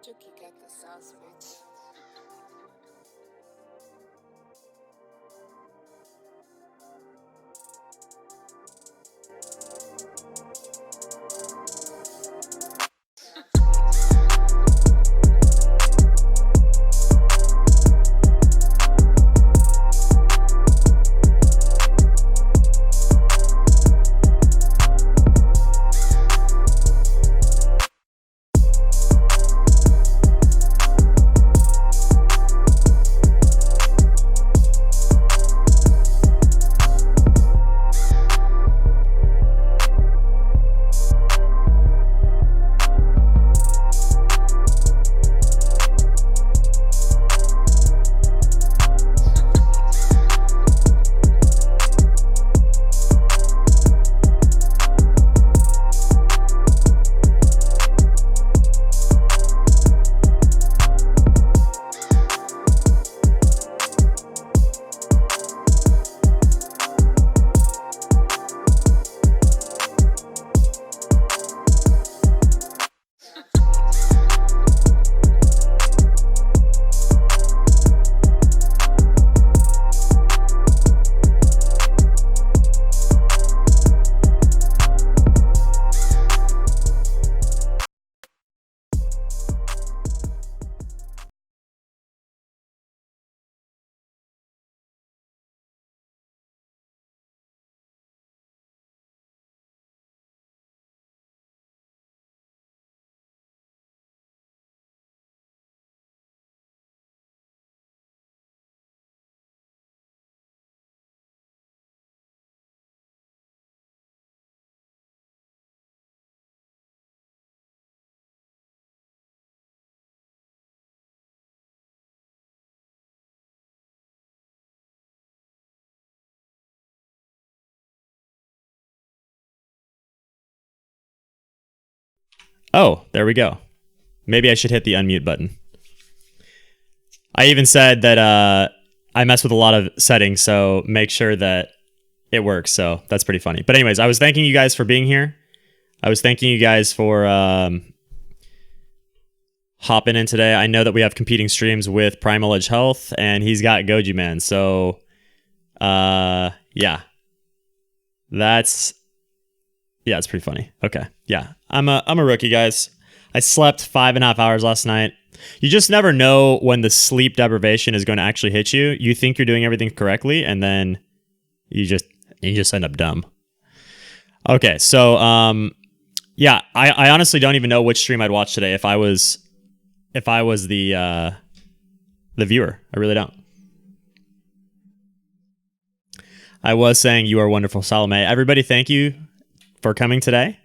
Took you get the sauce, bitch. Oh, there we go. Maybe I should hit the unmute button. I even said that I mess with a lot of settings, so make sure that it works. So that's pretty funny. But anyways, I was thanking you guys for being here. I was thanking you guys for hopping in today. I know that we have competing streams with Primal Edge Health, and he's got Goji Man. So, yeah. It's pretty funny. Okay. Yeah. I'm a rookie, guys. I slept 5.5 hours last night. You just never know when the sleep deprivation is going to actually hit you. You think you're doing everything correctly, and then you just end up dumb. Okay. So, yeah, I honestly don't even know which stream I'd watch today if I was the viewer. I really don't. I was saying you are wonderful, Salome. Everybody, thank you for coming today.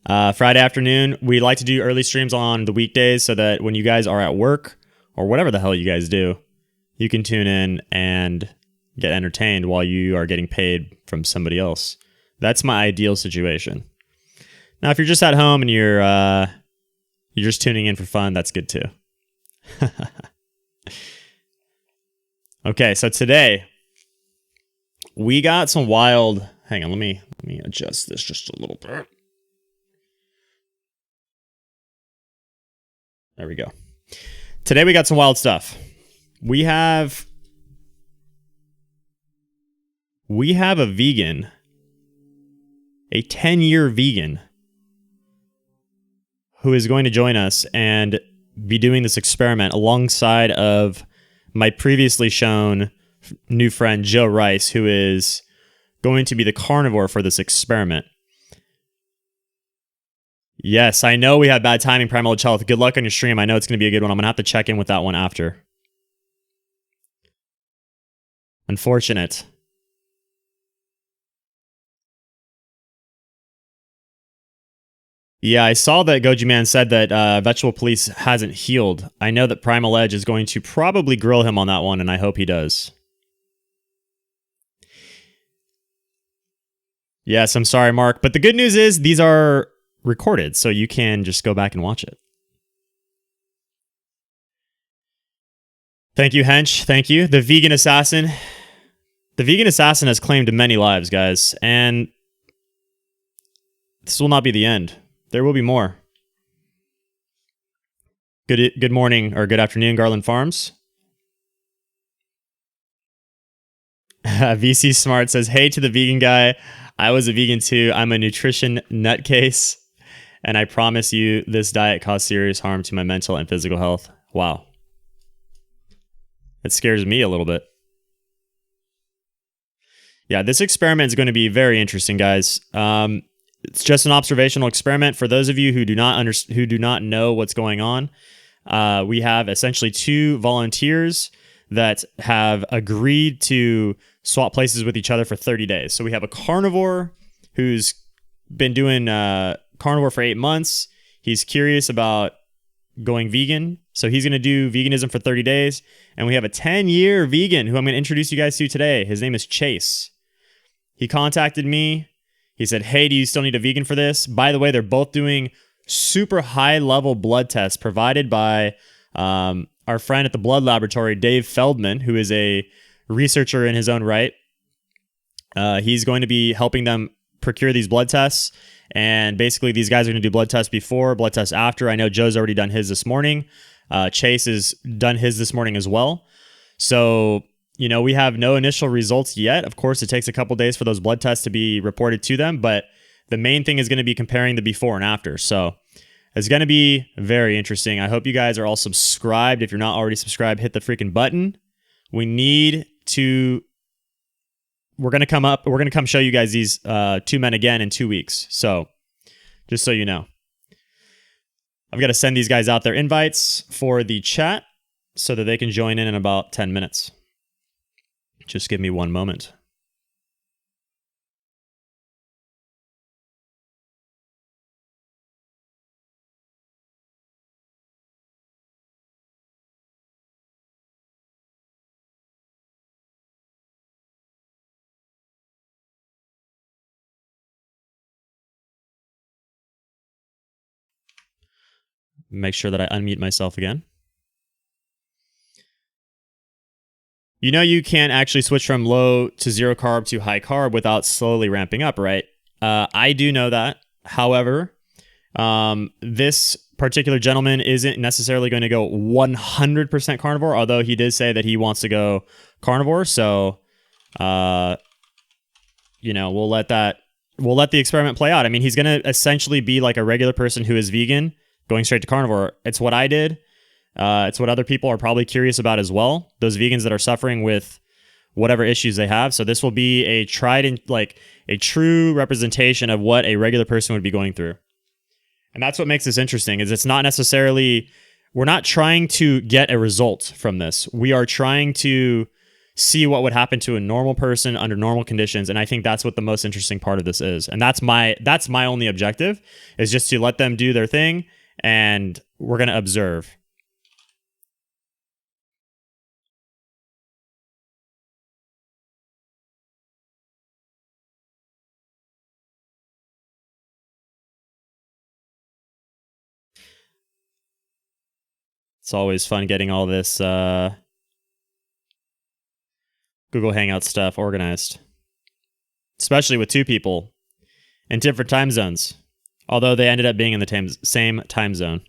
Friday afternoon, we like to do early streams on the weekdays so that when you guys are at work or whatever the hell you guys do, you can tune in and get entertained while you are getting paid from somebody else. That's my ideal situation. Now, if you're just at home and you're just tuning in for fun, that's good too. Okay, so today we got some wild. Hang on, let me adjust this just a little bit. There we go. Today we got some wild stuff. We have a vegan, a 10-year vegan, who is going to join us and be doing this experiment alongside of my previously shown new friend Joe Rice, who is going to be the carnivore for this experiment. Yes, I know we have bad timing, Primal Edge Health. Good luck on your stream. I know it's going to be a good one. I'm going to have to check in with that one after. Unfortunate. Yeah, I saw that Goji Man said that Vegetable Police hasn't healed. I know that Primal Edge is going to probably grill him on that one, and I hope he does. Yes, I'm sorry, Mark. But the good news is these are recorded, so you can just go back and watch it. Thank you, Hench. Thank you. The Vegan Assassin. The Vegan Assassin has claimed many lives, guys, and this will not be the end. There will be more. Good morning or good afternoon, Garland Farms. VC Smart says, "Hey to the vegan guy. I was a vegan too. I'm a nutrition nutcase, and I promise you, this diet caused serious harm to my mental and physical health." Wow, it scares me a little bit. Yeah, this experiment is going to be very interesting, guys. It's just an observational experiment. For those of you who do not know what's going on, we have essentially 2 volunteers that have agreed to swap places with each other for 30 days. So we have a carnivore who's been doing carnivore for 8 months. He's curious about going vegan. So he's going to do veganism for 30 days. And we have a 10-year vegan who I'm going to introduce you guys to today. His name is Chase. He contacted me. He said, "Hey, do you still need a vegan for this?" By the way, they're both doing super high-level blood tests provided by our friend at the blood laboratory, Dave Feldman, who is a researcher in his own right. He's going to be helping them procure these blood tests. And basically, these guys are going to do blood tests before, blood tests after. I know Joe's already done his this morning. Chase has done his this morning as well. So, we have no initial results yet. Of course, it takes a couple days for those blood tests to be reported to them. But the main thing is going to be comparing the before and after. So it's going to be very interesting. I hope you guys are all subscribed. If you're not already subscribed, hit the freaking button. We're going to come show you guys these 2 men again in 2 weeks. So just so you know, I've got to send these guys out their invites for the chat so that they can join in about 10 minutes. Just give me one moment. Make sure that I unmute myself again. You can't actually switch from low to 0 carb to high carb without slowly ramping up, right? I do know that. However, this particular gentleman isn't necessarily going to go 100% carnivore, although he did say that he wants to go carnivore. So, we'll let the experiment play out. I mean, he's going to essentially be like a regular person who is vegan, going straight to carnivore. It's what I did. It's what other people are probably curious about as well. Those vegans that are suffering with whatever issues they have. So this will be a true representation of what a regular person would be going through. And that's what makes this interesting, is it's not necessarily, we're not trying to get a result from this. We are trying to see what would happen to a normal person under normal conditions. And I think that's what the most interesting part of this is. And that's my only objective, is just to let them do their thing, and we're going to observe. It's always fun getting all this Google Hangout stuff organized, especially with 2 people in different time zones, although they ended up being in the same time zone.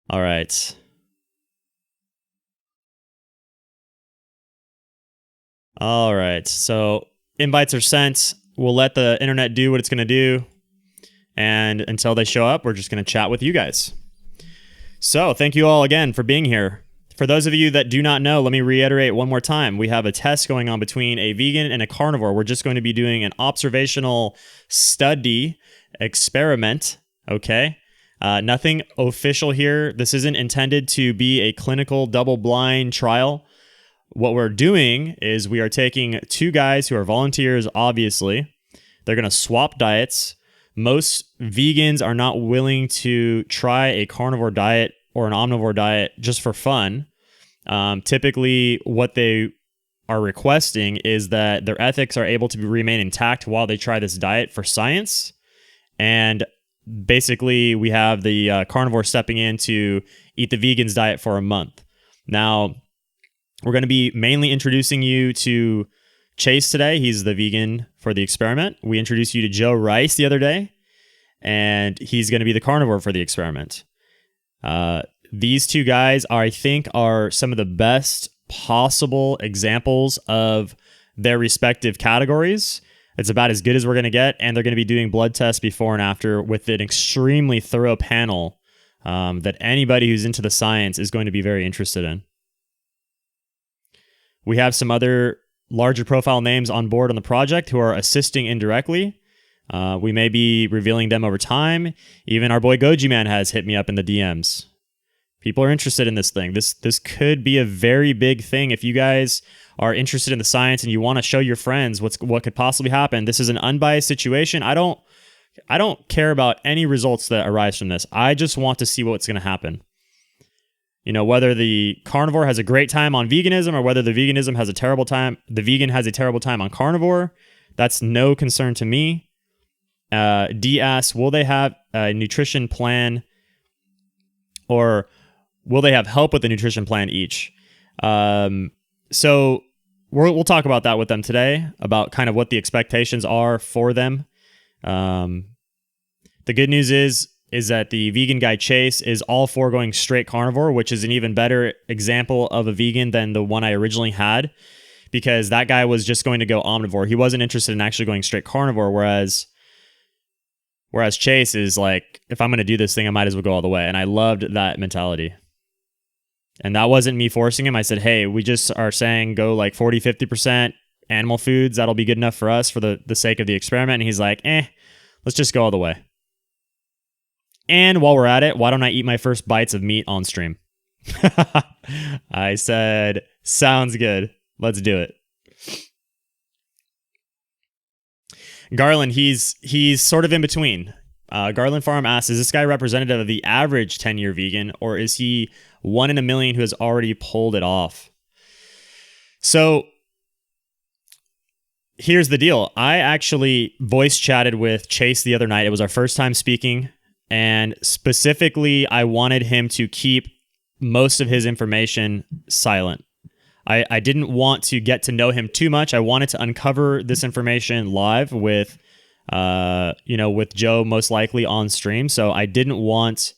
All right. All right. So invites are sent. We'll let the internet do what it's going to do. And until they show up, we're just going to chat with you guys. So thank you all again for being here. For those of you that do not know, let me reiterate one more time. We have a test going on between a vegan and a carnivore. We're just going to be doing an observational study experiment. Okay. Nothing official here. This isn't intended to be a clinical double-blind trial. What we're doing is we are taking 2 guys who are volunteers, obviously. They're going to swap diets. Most vegans are not willing to try a carnivore diet or an omnivore diet just for fun. Typically, what they are requesting is that their ethics are able to remain intact while they try this diet for science. And basically, we have the carnivore stepping in to eat the vegan's diet for a month. Now, We're going to be mainly introducing you to Chase today. He's the vegan for the experiment. We introduced you to Joe Rice the other day, and he's going to be the carnivore for the experiment. These two guys, I think, are some of the best possible examples of their respective categories. It's about as good as we're going to get, and they're going to be doing blood tests before and after with an extremely thorough panel that anybody who's into the science is going to be very interested in. We have some other larger profile names on board on the project who are assisting indirectly. We may be revealing them over time. Even our boy Goji Man has hit me up in the DMs. People are interested in this thing. This could be a very big thing. If you guys are interested in the science and you want to show your friends what could possibly happen, this is an unbiased situation. I don't care about any results that arise from this. I just want to see what's going to happen. You know, whether the carnivore has a great time on veganism or whether the vegan has a terrible time on carnivore, that's no concern to me. D asks, will they have a nutrition plan or will they have help with the nutrition plan each? So we'll talk about that with them today, about kind of what the expectations are for them. The good news is that the vegan guy Chase is all for going straight carnivore, which is an even better example of a vegan than the one I originally had, because that guy was just going to go omnivore. He wasn't interested in actually going straight carnivore, whereas Chase is like, if I'm going to do this thing, I might as well go all the way. And I loved that mentality. And that wasn't me forcing him. I said, hey, we just are saying go like 40, 50% animal foods. That'll be good enough for us for the sake of the experiment. And he's like, let's just go all the way. And while we're at it, why don't I eat my first bites of meat on stream? I said, sounds good. Let's do it. Garland, he's sort of in between. Garland Farm asks, is this guy representative of the average 10-year vegan, or is he one in a million who has already pulled it off? So here's the deal. I actually voice chatted with Chase the other night. It was our first time speaking. And specifically, I wanted him to keep most of his information silent. I didn't want to get to know him too much. I wanted to uncover this information live with Joe most likely on stream. So I didn't want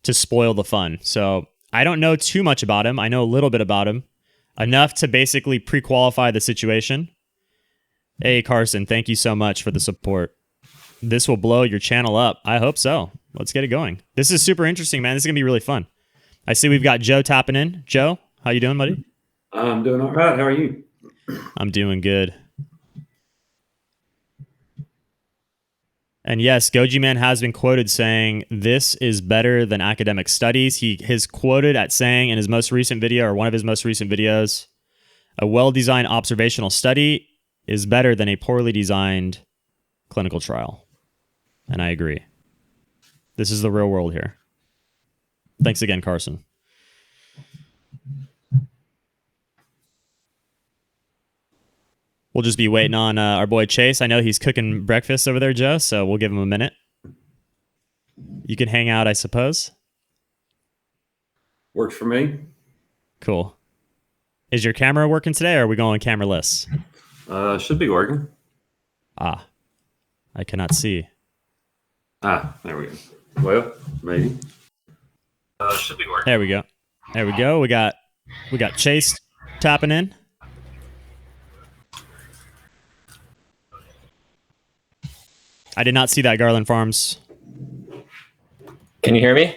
to spoil the fun. So I don't know too much about him. I know a little bit about him, enough to basically pre-qualify the situation. Hey, Carson, thank you so much for the support. This will blow your channel up. I hope so. Let's get it going. This is super interesting, man. This is going to be really fun. I see we've got Joe tapping in. Joe, how you doing, buddy? I'm doing all right. How are you? I'm doing good. And yes, Goji Man has been quoted saying, this is better than academic studies. He is quoted at saying in his most recent video, or one of his most recent videos, a well-designed observational study is better than a poorly designed clinical trial. And I agree. This is the real world here. Thanks again, Carson. We'll just be waiting on our boy Chase. I know he's cooking breakfast over there, Joe, so we'll give him a minute. You can hang out, I suppose. Works for me. Cool. Is your camera working today, or are we going cameraless? Should be working. Ah, I cannot see. There we go. Well, maybe. Should be working. There we go. There we go. We got Chase tapping in. I did not see that, Garland Farms. Can you hear me?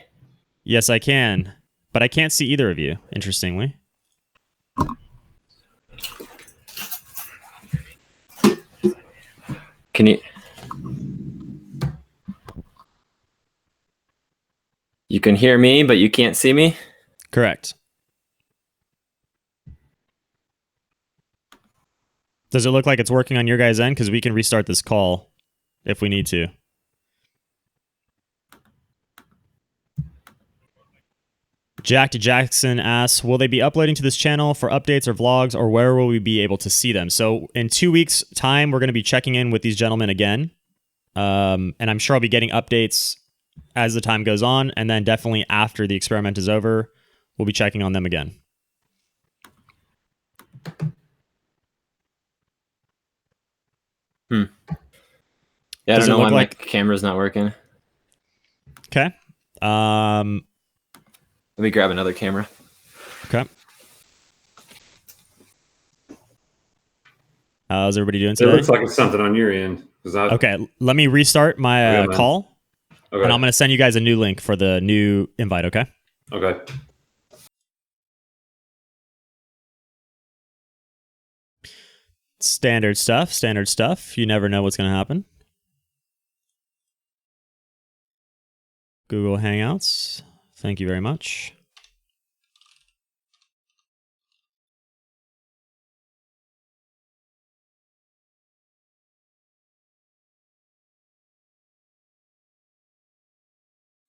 Yes, I can. But I can't see either of you, interestingly. Can you... You can hear me, but you can't see me? Correct. Does it look like it's working on your guys' end? Because we can restart this call if we need to. Jack Jackson asks, will they be uploading to this channel for updates or vlogs, or where will we be able to see them? So in 2 weeks' time, we're going to be checking in with these gentlemen again. And I'm sure I'll be getting updates as the time goes on. And then definitely after the experiment is over, we'll be checking on them again. Yeah, I Does don't it know look why like- my camera's not working. Okay. Let me grab another camera. Okay. How's everybody doing It today? looks like it's something on your end. Okay, let me restart my Okay, man. call, Okay. and I'm going to send you guys a new link for the new invite, okay? Okay. Standard stuff. You never know what's going to happen. Google Hangouts. Thank you very much.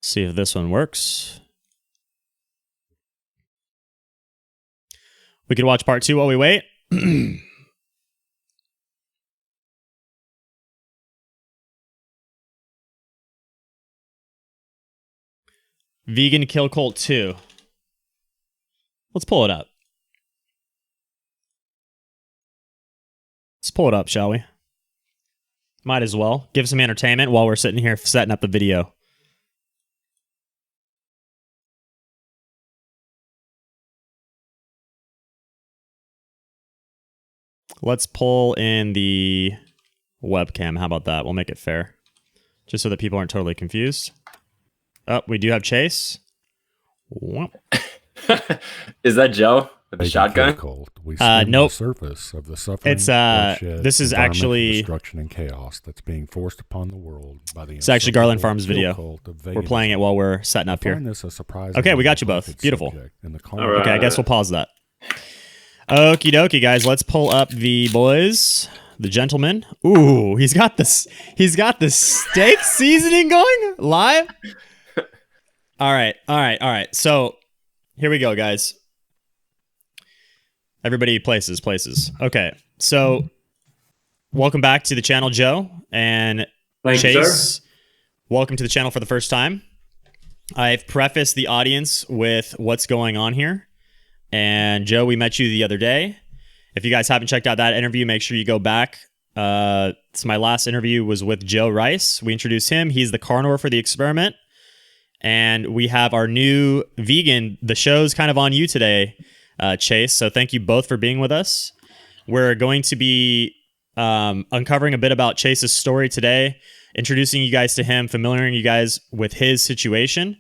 See if this one works. We could watch part 2 while we wait. Vegan Kill Cult 2. Let's pull it up. Let's pull it up, shall we? Might as well. Give some entertainment while we're sitting here setting up the video. Let's pull in the webcam. How about that? We'll make it fair. Just so that people aren't totally confused. Oh, we do have Chase. Whoop. Is that Joe with the Vegan shotgun? Kill Cult, we skim nope. the surface of the suffering, It's, bloodshed, this is environmental actually- destruction and chaos that's being forced upon the world by the. It's actually Garland insufferable Farms kill video. cult of We're playing it while we're setting up I here. find this a surprisingly Okay, we got you both. neglected Beautiful. subject in the All right. Okay, I guess we'll pause that. Okie dokie, guys. Let's pull up the boys. The gentleman. Ooh, he's got the steak seasoning going live. All right. So here we go, guys. Everybody places. Okay, so welcome back to the channel, Joe and Thank you, Chase. sir. Welcome to the channel for the first time. I've prefaced the audience with what's going on here. And Joe, we met you the other day. If you guys haven't checked out that interview, make sure you go back. It's my last interview was with Joe Rice. We introduced him. He's the carnivore for the experiment. And we have our new vegan. The show's kind of on you today, Chase. So thank you both for being with us. We're going to be uncovering a bit about Chase's story today, introducing you guys to him, familiarizing you guys with his situation.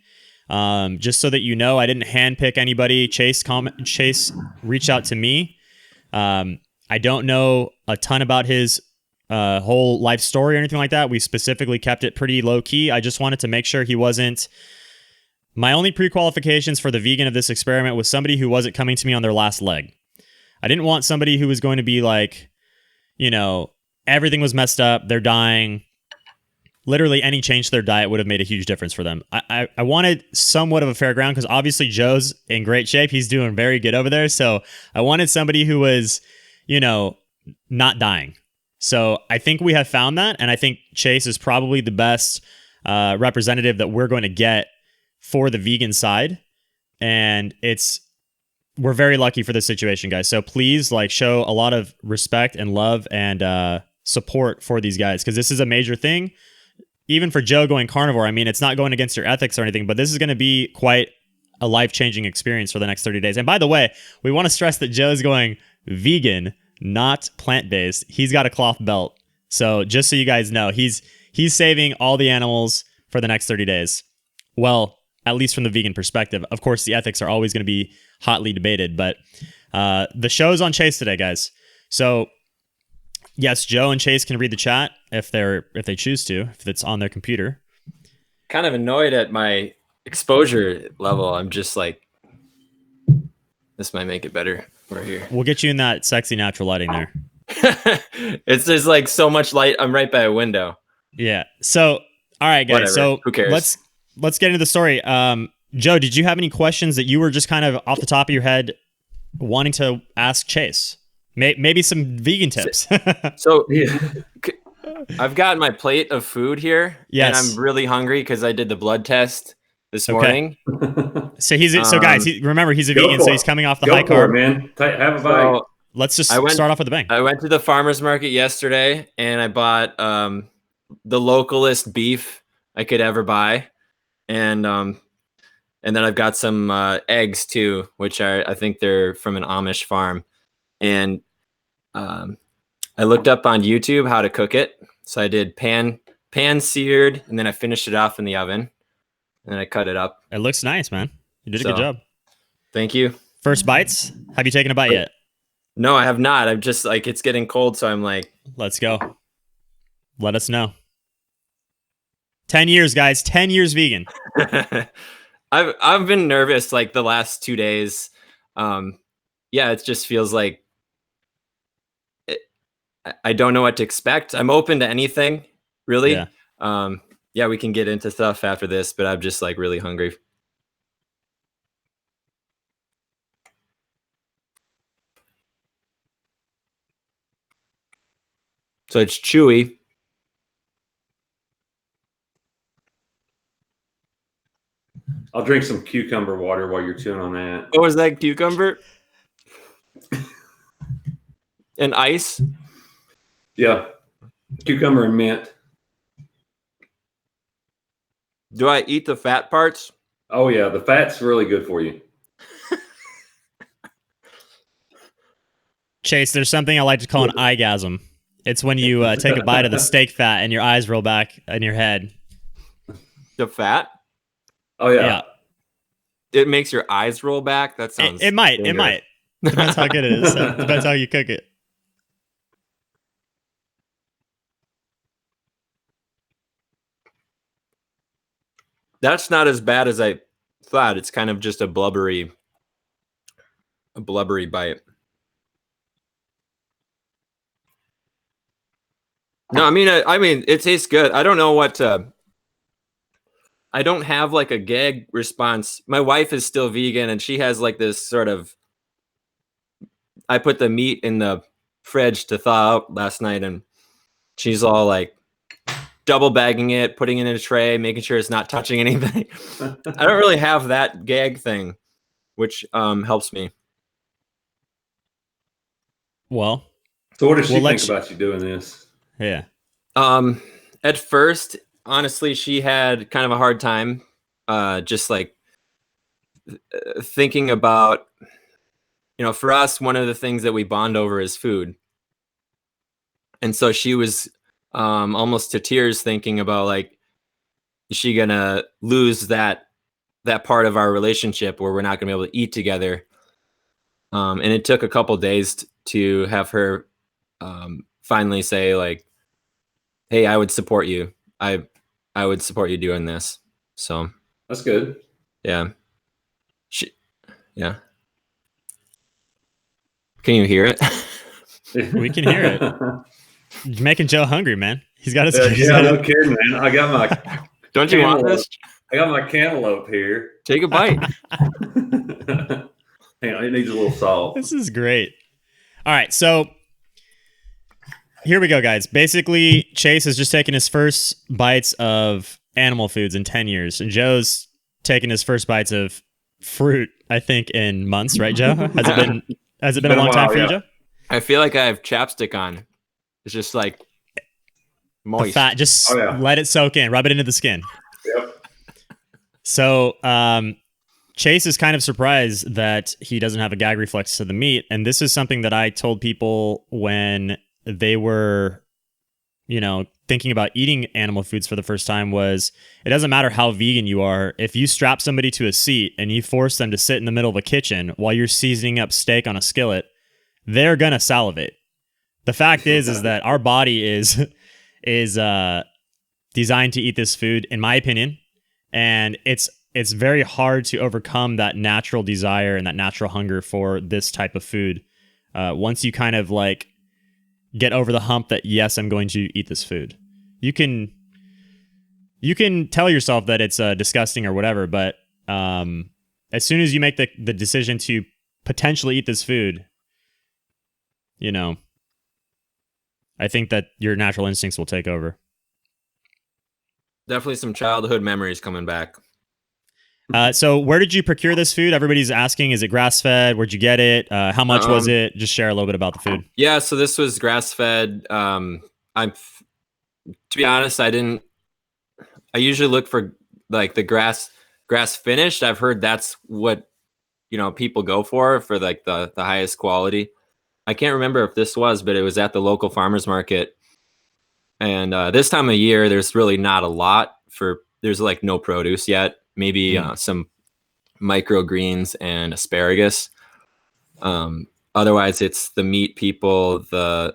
Just so that you know, I didn't handpick anybody. Chase reached out to me. I don't know a ton about his whole life story or anything like that. We specifically kept it pretty low key. I just wanted to make sure he wasn't. My only pre-qualifications for the vegan of this experiment was somebody who wasn't coming to me on their last leg. I didn't want somebody who was going to be like, you know, everything was messed up, they're dying. Literally any change to their diet would have made a huge difference for them. I wanted somewhat of a fair ground because obviously Joe's in great shape. He's doing very good over there. So I wanted somebody who was, you know, not dying. So I think we have found that. And I think Chase is probably the best representative that we're going to get for the vegan side. And we're very lucky for this situation, guys. So please show a lot of respect and love and support for these guys because this is a major thing. Even for Joe going carnivore, I mean, it's not going against your ethics or anything, but this is going to be quite a life-changing experience for the next 30 days. And by the way, we want to stress that Joe's going vegan, not plant-based. He's got a cloth belt. So just so you guys know, he's saving all the animals for the next 30 days. Well, at least from the vegan perspective. Of course, the ethics are always going to be hotly debated, but the show's on Chase today, guys. So yes, Joe and Chase can read the chat if they choose to, if it's on their computer. Kind of annoyed at my exposure level. I'm just like, this might make it better. We're here. We'll get you in that sexy natural lighting there. It's just like so much light. I'm right by a window. Yeah. So, all right, guys. Whatever. So Who cares? let's get into the story. Joe, did you have any questions that you were just kind of off the top of your head wanting to ask Chase? Maybe some vegan tips. So Yeah. I've got my plate of food here. Yes. And I'm really hungry because I did the blood test this morning. So guys, remember he's a Go vegan, for so it. he's coming off the Go high for it, carb. man. Have a bite. So let's just I went- start off with a bang. I went to the farmer's market yesterday and I bought the localest beef I could ever buy. And then I've got some eggs too, which I think they're from an Amish farm. And I looked up on YouTube how to cook it. So I did pan seared, and then I finished it off in the oven, and then I cut it up. It looks nice, man. You did a good So- job. Thank you. First bites? Have you taken a bite yet? No, I have not. I'm just like, it's getting cold, so I'm like, Let's go. Let us know. 10 years, guys. 10 years vegan. I've been nervous like the last 2 days. Yeah, it just feels like I don't know what to expect. I'm open to anything, really. Yeah. Yeah, we can get into stuff after this, but I'm just like really hungry. So it's chewy. I'll drink some cucumber water while you're chewing on that. What was that, cucumber? And ice? Yeah, cucumber and mint. Do I eat the fat parts? Oh yeah, the fat's really good for you. Chase, there's something I like to call an eyegasm. It's when you take a bite of the steak fat and your eyes roll back in your head. The fat? Oh yeah. Yeah. It makes your eyes roll back? That sounds... It might. It dangerous. might. Depends how good it is. Depends how you cook it. That's not as bad as I thought. It's kind of just a blubbery bite. No, I mean, it tastes good. I don't know what I don't have like a gag response. My wife is still vegan and she has like this sort of, I put the meat in the fridge to thaw out last night and she's all like double bagging it, putting it in a tray, making sure it's not touching anything. I don't really have that gag thing, which helps me. Well, So what does she Well, think let's- about you doing this? yeah. At first, honestly, she had kind of a hard time just like thinking about, for us, one of the things that we bond over is food. And so she was almost to tears thinking about like, is she gonna lose that part of our relationship where we're not gonna be able to eat together? And it took a couple days to have her finally say like, hey, I would support you. I would support you doing this. So That's good. yeah. Yeah. Can you hear it? We can hear it. You're making Joe hungry, man. He's got his. Yeah, no kidding, man. I got my Don't you want this? cantaloupe here. Take a bite. Hang on, it needs a little salt. This is great. All right, so here we go, guys. Basically, Chase has just taken his first bites of animal foods in 10 years, and Joe's taken his first bites of fruit, I think, in months, right, Joe? Has it been a long time for you, yeah. Joe? I feel like I have chapstick on. It's just like The moist. fat, just Oh, yeah. let it soak in, rub it into the skin. Yep. So, Chase is kind of surprised that he doesn't have a gag reflex to the meat. And this is something that I told people when they were, thinking about eating animal foods for the first time was it doesn't matter how vegan you are. If you strap somebody to a seat and you force them to sit in the middle of a kitchen while you're seasoning up steak on a skillet, they're going to salivate. The fact is that our body is designed to eat this food, in my opinion. And it's very hard to overcome that natural desire and that natural hunger for this type of food. Once you kind of like get over the hump that, yes, I'm going to eat this food. You can tell yourself that it's disgusting or whatever, but as soon as you make the decision to potentially eat this food, I think that your natural instincts will take over. Definitely some childhood memories coming back. So where did you procure this food? Everybody's asking, is it grass fed? Where'd you get it? How much was it? Just share a little bit about the food. Yeah, so this was grass fed. To be honest, I usually look for like the grass finished. I've heard that's what, people go for like the highest quality. I can't remember if this was, but it was at the local farmers market. And this time of year, there's really not a lot there's like no produce yet. Maybe some microgreens and asparagus. Otherwise, it's the meat people, the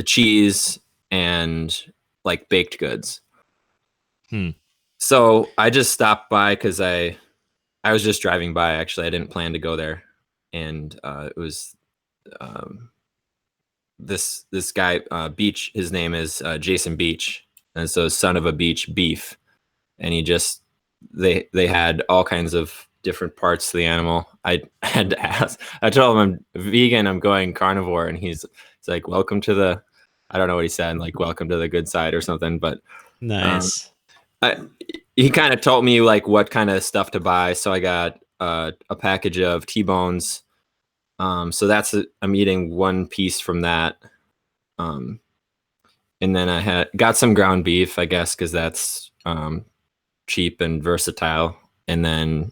cheese, and like baked goods. So I just stopped by because I was just driving by. Actually, I didn't plan to go there, and it was this guy Beach. His name is Jason Beach, and so son of a beach beef, and they had all kinds of different parts to the animal. I had to ask. I told him I'm vegan. I'm going carnivore, and he's like, "Welcome to the." I don't know what he said, like "Welcome to the good side" or something. But nice. He kind of told me like what kind of stuff to buy. So I got a package of T-bones. So I'm eating one piece from that. And then I got some ground beef, I guess, because that's cheap and versatile. And then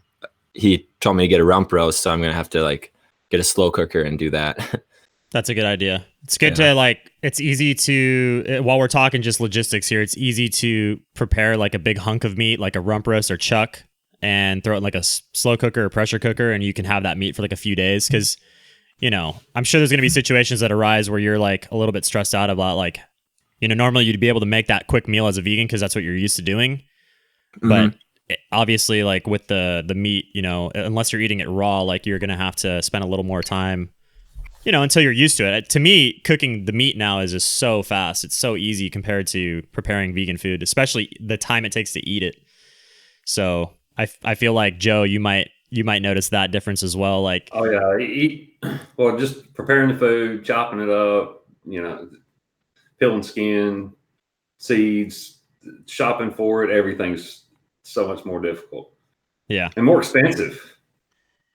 he told me to get a rump roast, so I'm gonna have to like get a slow cooker and do that. That's a good idea. It's good to it's easy to, while we're talking just logistics here, it's easy to prepare like a big hunk of meat, like a rump roast or chuck, and throw it in like a slow cooker or pressure cooker, and you can have that meat for like a few days. Cause, I'm sure there's going to be situations that arise where you're like a little bit stressed out about like, normally you'd be able to make that quick meal as a vegan because that's what you're used to doing. But obviously, like with the meat, unless you're eating it raw, like you're going to have to spend a little more time, until you're used to it. To me, cooking the meat now is just so fast. It's so easy compared to preparing vegan food, especially the time it takes to eat it. So I feel like, Joe, you might notice that difference as well. Like, oh yeah, well, just preparing the food, chopping it up, peeling skin, seeds, shopping for it. Everything's so much more difficult. Yeah, and more expensive.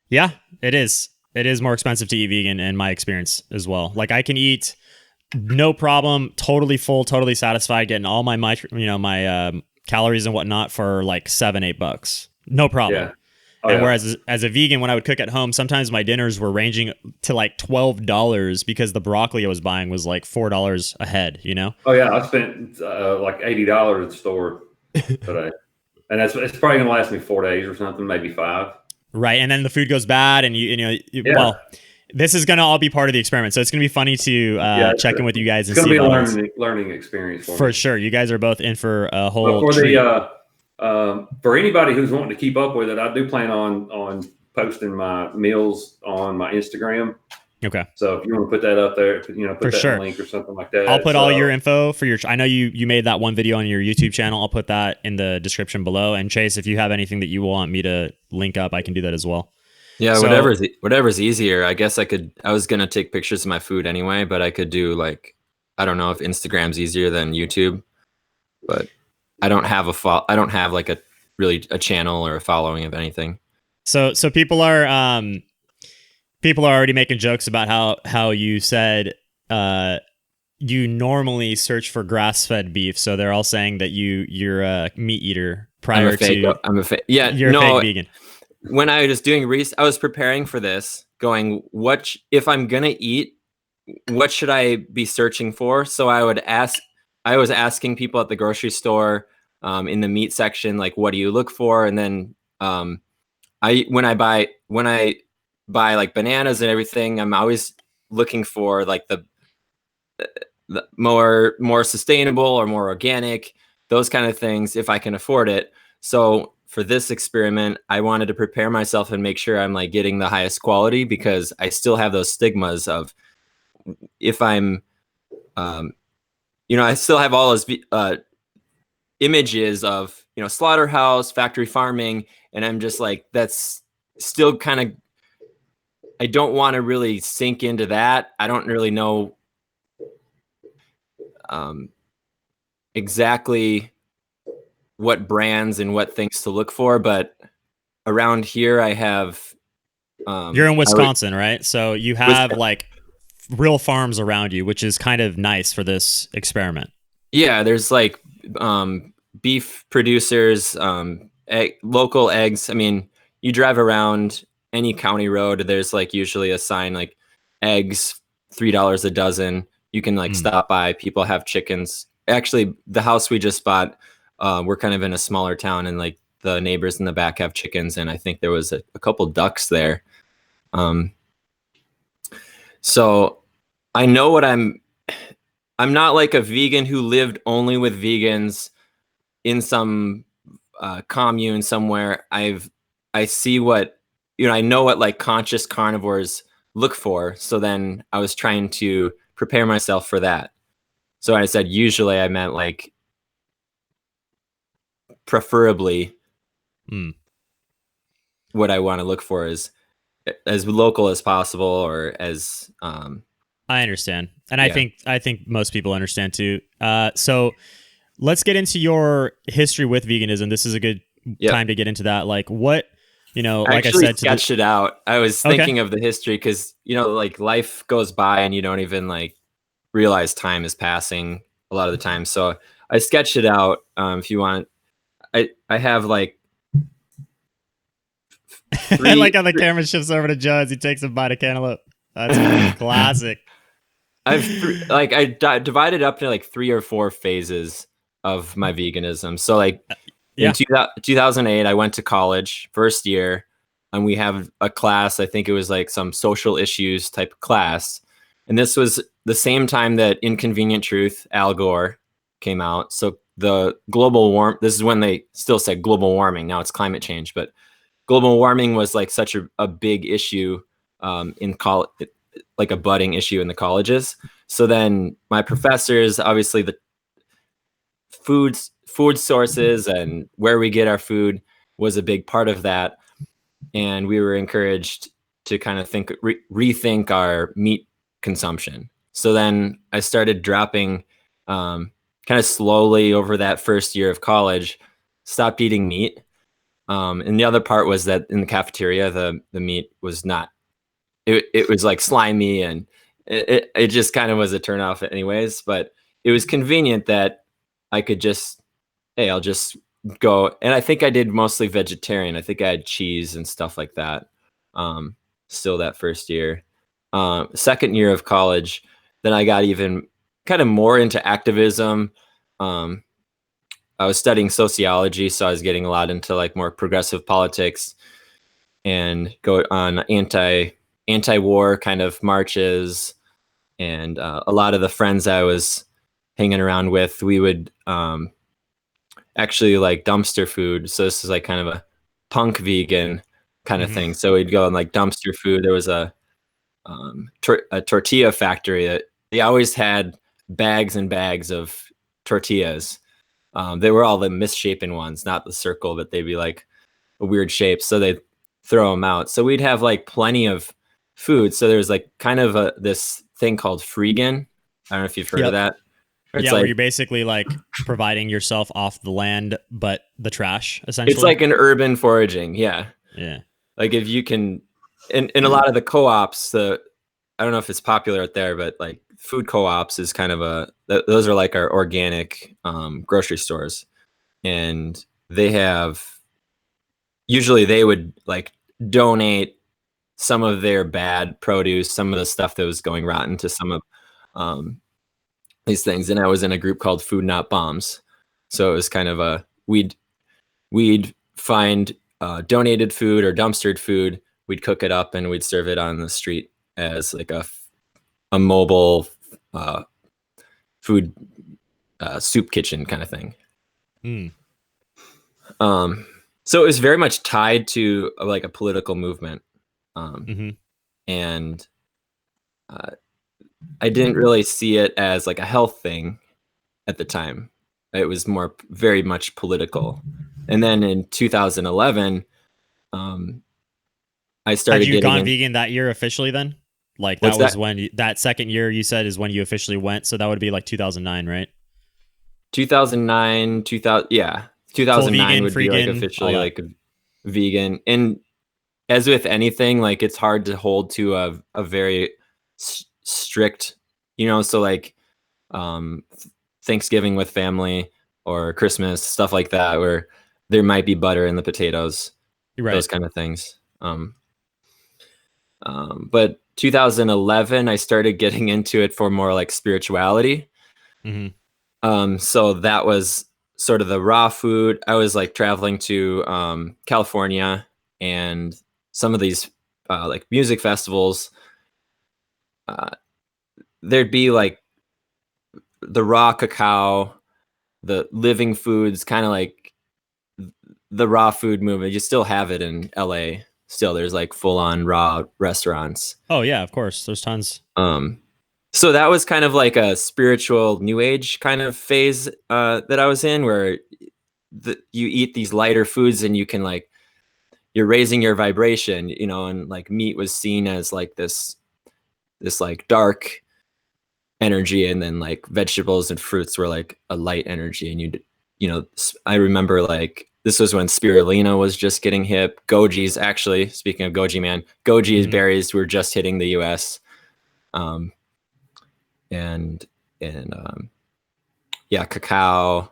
Yeah, it is. It is more expensive to eat vegan in my experience as well. Like I can eat no problem, totally full, totally satisfied, getting all my calories and whatnot for like $7-8. No problem. Yeah. Whereas as a vegan, when I would cook at home, sometimes my dinners were ranging to like $12 because the broccoli I was buying was like $4 a head, Oh yeah, I spent like $80 at the store today. And it's probably gonna last me 4 days or something, maybe 5. Right, and then the food goes bad, and well, this is gonna all be part of the experiment, so it's gonna be funny to check in with you guys. It's gonna be a learning experience for sure. You guys are both in for a whole. But for anybody who's wanting to keep up with it, I do plan on posting my meals on my Instagram. Okay. So if you want to put that up there, put that link or something like that. I'll put all your info for I know you made that one video on your YouTube channel. I'll put that in the description below. And Chase, if you have anything that you want me to link up, I can do that as well. Yeah, so, whatever's easier. I guess I was going to take pictures of my food anyway, but I could do like, I don't know if Instagram's easier than YouTube, but I don't have like a channel or a following of anything. So people are already making jokes about how you said you normally search for grass-fed beef, so they're all saying that you're a meat eater you're a fake vegan. When I was doing I was preparing for this, going, if I'm gonna eat, what should I be searching for? So I was asking people at the grocery store, in the meat section, like, what do you look for? And then when I buy like bananas and everything, I'm always looking for like the more sustainable or more organic, those kind of things, if I can afford it. So for this experiment, I wanted to prepare myself and make sure I'm like getting the highest quality, because I still have those stigmas of if I'm, I still have all those images of, slaughterhouse, factory farming. And I'm just like, that's still kind of, I don't want to really sink into that. I don't really know exactly what brands and what things to look for, but around here I have You're in Wisconsin, right? So you have like real farms around you, which is kind of nice for this experiment. Yeah, there's like beef producers, local eggs. I mean, you drive around any county road, there's like usually a sign like eggs, $3 a dozen. You can like stop by. People have chickens. Actually, the house we just bought, we're kind of in a smaller town, and like the neighbors in the back have chickens, and I think there was a couple ducks there. So I know what I'm not like a vegan who lived only with vegans in some commune somewhere. I see what, I know what like conscious carnivores look for. So then I was trying to prepare myself for that. So I said, usually I meant like preferably what I want to look for is as local as possible, or as I understand. And I think most people understand too. So let's get into your history with veganism. This is a good time to get into that. Like what, like I said, sketched it out. I was thinking of the history because, like life goes by and you don't even like realize time is passing a lot of the time. So I sketched it out. If you want, I have like I like how the camera shifts over to Joe as he takes a bite of cantaloupe. That's classic. I divided up to like 3 or 4 phases of my veganism. So like in 2008, I went to college first year, and we have a class. I think it was like some social issues type of class. And this was the same time that Inconvenient Truth, Al Gore, came out. So the this is when they still said global warming. Now it's climate change, but global warming was like such a big issue in college, like a budding issue in the colleges. So then my professors, obviously the food sources and where we get our food was a big part of that. And we were encouraged to kind of rethink our meat consumption. So then I started dropping kind of slowly over that first year of college, stopped eating meat. And the other part was that in the cafeteria, the meat was not, it was like slimy, and it just kind of was a turnoff anyways, but it was convenient that I could just, hey, I'll just go. And I think I did mostly vegetarian. I think I had cheese and stuff like that. Still that first year. Second year of college, then I got even kind of more into activism. I was studying sociology, so I was getting a lot into like more progressive politics, and go on anti-war kind of marches. And a lot of the friends I was hanging around with, we would actually like dumpster food. So this is like kind of a punk vegan kind of thing. So we'd go on like dumpster food. There was a tortilla factory that they always had bags and bags of tortillas. They were all the misshapen ones, not the circle, but they'd be like a weird shape. So they'd throw them out. So we'd have like plenty of food. So there's like kind of this thing called freegan. I don't know if you've heard of that. Where you're basically like providing yourself off the land, but the trash, essentially. It's like an urban foraging. Yeah. Yeah. Like if you can, in a lot of the co-ops, I don't know if it's popular out there, but like food co-ops is kind of those are like our organic grocery stores. And usually they would like donate some of their bad produce, some of the stuff that was going rotten, to some of these things. And I was in a group called Food Not Bombs. So it was kind of we'd find donated food or dumpstered food. We'd cook it up and we'd serve it on the street as like a mobile food soup kitchen kind of thing. So it was very much tied to like a political movement. And I didn't really see it as like a health thing at the time. It was very much political. And then in 2011, I started Had you gone vegan that year officially then? Like that was when that second year you said is when you officially went. So that would be like 2009, right? 2009, 2009 vegan, would free be like vegan, officially all like a vegan. And as with anything, like it's hard to hold to a very strict, so like Thanksgiving with family or Christmas, stuff like that, where there might be butter in the potatoes, right. those kind of things. But 2011, I started getting into it for more like spirituality. Mm-hmm. So that was sort of the raw food. I was like traveling to California and some of these like music festivals. There'd be like the raw cacao, the living foods, kind of like the raw food movement. You still have it in LA. Still, there's like full on raw restaurants. Oh yeah, of course. There's tons. So that was kind of like a spiritual new age kind of phase that I was in, where you eat these lighter foods and you can like, you're raising your vibration, and like meat was seen as like this like dark energy, and then like vegetables and fruits were like a light energy. And I remember like this was when spirulina was just getting hip. Goji's, actually, speaking of goji, man, goji berries were just hitting the US. And yeah, cacao,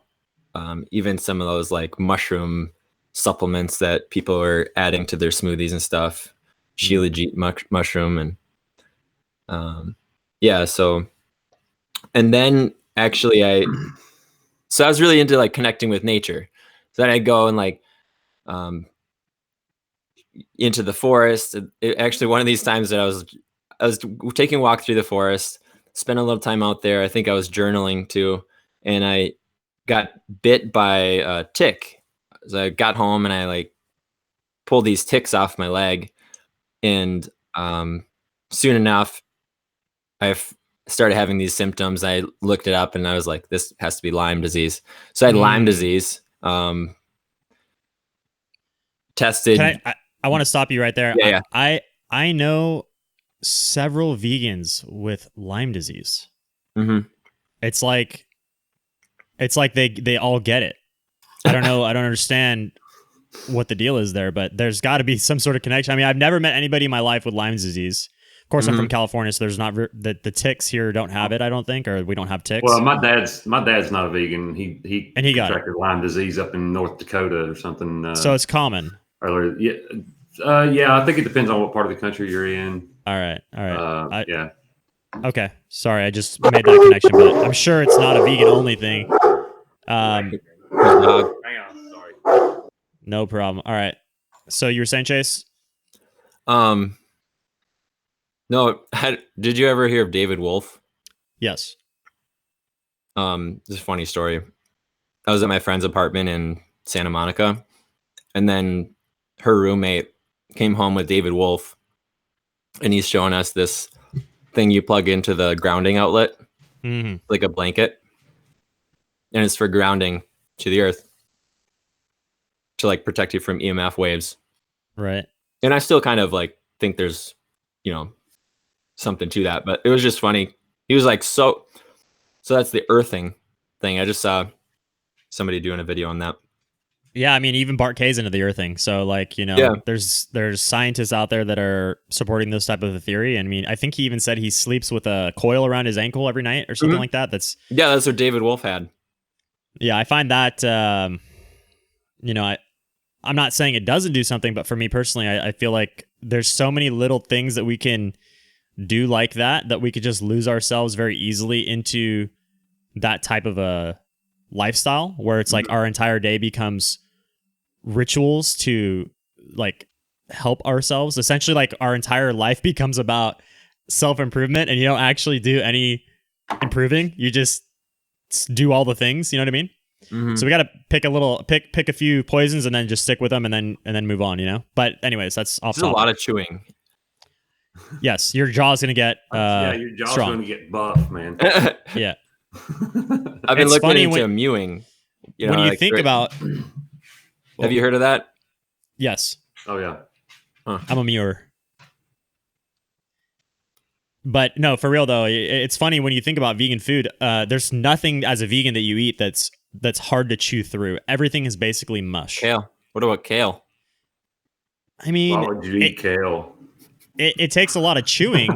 even some of those like mushroom supplements that people are adding to their smoothies and stuff, shilajit mushroom, and yeah. So, and then actually I was really into like connecting with nature. So then I'd go and like into the forest. Actually, one of these times that I was taking a walk through the forest, spent a little time out there. I think I was journaling too, and I got bit by a tick. So I got home and I like pulled these ticks off my leg, and soon enough, I started having these symptoms. I looked it up and I was like, this has to be Lyme disease. So I had Lyme disease. Tested. I want to stop you right there. Yeah. I know several vegans with Lyme disease. Mm-hmm. It's like they all get it. I don't know. I don't understand what the deal is there, but there's got to be some sort of connection. I mean, I've never met anybody in my life with Lyme disease. Of course, I'm from California, so there's not the ticks here don't have it. I don't think, or we don't have ticks. Well, my dad's not a vegan. He got contracted Lyme disease up in North Dakota or something. So it's common. Earlier, yeah. I think it depends on what part of the country you're in. All right. Yeah. Okay. Sorry, I just made that connection, but I'm sure it's not a vegan only thing. Hang on, sorry. No problem. All right. So you were saying, Chase? No. Did you ever hear of David Wolf? Yes. This is a funny story. I was at my friend's apartment in Santa Monica, and then her roommate came home with David Wolf, and he's showing us this thing you plug into the grounding outlet, like a blanket, and it's for grounding to the earth to like protect you from EMF waves. Right. And I still kind of like think there's, something to that, but it was just funny. He was like, so that's the earthing thing. I just saw somebody doing a video on that. Yeah, I mean, even Bart K's into the earthing. So, like, there's scientists out there that are supporting this type of a theory. And I mean, I think he even said he sleeps with a coil around his ankle every night or something like that. That's what David Wolf had. Yeah, I find that, I'm not saying it doesn't do something, but for me personally, I feel like there's so many little things that we can do like that we could just lose ourselves very easily into that type of a lifestyle where it's like our entire day becomes rituals to like help ourselves. Essentially, like our entire life becomes about self-improvement, and you don't actually do any improving. You just do all the things, you know what I mean? So we got to pick a few poisons and then just stick with them and then move on, But anyways, that's off topic. A lot of chewing. Yes, your jaw's going to get your jaw's going to get buff, man. Yeah. I've been looking into mewing. When you think about... Have you heard of that? Yes. Oh, yeah. I'm a mewer. But no, for real though, it's funny when you think about vegan food. There's nothing as a vegan that you eat that's that's hard to chew through. Everything is basically mush. Kale. What about kale? I mean, Why would you eat kale? it takes a lot of chewing,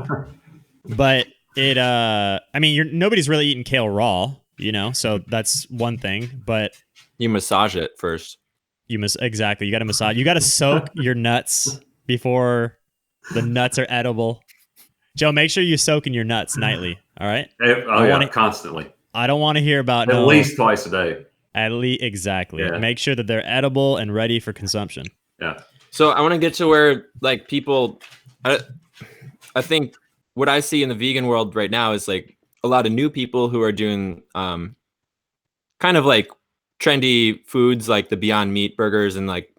but I mean, nobody's really eating kale raw, so that's one thing, but You massage it first. exactly, you got to massage, you got to soak your nuts before the nuts are edible. Joe, make sure you soak in your nuts nightly. All right. Constantly. I don't want to hear about At least twice a day. At least, exactly. Yeah. Make sure that they're edible and ready for consumption. Yeah. So I want to get to where like people, I think what I see in the vegan world right now is like a lot of new people who are doing kind of like trendy foods like the Beyond Meat burgers and like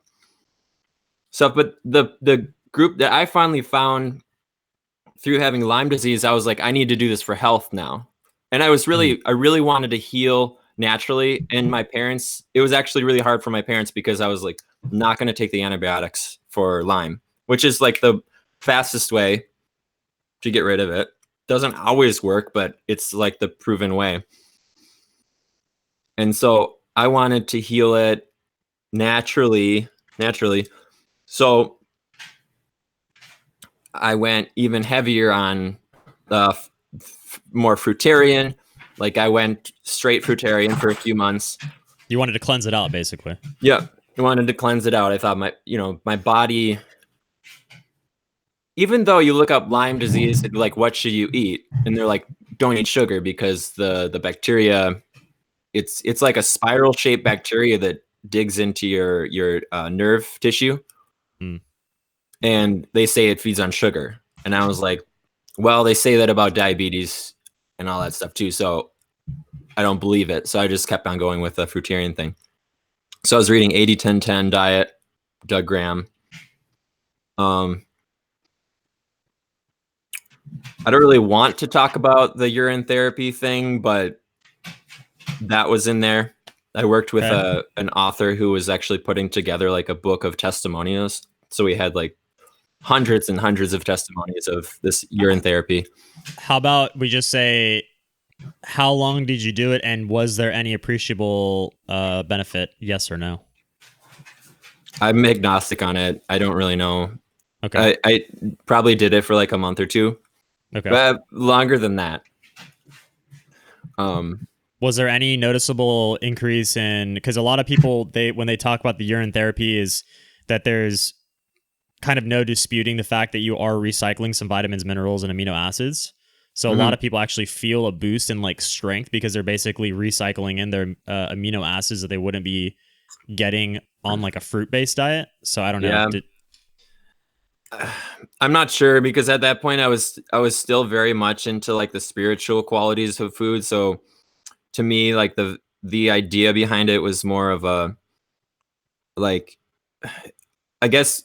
stuff. But the group that I finally found through having Lyme disease, I was like, I need to do this for health now. And I really wanted to heal naturally. And my parents, it was actually really hard for my parents because I was like, not going to take the antibiotics for Lyme, which is like the fastest way to get rid of it. Doesn't always work, but it's like the proven way. And so I wanted to heal it naturally. So I went even heavier on more fruitarian. Like I went straight fruitarian for a few months. You wanted to cleanse it out, basically. Yeah, I wanted to cleanse it out. I thought my body, even though you look up Lyme disease, like what should you eat? And they're like, don't eat sugar because the bacteria, it's like a spiral shaped bacteria that digs into your nerve tissue. Mm. And they say it feeds on sugar. And I was like, well, they say that about diabetes and all that stuff too. So I don't believe it. So I just kept on going with the fruitarian thing. So I was reading 80-10-10 diet, Doug Graham. I don't really want to talk about the urine therapy thing, but that was in there. I worked with an author who was actually putting together like a book of testimonials. So we had like hundreds and hundreds of testimonies of this urine therapy. How about we just say, how long did you do it, and was there any appreciable benefit? Yes or no? I'm agnostic on it. I don't really know. Okay. I probably did it for like a month or two. Okay. But longer than that. Was there any noticeable increase in, because a lot of people, when they talk about the urine therapy, is that there's kind of no disputing the fact that you are recycling some vitamins, minerals, and amino acids. So a lot of people actually feel a boost in like strength because they're basically recycling in their amino acids that they wouldn't be getting on like a fruit-based diet. So I don't know. Yeah. I'm not sure because at that point I was still very much into like the spiritual qualities of food. So to me, like the idea behind it was more of a, like, I guess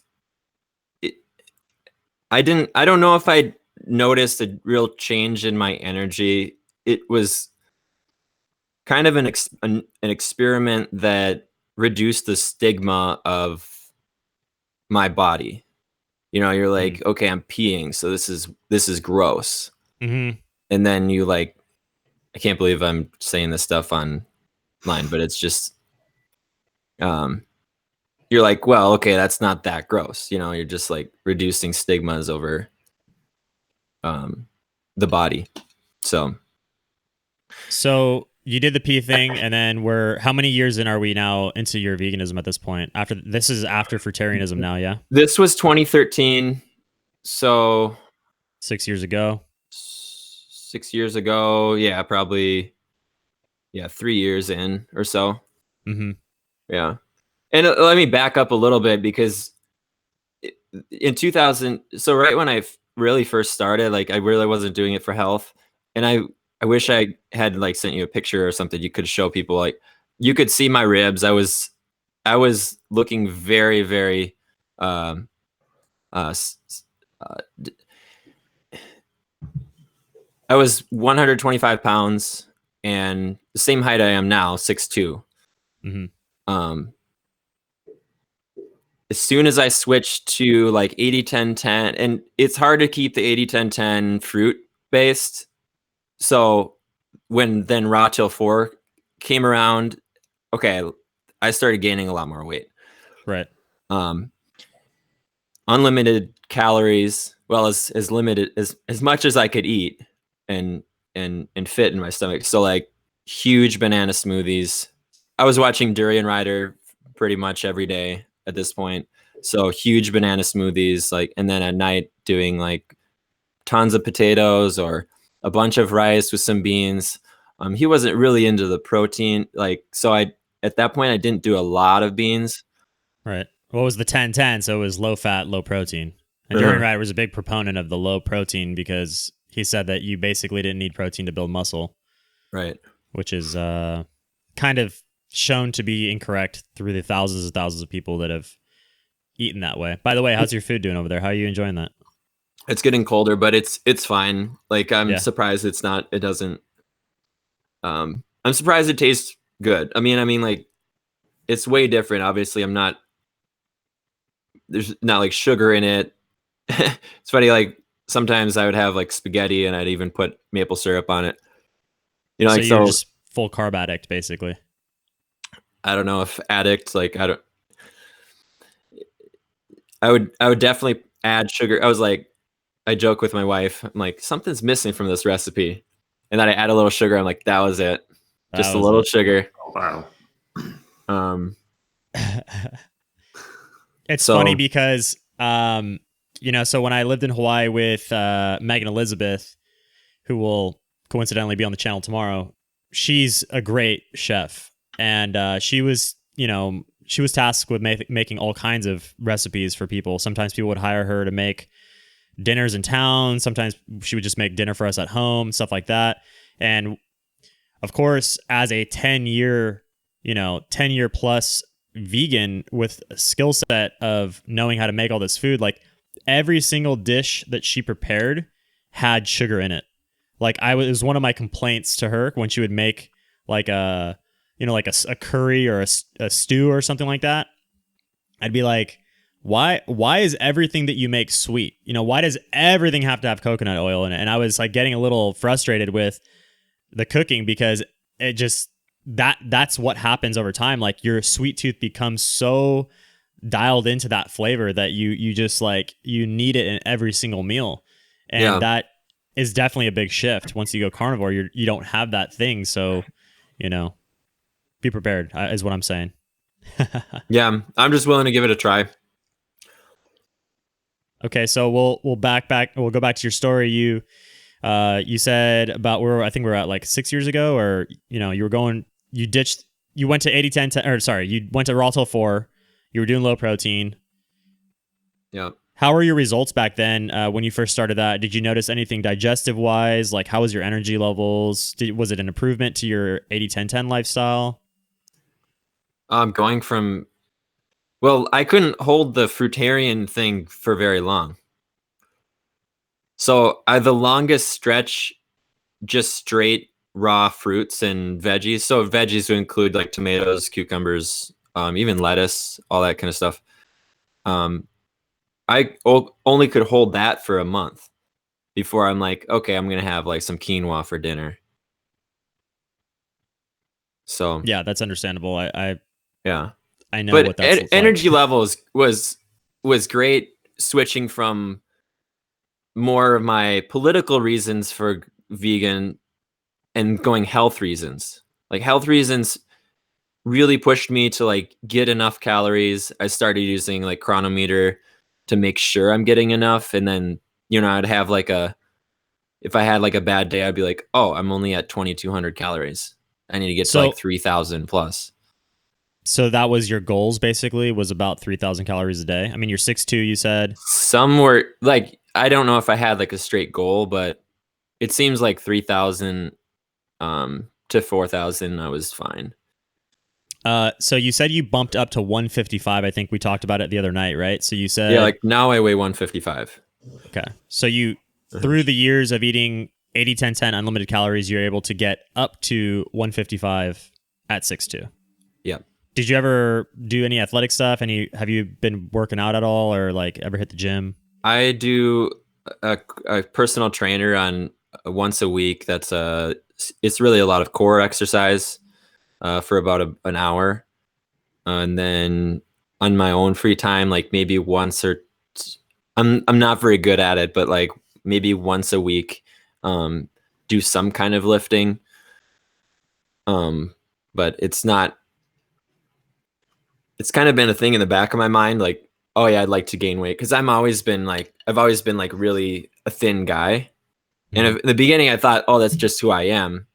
I don't know if I noticed a real change in my energy. It was kind of an experiment that reduced the stigma of my body. You're like, okay, I'm peeing, so this is gross. Mm-hmm. And then you like, I can't believe I'm saying this stuff online, but it's just, you're like, well, okay, that's not that gross. You're just like reducing stigmas over the body. So you did the pee thing, and then how many years in are we now into your veganism at this point? This is after fruitarianism now, yeah? This was 2013. So 6 years ago. 6 years ago. Yeah, probably. Yeah, 3 years in or so. Mm-hmm. Yeah. And let me back up a little bit because in 2000, so right when I really first started, like I really wasn't doing it for health. And I wish I had like sent you a picture or something you could show people. Like you could see my ribs. I was looking very, very, I was 125 pounds and the same height I am now, 6'2". Mm-hmm. As soon as I switched to like 80-10-10, and it's hard to keep the 80-10-10 fruit based. So when then Raw Till 4 came around, okay, I started gaining a lot more weight. Right. Unlimited calories, well, as limited as much as I could eat and fit in my stomach. So like huge banana smoothies. I was watching Durian Rider pretty much every day at this point. So huge banana smoothies, like, and then at night doing like tons of potatoes or a bunch of rice with some beans. He wasn't really into the protein, like, so at that point I didn't do a lot of beans. Right. What was the 10-10? So it was low fat, low protein. And Durian Rider was a big proponent of the low protein because he said that you basically didn't need protein to build muscle. Right. Which is kind of shown to be incorrect through the thousands and thousands of people that have eaten that way. By the way, how's your food doing over there? How are you enjoying that? It's getting colder, but it's fine. Like I'm Yeah. surprised it doesn't. I'm surprised it tastes good. I mean, like it's way different. Obviously, there's not like sugar in it. It's funny. Like sometimes I would have like spaghetti and I'd even put maple syrup on it. You know, So like you're just full carb addict, basically. I don't know if addict, like I would definitely add sugar. I joke with my wife. I'm like, something's missing from this recipe. And then I add a little sugar. I'm like, that was it. Just a little sugar. Wow. It's funny because, so when I lived in Hawaii with Megan Elizabeth, who will coincidentally be on the channel tomorrow, she's a great chef. And she was tasked with making all kinds of recipes for people. Sometimes people would hire her to make dinners in town. Sometimes she would just make dinner for us at home, stuff like that. And of course, as a 10-year plus vegan with a skill set of knowing how to make all this food, like every single dish that she prepared had sugar in it. Like it was one of my complaints to her when she would make like a curry or a stew or something like that. I'd be like, why is everything that you make sweet? Why does everything have to have coconut oil in it? And I was like getting a little frustrated with the cooking because it just that's what happens over time. Like your sweet tooth becomes so dialed into that flavor that you just like you need it in every single meal. And that is definitely a big shift. Once you go carnivore, you don't have that thing. So, be prepared is what I'm saying. Yeah, I'm just willing to give it a try. Okay, so we'll go back to your story. You said about I think we're at like 6 years ago, or you went to 80-10, or sorry, you went to Rawtail 4. You were doing low protein. Yeah. How were your results back then when you first started that? Did you notice anything digestive wise? Like how was your energy levels? Was it an improvement to your 80-10-10 lifestyle? Going from, well, I couldn't hold the fruitarian thing for very long. So the longest stretch, just straight raw fruits and veggies. So veggies would include like tomatoes, cucumbers, even lettuce, all that kind of stuff. I only could hold that for a month before I'm like, okay, I'm going to have like some quinoa for dinner. So yeah, that's understandable. I know but what that's energy levels was great, switching from more of my political reasons for vegan and going health reasons. Like health reasons really pushed me to like get enough calories. I started using like Chronometer to make sure I'm getting enough. And then, I'd have like if I had like a bad day, I'd be like, oh, I'm only at 2,200 calories. I need to get to like 3,000 plus. So that was your goals basically, was about 3,000 calories a day. I mean, you're 6'2", you said. Some were like, I don't know if I had like a straight goal, but it seems like 3,000 to 4,000, I was fine. So you said you bumped up to 155. I think we talked about it the other night, right? So you said, yeah, like now I weigh 155. Okay. So you, through the years of eating 80-10-10 unlimited calories, you're able to get up to 155 at 6'2". Yeah. Did you ever do any athletic stuff? Have you been working out at all, or like ever hit the gym? I do a personal trainer on once a week. It's really a lot of core exercise. for about an hour. And then on my own free time, like maybe I'm not very good at it, but like maybe once a week, do some kind of lifting. But it's kind of been a thing in the back of my mind, like, oh yeah, I'd like to gain weight. Cause I've always been like really a thin guy. And in the beginning I thought, oh, that's just who I am.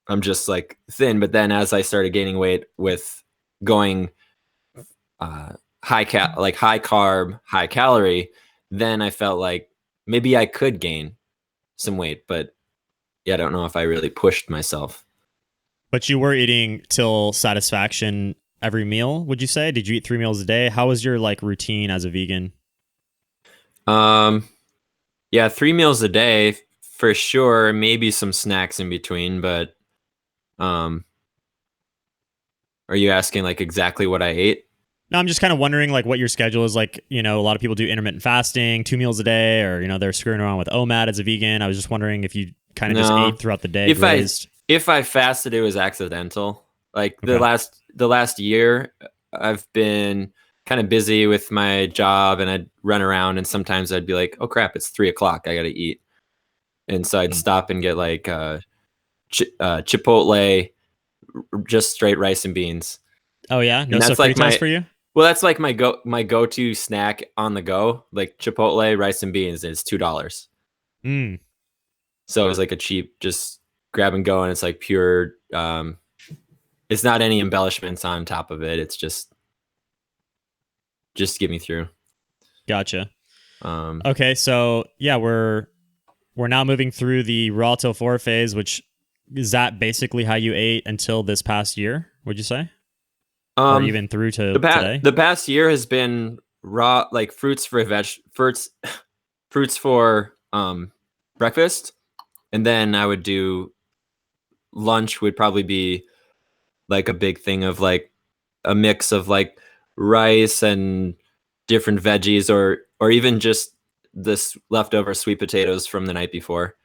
I'm just like thin. But then as I started gaining weight with going high carb, high calorie, then I felt like maybe I could gain some weight, but yeah, I don't know if I really pushed myself. But you were eating till satisfaction every meal, would you say? Did you eat 3 meals a day? How was your like routine as a vegan? Yeah, 3 meals a day for sure, maybe some snacks in between, but are you asking like exactly what I ate? No, I'm just kind of wondering like what your schedule is like. A lot of people do intermittent fasting, 2 meals a day, or they're screwing around with OMAD as a vegan. I was just wondering if you kind of just ate throughout the day. If I fasted, it was accidental. Like the last year, I've been kind of busy with my job, and I'd run around, and sometimes I'd be like, "Oh crap, it's 3:00. I got to eat," and so I'd stop and get like Chipotle, just straight rice and beans. Oh yeah, no sofritas for you. Well, that's like my go-to snack on the go, like Chipotle, rice and beans. Is $2. So it was like a cheap, just grab and go, and it's like pure. It's not any embellishments on top of it. It's just get me through. Gotcha. Okay, so yeah, we're now moving through the raw till 4 phase, which is that basically how you ate until this past year? Would you say? Or even through to today? The past year has been raw, like fruits for breakfast, and then I would do lunch. Would probably be like a big thing of like a mix of like rice and different veggies, or even just this leftover sweet potatoes from the night before.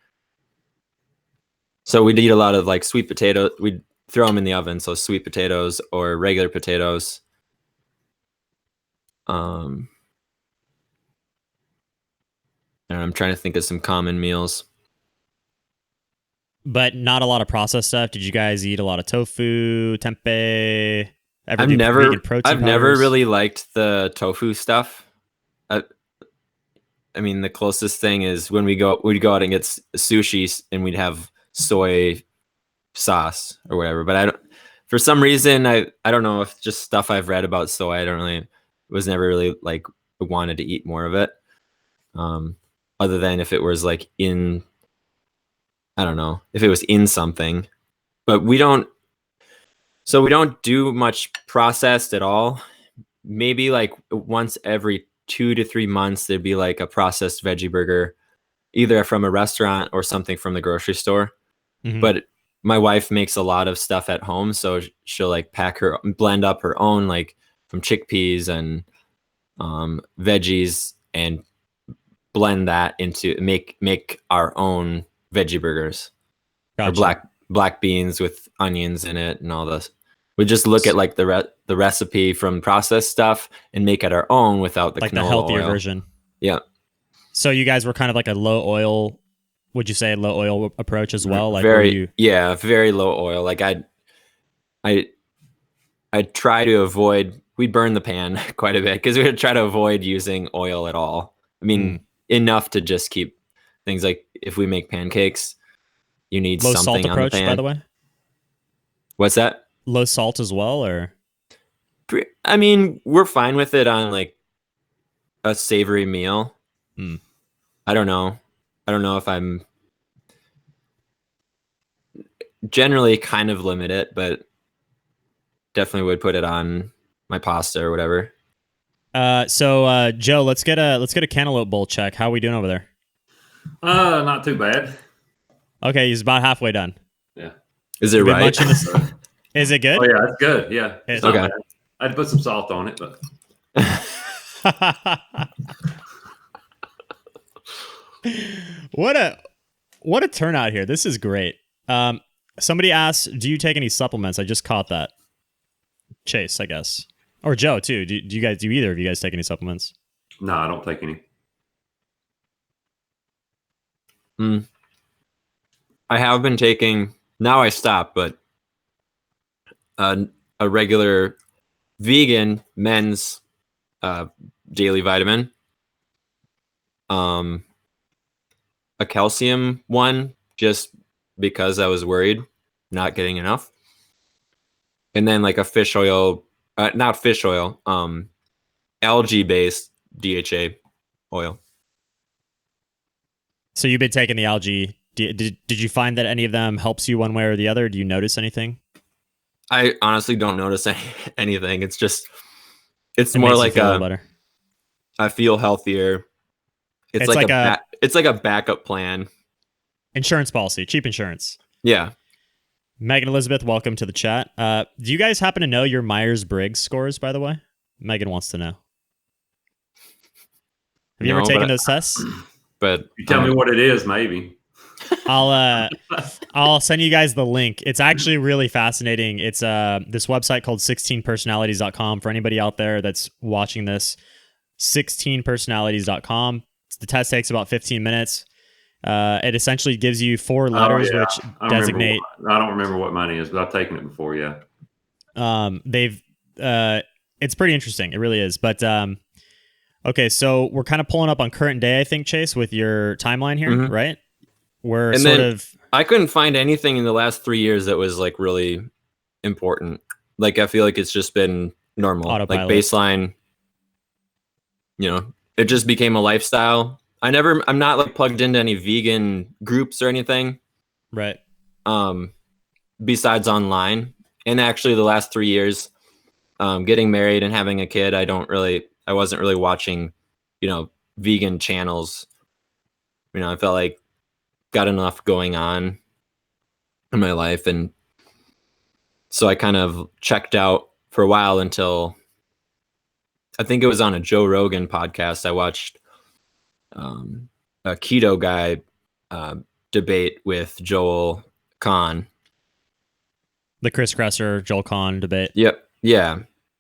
So we'd eat a lot of like sweet potato. We'd throw them in the oven. So sweet potatoes or regular potatoes. And I'm trying to think of some common meals. But not a lot of processed stuff. Did you guys eat a lot of tofu, tempeh? I've never really liked the tofu stuff. I mean, the closest thing is when we'd go out and get sushi, and we'd have soy sauce or whatever. But for some reason, I don't know if just stuff I've read about soy. Was never really like wanted to eat more of it. Other than if it was like I don't know if it was in something, but we don't do much processed at all. Maybe like once every 2 to 3 months, there'd be like a processed veggie burger, either from a restaurant or something from the grocery store. Mm-hmm. But my wife makes a lot of stuff at home. So she'll like blend up her own, like from chickpeas and veggies, and blend that into make our own veggie burgers. Gotcha. Or black beans with onions in it and all this. We just look at like the recipe from processed stuff and make it our own without the like canola the healthier oil. version. Yeah. So you guys were kind of like a low oil. Would you say low oil approach as well? Like very low oil. Like I try to avoid. We burn the pan quite a bit because we would try to avoid using oil at all. I mean, enough to just keep things like if we make pancakes, you need low something salt on approach, the pan. by the way. What's that? Low salt as well, or? I mean, we're fine with it on like a savory meal. I don't know if I'm generally kind of limit it, but definitely would put it on my pasta or whatever. So Joe, let's get a cantaloupe bowl check. How are we doing over there? Not too bad. Okay, he's about halfway done. Yeah. Is it You've been right? munching this- Is it good? Oh yeah, it's good. Yeah. It's not Okay. bad. I had to put some salt on it, but What a turnout here. This is great. Somebody asked, do you take any supplements? I just caught that. Chase, I guess. Or Joe, too. Do either of you guys take any supplements? No, I don't take any. I have been taking, now I stopped, but a regular vegan men's daily vitamin. A calcium one, just because I was worried not getting enough. And then like a fish oil, not fish oil, algae-based DHA oil. So you've been taking the algae. Did you find that any of them helps you one way or the other? Do you notice anything? I honestly don't notice anything. It's just, it's It more makes you like feel a little better. I feel healthier. It's like it's like a backup plan. Insurance policy, cheap insurance. Yeah. Megan Elizabeth, welcome to the chat. Do you guys happen to know your Myers-Briggs scores, by the way? Megan wants to know. Have you ever taken those tests? But You tell me what it is, maybe. I'll send you guys the link. It's actually really fascinating. It's this website called 16personalities.com for anybody out there that's watching this. 16personalities.com. The test takes about 15 minutes. It essentially gives you 4 letters which designate. I don't remember what mine is, but I've taken it before. Yeah. It's pretty interesting. It really is. But okay, so we're kind of pulling up on current day, I think, Chase, with your timeline here, right? I couldn't find anything in the last 3 years that was like really important. Like I feel like it's just been normal, autopilot. Like baseline. You know, it just became a lifestyle. I'm not like plugged into any vegan groups or anything. Right. Besides online. And actually the last 3 years, getting married and having a kid, I wasn't really watching, vegan channels. I felt like got enough going on in my life. And so I kind of checked out for a while until I think it was on a Joe Rogan podcast. I watched a keto guy debate with Joel Kahn. The Chris Kresser, Joel Kahn debate. Yep. Yeah.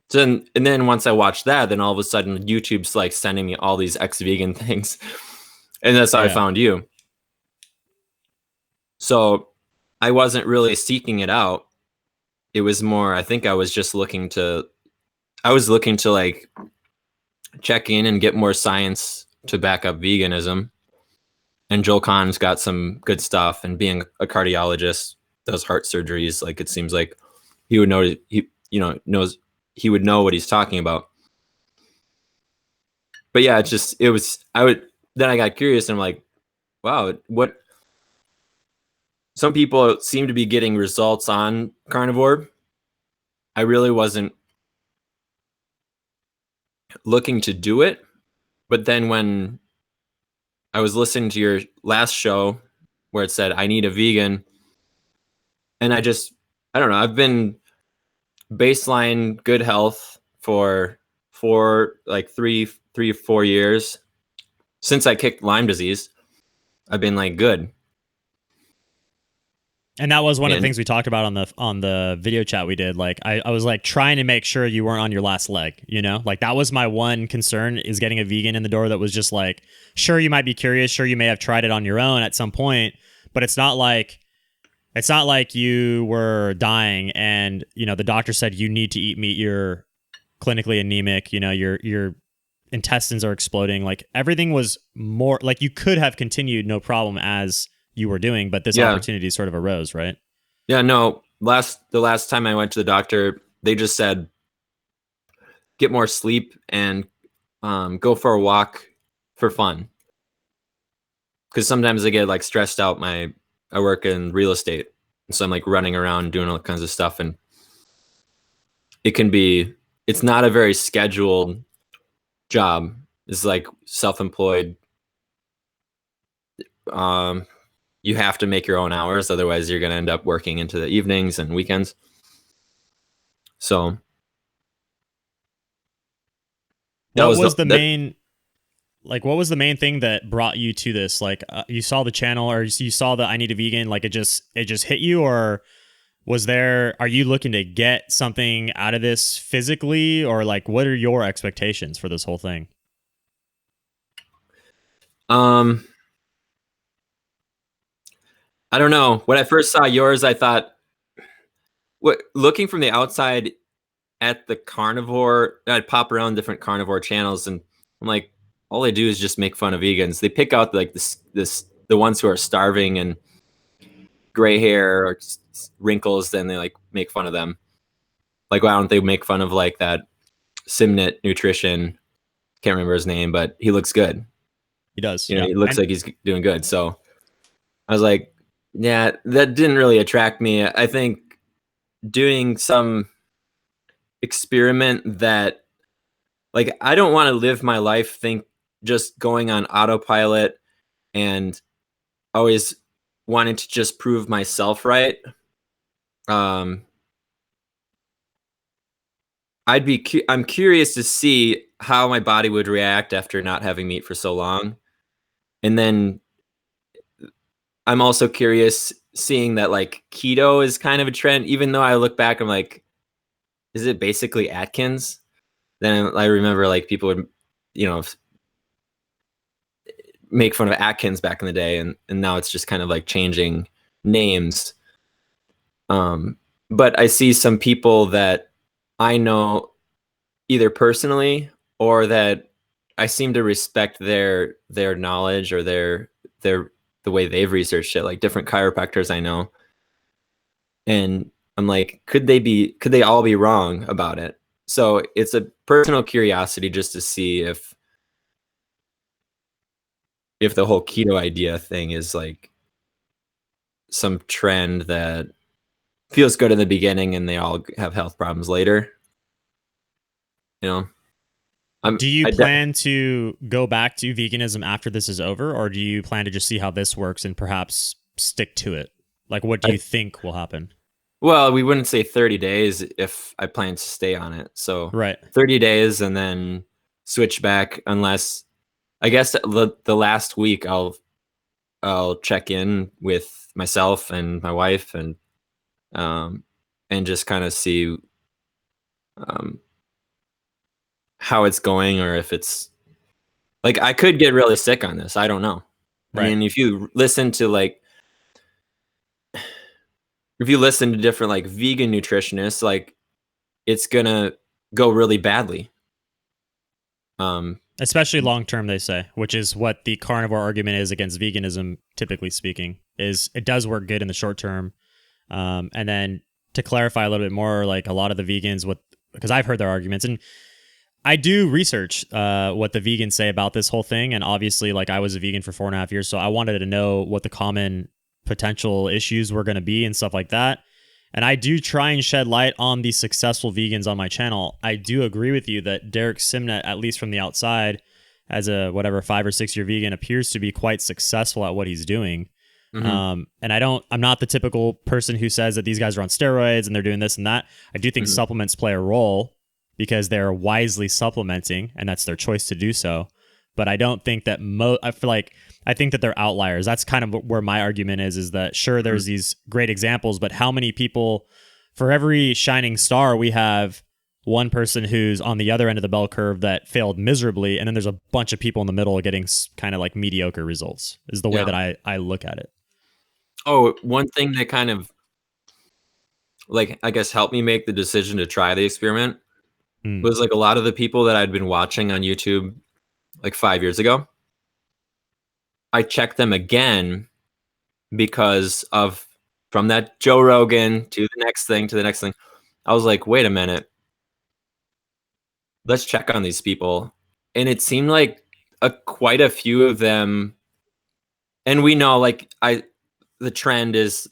So, and then once I watched that, then all of a sudden YouTube's like sending me all these ex-vegan things. And that's how I found you. So I wasn't really seeking it out. It was more, I think I was just looking to like check in and get more science to back up veganism. And Joel Kahn's got some good stuff, and being a cardiologist, does heart surgeries. Like it seems like he would know, he would know what he's talking about. But yeah, then I got curious and I'm like, wow, some people seem to be getting results on carnivore. I really wasn't looking to do it. But then when I was listening to your last show where it said, I need a vegan. And I don't know, I've been baseline good health for 4 or 4 years. Since I kicked Lyme disease, I've been like good. And that was one of the things we talked about on the video chat we did. Like I was like trying to make sure you weren't on your last leg, Like that was my one concern, is getting a vegan in the door that was just like, sure, you might be curious, sure, you may have tried it on your own at some point, but it's not like you were dying and, the doctor said you need to eat meat, you're clinically anemic, your intestines are exploding. Like everything was more like you could have continued no problem as you were doing, but this opportunity sort of arose, right? Yeah, no. The last time I went to the doctor, they just said, get more sleep and go for a walk for fun. Because sometimes I get like stressed out. I work in real estate, so I'm like running around doing all kinds of stuff, and it's not a very scheduled job. It's like self-employed. You have to make your own hours, otherwise you're going to end up working into the evenings and weekends. So what was the main like what was the main thing that brought you to this? Like you saw the channel, or you saw the I Need a Vegan, like it just hit you, or are you looking to get something out of this physically, or like what are your expectations for this whole thing? I don't know. When I first saw yours, I thought, looking from the outside at the carnivore, I'd pop around different carnivore channels, and I'm like, all they do is just make fun of vegans. They pick out like the ones who are starving and gray hair or wrinkles, then they like make fun of them. Like, why don't they make fun of like that Simnett Nutrition? Can't remember his name, but he looks good. He does. You know, he looks like he's doing good. So I was like, yeah, that didn't really attract me. I think doing some experiment that, like, I don't want to live my life just going on autopilot and always wanting to just prove myself right. I'm curious to see how my body would react after not having meat for so long. And then I'm also curious seeing that like keto is kind of a trend, even though I look back, I'm like, is it basically Atkins? Then I remember like people would, you know, make fun of Atkins back in the day, and now it's just kind of like changing names. But I see some people that I know either personally or that I seem to respect their knowledge or the way they've researched it, like different chiropractors I know. And I'm like, could they all be wrong about it? So it's a personal curiosity just to see if the whole keto idea thing is like some trend that feels good in the beginning and they all have health problems later. You know? Do you plan to go back to veganism after this is over, or do you plan to just see how this works and perhaps stick to it? Like, what do you think will happen? Well, we wouldn't say 30 days if I plan to stay on it. So right. 30 days and then switch back, unless I guess the last week I'll check in with myself and my wife and just kind of see how it's going, or if it's like I could get really sick on this. I don't know. Right. I mean, if you listen to different like vegan nutritionists, like it's gonna go really badly. Especially long term, they say, which is what the carnivore argument is against veganism, typically speaking, is it does work good in the short term. And then to clarify a little bit more, like a lot of the vegans, because I've heard their arguments, and I do research what the vegans say about this whole thing. And obviously, like I was a vegan for 4.5 years, so I wanted to know what the common potential issues were going to be and stuff like that. And I do try and shed light on the successful vegans on my channel. I do agree with you that Derek Simnett, at least from the outside, as a 5 or 6 year vegan, appears to be quite successful at what he's doing. Mm-hmm. And I'm not the typical person who says that these guys are on steroids and they're doing this and that. I do think supplements play a role because they're wisely supplementing, and that's their choice to do so. But I don't think that I think that they're outliers. That's kind of where my argument is that sure, there's these great examples, but how many people, for every shining star, we have one person who's on the other end of the bell curve that failed miserably, and then there's a bunch of people in the middle getting kind of like mediocre results, is the way that I look at it. Oh, one thing that kind of like, I guess, helped me make the decision to try the experiment was like a lot of the people that I'd been watching on YouTube like 5 years ago. I checked them again because from that Joe Rogan to the next thing. I was like, wait a minute. Let's check on these people. And it seemed like quite a few of them. And we know like the trend is,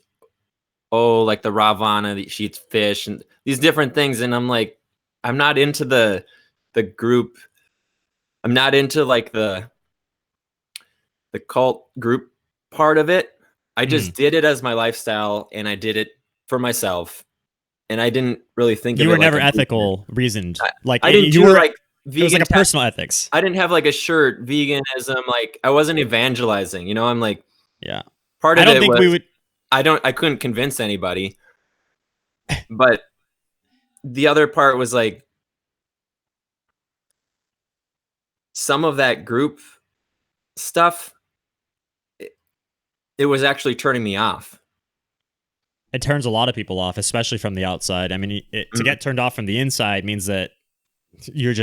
like the Ravana, she eats fish and these different things. And I'm like, I'm not into the group. I'm not into like the cult group part of it. I just did it as my lifestyle, and I did it for myself. And I didn't really think you of were it never like ethical reasoned. Like I didn't you do were like It was like a personal ethics. I didn't have like a shirt, veganism. Like I wasn't evangelizing, you know, I'm like, Yeah. part of I don't it think was, we would. I couldn't convince anybody, but the other part was like some of that group stuff, it was actually turning me off. It turns a lot of people off, especially from the outside. I mean, to get turned off from the inside means that you're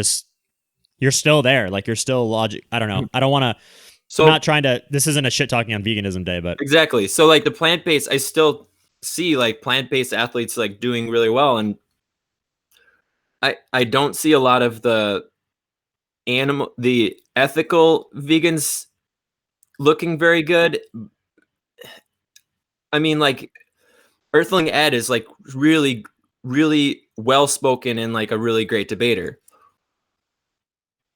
still there. Like you're still logic. I don't know. I don't want to. So I'm not trying to. This isn't a shit talking on veganism day, but exactly. So like the plant-based, I still see like plant-based athletes like doing really well, and I don't see a lot of the ethical vegans looking very good. I mean, like Earthling Ed is like really, really well spoken and like a really great debater.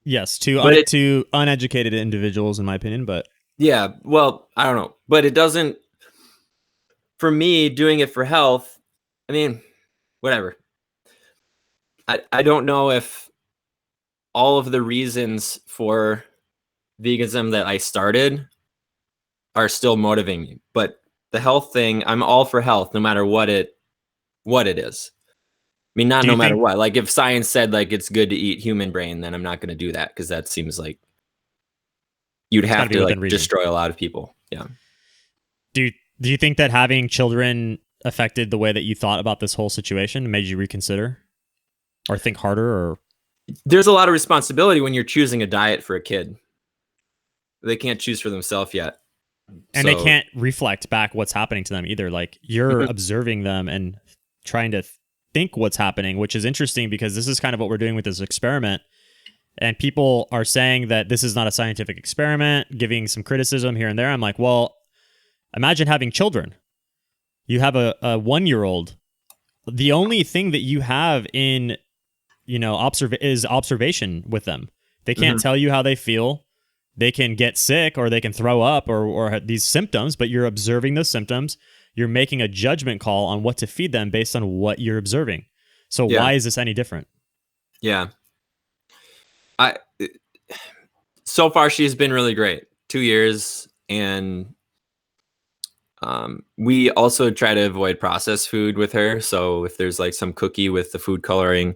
yes, to uneducated individuals, in my opinion. But yeah, well, I don't know, but it doesn't. For me, doing it for health, I mean, whatever. I don't know if all of the reasons for veganism that I started are still motivating me, but the health thing, I'm all for health, no matter what it is. I mean, no matter what. Like if science said like it's good to eat human brain, then I'm not going to do that because that seems like you'd have to like destroy a lot of people. Yeah. Do you think that having children affected the way that you thought about this whole situation, made you reconsider or think harder? Or there's a lot of responsibility when you're choosing a diet for a kid. They can't choose for themselves yet. And they can't reflect back what's happening to them either. Like you're observing them and trying to think what's happening, which is interesting because this is kind of what we're doing with this experiment. And people are saying that this is not a scientific experiment, giving some criticism here and there. I'm like, well, imagine having children. You have a 1-year-old. The only thing that you have in, is observation with them. They can't tell you how they feel. They can get sick or they can throw up or have these symptoms, but you're observing those symptoms. You're making a judgment call on what to feed them based on what you're observing. So why is this any different? Yeah. So far she's been really great. 2 years. And we also try to avoid processed food with her. So if there's like some cookie with the food coloring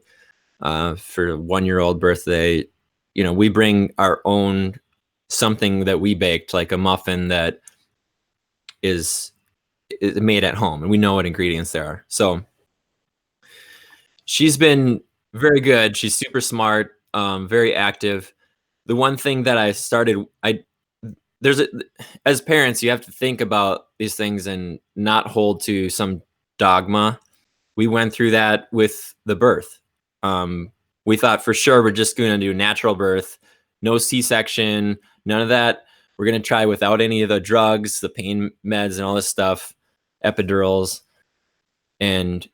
for a 1-year-old birthday, we bring our own something that we baked, like a muffin that is made at home, and we know what ingredients there are. So she's been very good. She's super smart, very active. The one thing that I started, as parents, you have to think about these things and not hold to some dogma. We went through that with the birth. We thought for sure we're just going to do natural birth, no C-section, none of that. We're going to try without any of the drugs, the pain meds and all this stuff, epidurals. And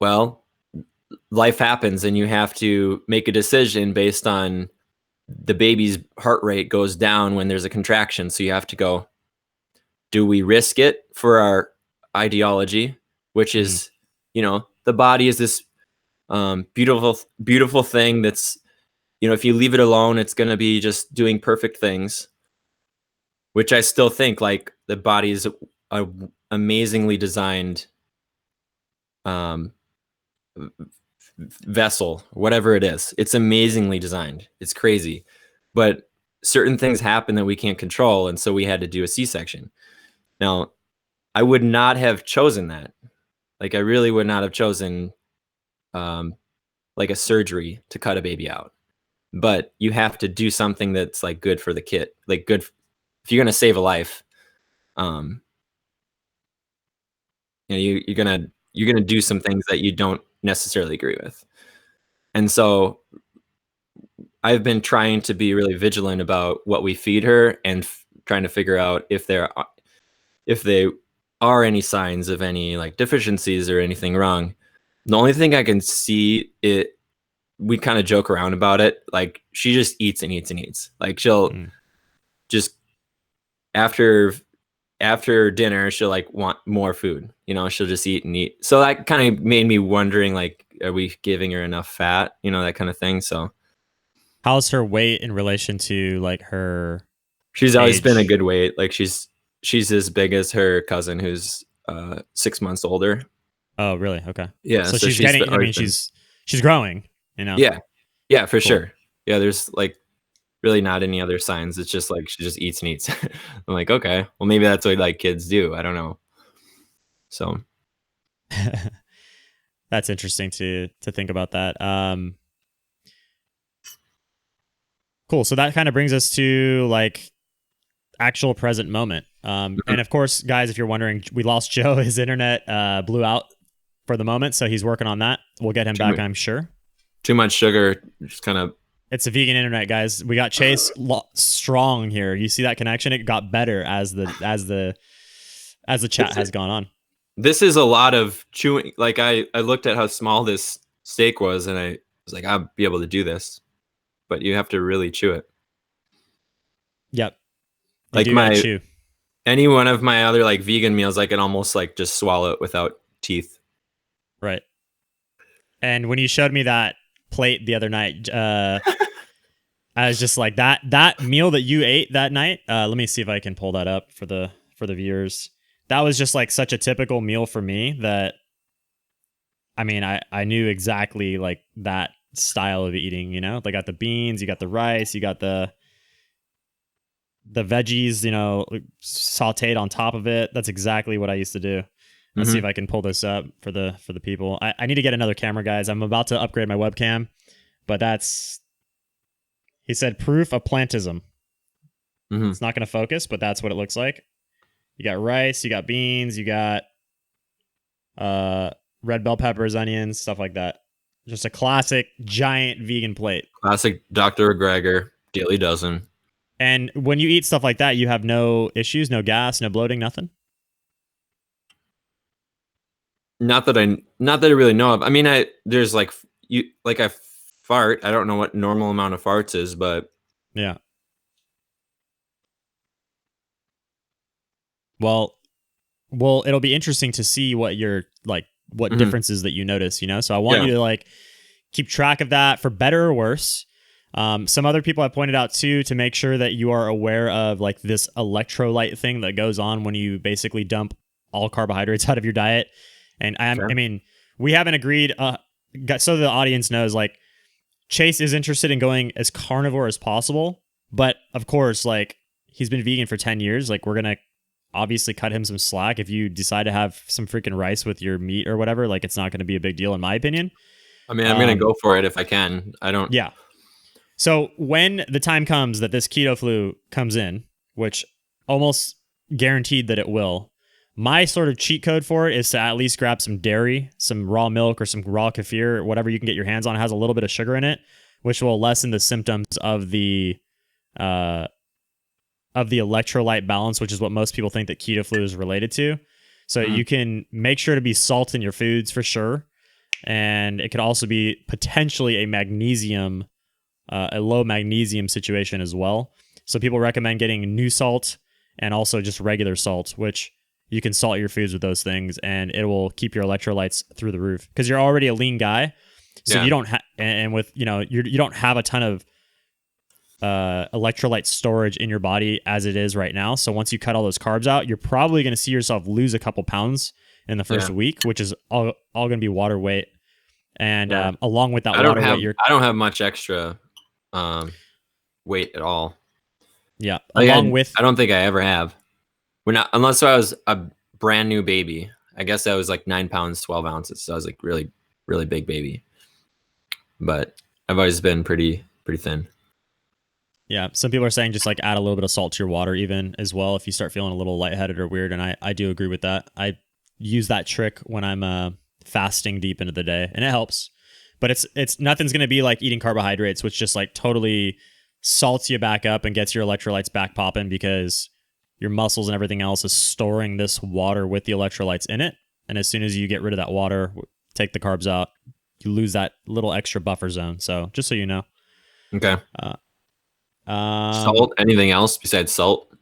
well, life happens and you have to make a decision based on the baby's heart rate goes down when there's a contraction. So you have to go, do we risk it for our ideology, which is, the body is this beautiful, beautiful thing that's, if you leave it alone, it's going to be just doing perfect things, which I still think like the body is a amazingly designed vessel, whatever it is. It's amazingly designed. It's crazy, but certain things happen that we can't control. And so we had to do a C-section. Now, I would not have chosen that. Like I really would not have chosen like a surgery to cut a baby out. But you have to do something that's like good for the kid, like good. If you're going to save a life, you're going to do some things that you don't necessarily agree with. And so I've been trying to be really vigilant about what we feed her and trying to figure out if there are any signs of any like deficiencies or anything wrong. The only thing I can see we kind of joke around about it. Like she just eats and eats and eats. Like she'll just after dinner, she'll like want more food, she'll just eat and eat. So that kind of made me wondering, like, are we giving her enough fat, that kind of thing. So How's her weight in relation to like her She's always been a age? good weight. Like she's as big as her cousin, who's 6 months older. Oh, really? Okay. Yeah, So so she's she's getting. I always mean, been. she's growing. You know. Yeah, for Cool. sure. Yeah, there's like really not any other signs. It's just like she just eats and eats. I'm like, okay, well maybe that's what like kids do. I don't know. So That's interesting to think about that. Cool. So that kind of brings us to like actual present moment. And of course, guys, if you're wondering, we lost Joe. His internet blew out for the moment, so he's working on that. We'll get him back, I'm sure. too much sugar, just kind of. It's a vegan internet, guys. We got Chase strong here. You see that connection? It got better as the chat has gone on. This is a lot of chewing. Like I looked at how small this steak was, and I was like, I'll be able to do this, but you have to really chew it. Yep. You Like do gotta chew. any one of my other like vegan meals, I can almost like just swallow it without teeth. Right. And when you showed me that plate the other night, I was just like that meal that you ate that night. Let me see if I can pull that up for the viewers. That was just like such a typical meal for me that, I mean, I knew exactly like that style of eating, you know? They got the beans, you got the rice, you got the veggies, you know, sauteed on top of it. That's exactly what I used to do. Let's see if I can pull this up for the people. I need to get another camera, guys. I'm about to upgrade my webcam, but he said proof of plantism. It's not going to focus, but that's what it looks like. You got rice, you got beans, you got red bell peppers, onions, stuff like that. Just a classic giant vegan plate. Classic Dr. McGregor daily dozen. And when you eat stuff like that, you have no issues, no gas, no bloating, nothing. Not that I really know of. I mean, there's like I fart. I don't know what normal amount of farts is, but yeah. Well, it'll be interesting to see what your what differences that you notice, you know? So I want you to like keep track of that for better or worse. Some other people have pointed out too, to make sure that you are aware of like this electrolyte thing that goes on when you basically dump all carbohydrates out of your diet. And I mean, we haven't agreed, so the audience knows, like, Chase is interested in going as carnivore as possible. But of course, like, he's been vegan for 10 years. Like, we're going to obviously cut him some slack. If you decide to have some freaking rice with your meat or whatever, like, it's not going to be a big deal in my opinion. I mean, I'm going to go for it if I can. I don't. Yeah. So when the time comes that this keto flu comes in, which almost guaranteed that it will, my sort of cheat code for it is to at least grab some dairy, some raw milk, or some raw kefir, or whatever you can get your hands on. It has a little bit of sugar in it, which will lessen the symptoms of the electrolyte balance, which is what most people think that keto flu is related to. So you can make sure to be salt in your foods for sure, and it could also be potentially a magnesium, a low magnesium situation as well. So people recommend getting new salt and also just regular salt, which you can salt your foods with those things, and it will keep your electrolytes through the roof because you're already a lean guy. So you don't and with, you know, you don't have a ton of electrolyte storage in your body as it is right now. So once you cut all those carbs out, you're probably going to see yourself lose a couple pounds in the first week, which is all going to be water weight. And along with that water weight, I don't have much extra weight at all. Yeah. Like along with, I don't think I ever have. Unless I was a brand new baby. I guess I was like 9 pounds, 12 ounces. So I was like really, really big baby. But I've always been pretty thin. Yeah. Some people are saying just like add a little bit of salt to your water even as well if you start feeling a little lightheaded or weird. And I do agree with that. I use that trick when I'm fasting deep into the day, and it helps. But it's nothing's going to be like eating carbohydrates, which just like totally salts you back up and gets your electrolytes back popping because your muscles and everything else is storing this water with the electrolytes in it. And as soon as you get rid of that water, take the carbs out, you lose that little extra buffer zone. So just so you know. Okay. Salt? Anything else besides salt?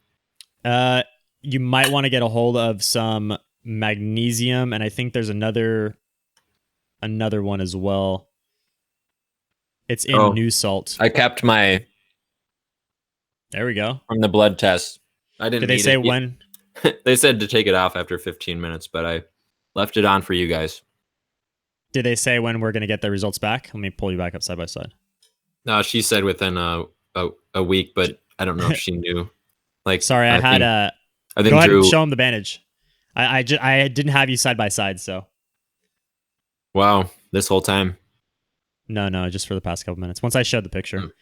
You might want to get a hold of some magnesium, and I think there's another one as well. It's in new salt. I kept my There we go. from the blood test. I didn't. Did they need say it. when? They said to take it off after 15 minutes, but I left it on for you guys. Did they say when we're going to get the results back? Let me pull you back up side by side. No, she said within a week, but I don't know if she knew. Like, Sorry, I think I think go ahead Drew. and show him the bandage. I didn't have you side by side, so. Wow, this whole time. No, just for the past couple minutes. Once I showed the picture.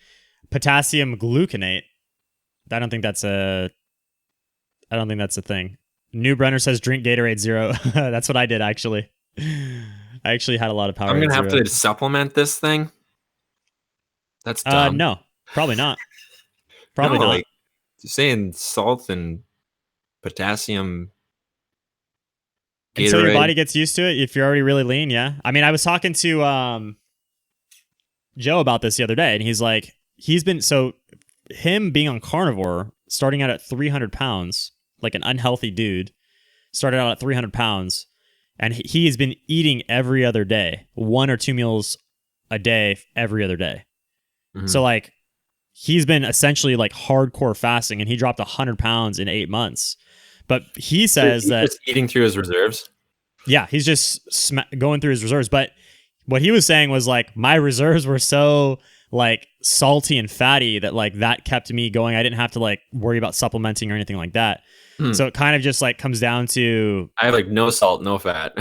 Potassium gluconate. I don't think that's a thing. New Brenner says drink Gatorade Zero. That's what I did, actually. I actually had a lot of power. I'm going to have to supplement this thing. That's dumb. No, probably not. Probably not. Like, saying salt and potassium. Gatorade. Until your body gets used to it, if you're already really lean, yeah. I mean, I was talking to Joe about this the other day, and he's like, him being on carnivore, starting out at 300 pounds, like an unhealthy dude, started out at 300 pounds, and he has been eating every other day, 1 or 2 meals a day, every other day. Mm-hmm. So, like, he's been essentially like hardcore fasting, and he dropped 100 pounds in 8 months. But he says that just eating through his reserves. Yeah, he's just going through his reserves. But what he was saying was like my reserves were so like salty and fatty that like that kept me going. I didn't have to like worry about supplementing or anything like that. So it kind of just like comes down to I have like no salt, no fat.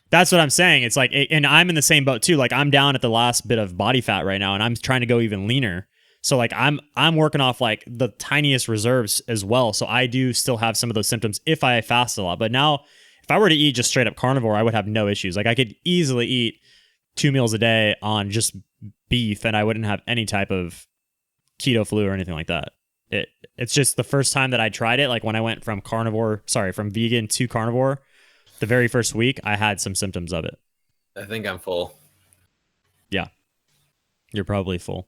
That's what I'm saying. It's like, and I'm in the same boat too. Like I'm down at the last bit of body fat right now, and I'm trying to go even leaner. So like I'm working off like the tiniest reserves as well. So I do still have some of those symptoms if I fast a lot. But now if I were to eat just straight up carnivore, I would have no issues. Like I could easily eat 2 meals a day on just beef, and I wouldn't have any type of keto flu or anything like that. It's just the first time that I tried it, like when I went from vegan to carnivore, the very first week I had some symptoms of it. I think I'm full. Yeah. You're probably full.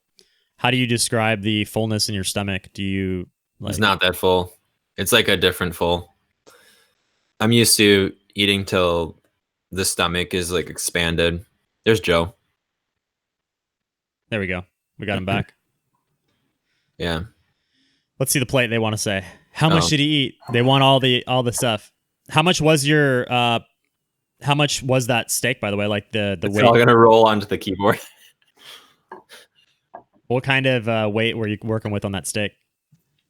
How do you describe the fullness in your stomach? Do you like... It's not that full. It's like a different full. I'm used to eating till the stomach is like expanded. There's Joe. There we go. We got him back. Yeah. Let's see the plate they want to say. How much did he eat? They want all the stuff. How much was how much was that steak, by the way? Like the weight? It's all gonna roll onto the keyboard. What kind of weight were you working with on that steak?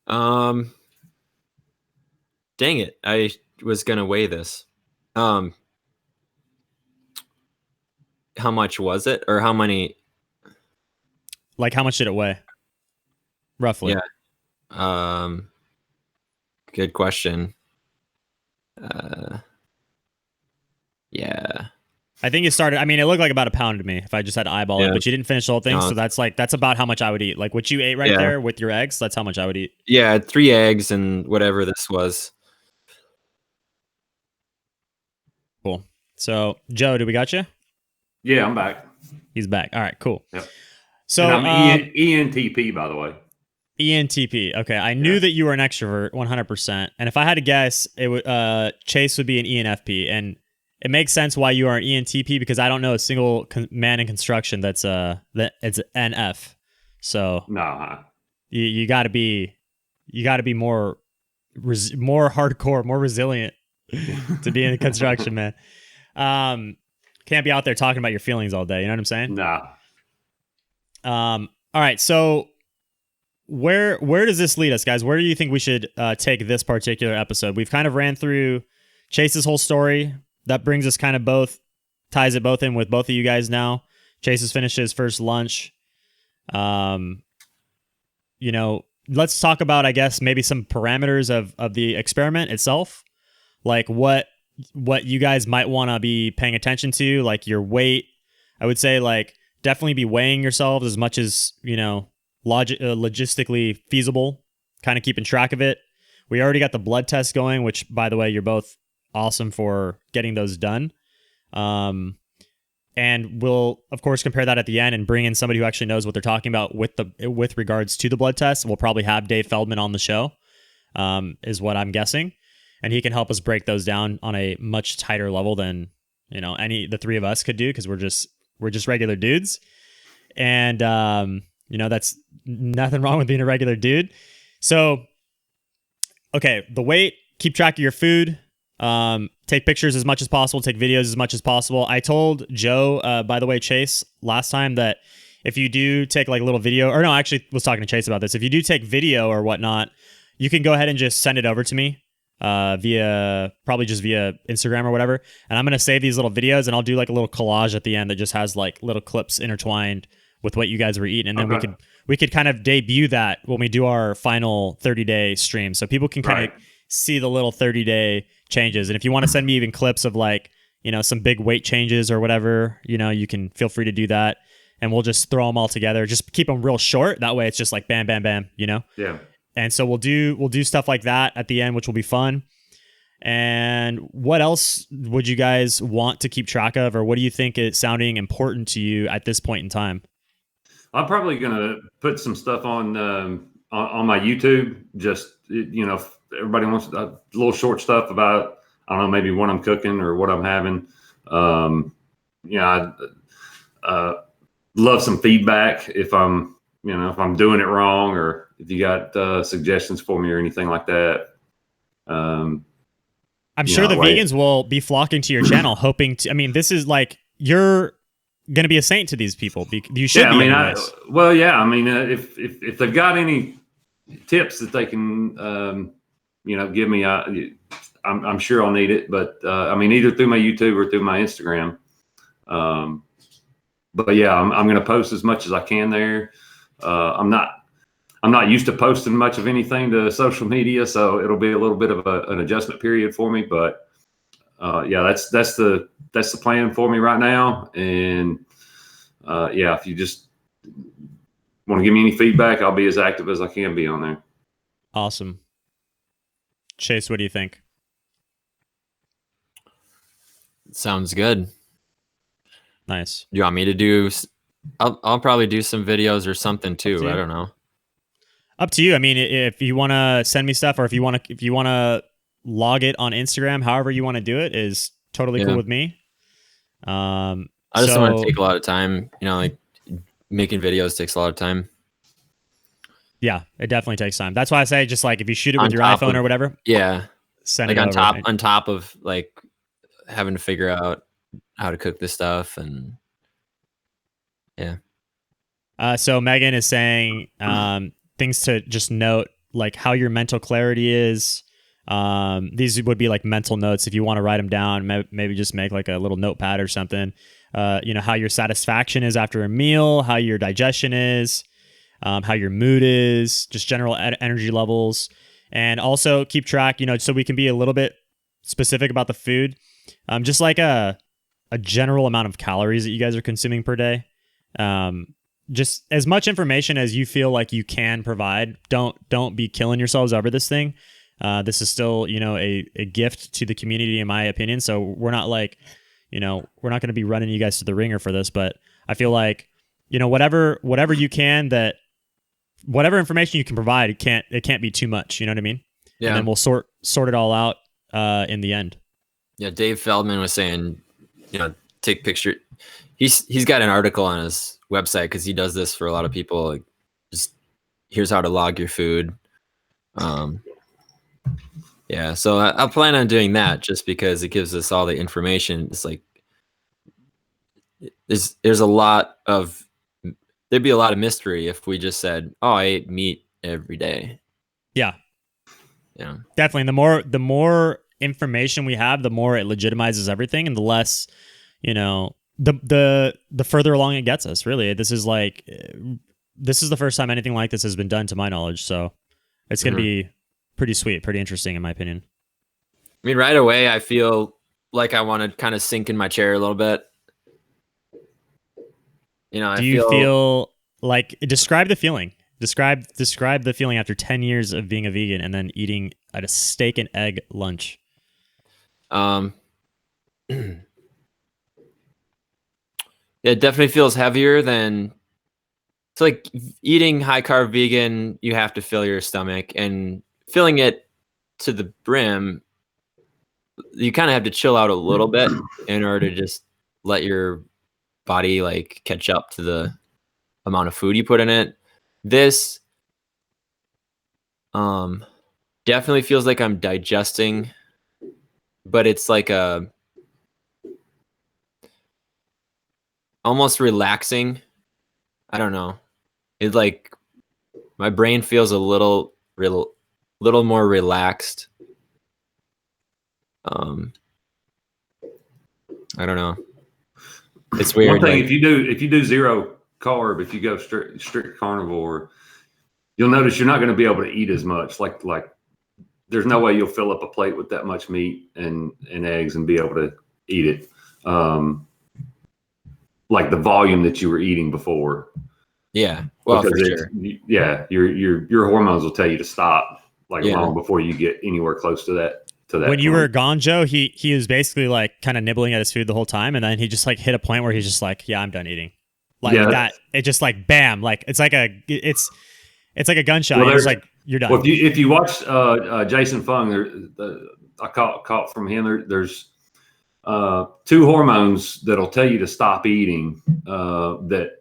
Dang it. I was gonna weigh this. How much was it? Or how many? Like how much did it weigh? Roughly. Yeah. Good question. Yeah. I think it started. I mean, it looked like about a pound to me if I just had to eyeball it, but you didn't finish the whole thing. No. So that's about how much I would eat. Like what you ate right there with your eggs, that's how much I would eat. Yeah, 3 eggs and whatever this was. Cool. So, Joe, do we got you? Yeah, I'm back. He's back. All right, cool. Yep. So, and I'm ENTP, by the way. ENTP. Okay, I knew that you were an extrovert, 100%. And if I had to guess, it would Chase would be an ENFP, and it makes sense why you are an ENTP because I don't know a single man in construction that's it's an NF. So you got to be more hardcore, more resilient to be in construction, man. Can't be out there talking about your feelings all day. You know what I'm saying? Nah. All right. So where does this lead us, guys? Where do you think we should take this particular episode? We've kind of ran through Chase's whole story. That brings us kind of ties it both in with both of you guys now. Chase has finished his first lunch. Let's talk about, I guess, maybe some parameters of the experiment itself. Like what you guys might want to be paying attention to, like your weight. I would say like definitely be weighing yourselves as much as, logistically feasible, kind of keeping track of it. We already got the blood test going, which, by the way, you're both awesome for getting those done. And we'll, of course, compare that at the end and bring in somebody who actually knows what they're talking about with regards to the blood test. We'll probably have Dave Feldman on the show, is what I'm guessing. And he can help us break those down on a much tighter level than, the three of us could do because we're just regular dudes. and that's nothing wrong with being a regular dude. So, okay, the weight, keep track of your food. Take pictures as much as possible, take videos as much as possible. I told Joe, by the way, Chase, last time that if you do take like a little video, or no, I actually was talking to Chase about this. If you do take video or whatnot, you can go ahead and just send it over to me via Instagram or whatever. And I'm going to save these little videos and I'll do like a little collage at the end that just has like little clips intertwined with what you guys were eating. And then we could kind of debut that when we do our final 30-day stream. So people can kind of see the little 30-day changes. And if you want to send me even clips of like, some big weight changes or whatever, you can feel free to do that. And we'll just throw them all together. Just keep them real short. That way it's just like bam, bam, bam, Yeah. And so we'll do stuff like that at the end, which will be fun. And what else would you guys want to keep track of, or what do you think is sounding important to you at this point in time? I'm probably gonna put some stuff on my YouTube. Just if everybody wants a little short stuff about, I don't know, maybe what I'm cooking or what I'm having. I love some feedback if I'm doing it wrong, or if you got suggestions for me or anything like that. I'm sure the vegans will be flocking to your channel, hoping to. I mean, this is like you're going to be a saint to these people. You should be. If they've got any tips that they can, give me, I'm sure I'll need it. But either through my YouTube or through my Instagram. But yeah, I'm going to post as much as I can there. I'm not used to posting much of anything to social media, so it'll be a little bit of an adjustment period for me. But that's the plan for me right now. And if you just want to give me any feedback, I'll be as active as I can be on there. Awesome. Chase, what do you think? Sounds good. Nice. Do you want me to do? I'll probably do some videos or something too. You. I don't know. Up to you. I mean, if you want to send me stuff, or if you want to log it on Instagram, however you want to do it is totally cool with me. I just don't want to take a lot of time. Like making videos takes a lot of time. Yeah, it definitely takes time. That's why I say just like if you shoot it with your iPhone or whatever. Yeah. Send like it on top of like having to figure out how to cook this stuff and so Megan is saying things to just note, like how your mental clarity is. These would be like mental notes if you want to write them down. Maybe just make like a little notepad or something. How your satisfaction is after a meal, how your digestion is, how your mood is, just general energy levels, and also keep track. So we can be a little bit specific about the food, just like a general amount of calories that you guys are consuming per day. Just as much information as you feel like you can provide. Don't be killing yourselves over this thing. This is still, a gift to the community, in my opinion. So we're not like, we're not going to be running you guys to the ringer for this, but I feel like, whatever you can, that whatever information you can provide, it can't be too much. You know what I mean? Yeah. And then we'll sort it all out in the end. Yeah. Dave Feldman was saying, take picture. He's got an article on his website because he does this for a lot of people. Like, just here's how to log your food. Yeah, so I'll plan on doing that just because it gives us all the information. It's like there'd be a lot of mystery if we just said, "Oh, I ate meat every day." Yeah. Yeah. Definitely. And the more information we have, the more it legitimizes everything, and the less, the further along it gets us. Really, this is the first time anything like this has been done, to my knowledge. So it's going to be pretty sweet, pretty interesting, in my opinion. I mean, right away, I feel like I want to kind of sink in my chair a little bit. Do you feel like, describe the feeling? Describe the feeling after 10 years of being a vegan and then eating at a steak and egg lunch. It definitely feels heavier than. It's like eating high carb vegan. You have to fill your stomach, and filling it to the brim, you kind of have to chill out a little bit in order to just let your body like catch up to the amount of food you put in it. This definitely feels like I'm digesting, but it's like a almost relaxing. I don't know. It's like my brain feels a little more relaxed. I don't know. It's weird. One thing, like, if you do zero carb, if you go strict carnivore, you'll notice you're not going to be able to eat as much. Like there's no way you'll fill up a plate with that much meat and eggs and be able to eat it. Like the volume that you were eating before. yeah. Well, for sure. Yeah, your hormones will tell you to stop long before you get anywhere close to that. When you were gone, Joe, he was basically like kind of nibbling at his food the whole time, and then he just like hit a point where he's just like, "Yeah, I'm done eating." Like that, it just like bam, like it's like a gunshot. Well, it's like you're done. Well, if you watch Jason Fung, I caught from him. There's 2 hormones that'll tell you to stop eating that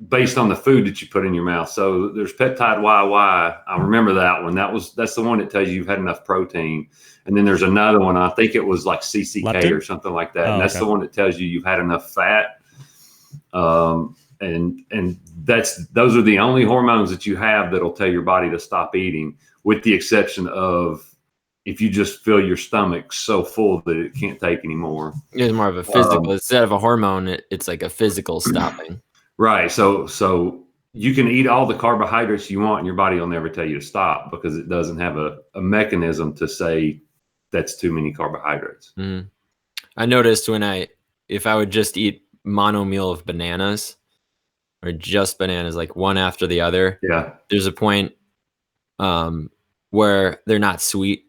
based on the food that you put in your mouth. So there's peptide YY. I remember that one. That's the one that tells you you've had enough protein. And then there's another one. I think it was like CCK Leptin? Or something like that. And that's the one that tells you you've had enough fat. And those are the only hormones that you have that'll tell your body to stop eating, with the exception of if you just feel your stomach so full that it can't take anymore. It's more of a physical instead of a hormone. It's like a physical stopping. Right. So you can eat all the carbohydrates you want and your body will never tell you to stop because it doesn't have a mechanism to say that's too many carbohydrates. Mm. I noticed if I would just eat mono meal of bananas or just bananas, like one after the other, there's a point where they're not sweet.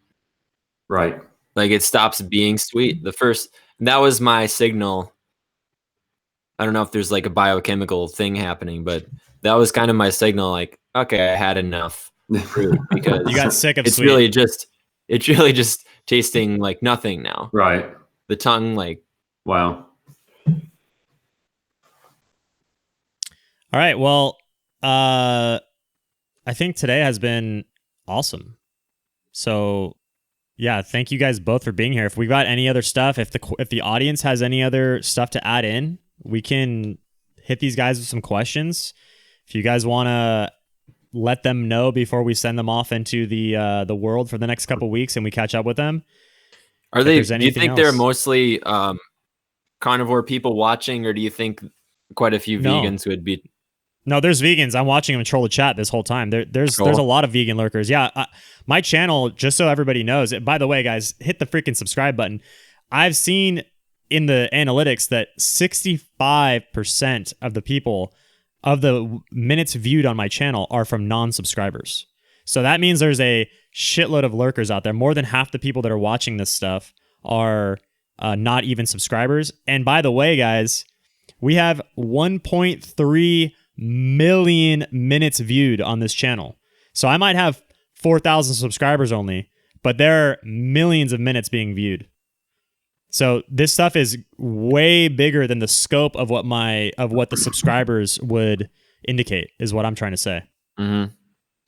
Right. Like it stops being sweet. That was my signal. I don't know if there's like a biochemical thing happening, but that was kind of my signal. Like, okay, I had enough fruit because you got sick of it's sweet. It's really just tasting like nothing now. Right. The tongue, like, wow. All right. Well, I think today has been awesome. So yeah, thank you guys both for being here. If we got any other stuff, if the audience has any other stuff to add in, we can hit these guys with some questions. If you guys want to let them know before we send them off into the world for the next couple weeks and we catch up with them. Do you think they're mostly carnivore people watching, or do you think quite a few vegans would be? No, there's vegans. I'm watching them troll the chat this whole time. There's a lot of vegan lurkers. Yeah, my channel, just so everybody knows. By the way, guys, hit the freaking subscribe button. I've seen in the analytics that 65% of the people of the minutes viewed on my channel are from non-subscribers. So that means there's a shitload of lurkers out there. More than half the people that are watching this stuff are not even subscribers. And by the way, guys, we have 1.3 million minutes viewed on this channel. So I might have 4,000 subscribers only, but there are millions of minutes being viewed. So this stuff is way bigger than the scope of what the subscribers would indicate, is what I'm trying to say. Mm-hmm.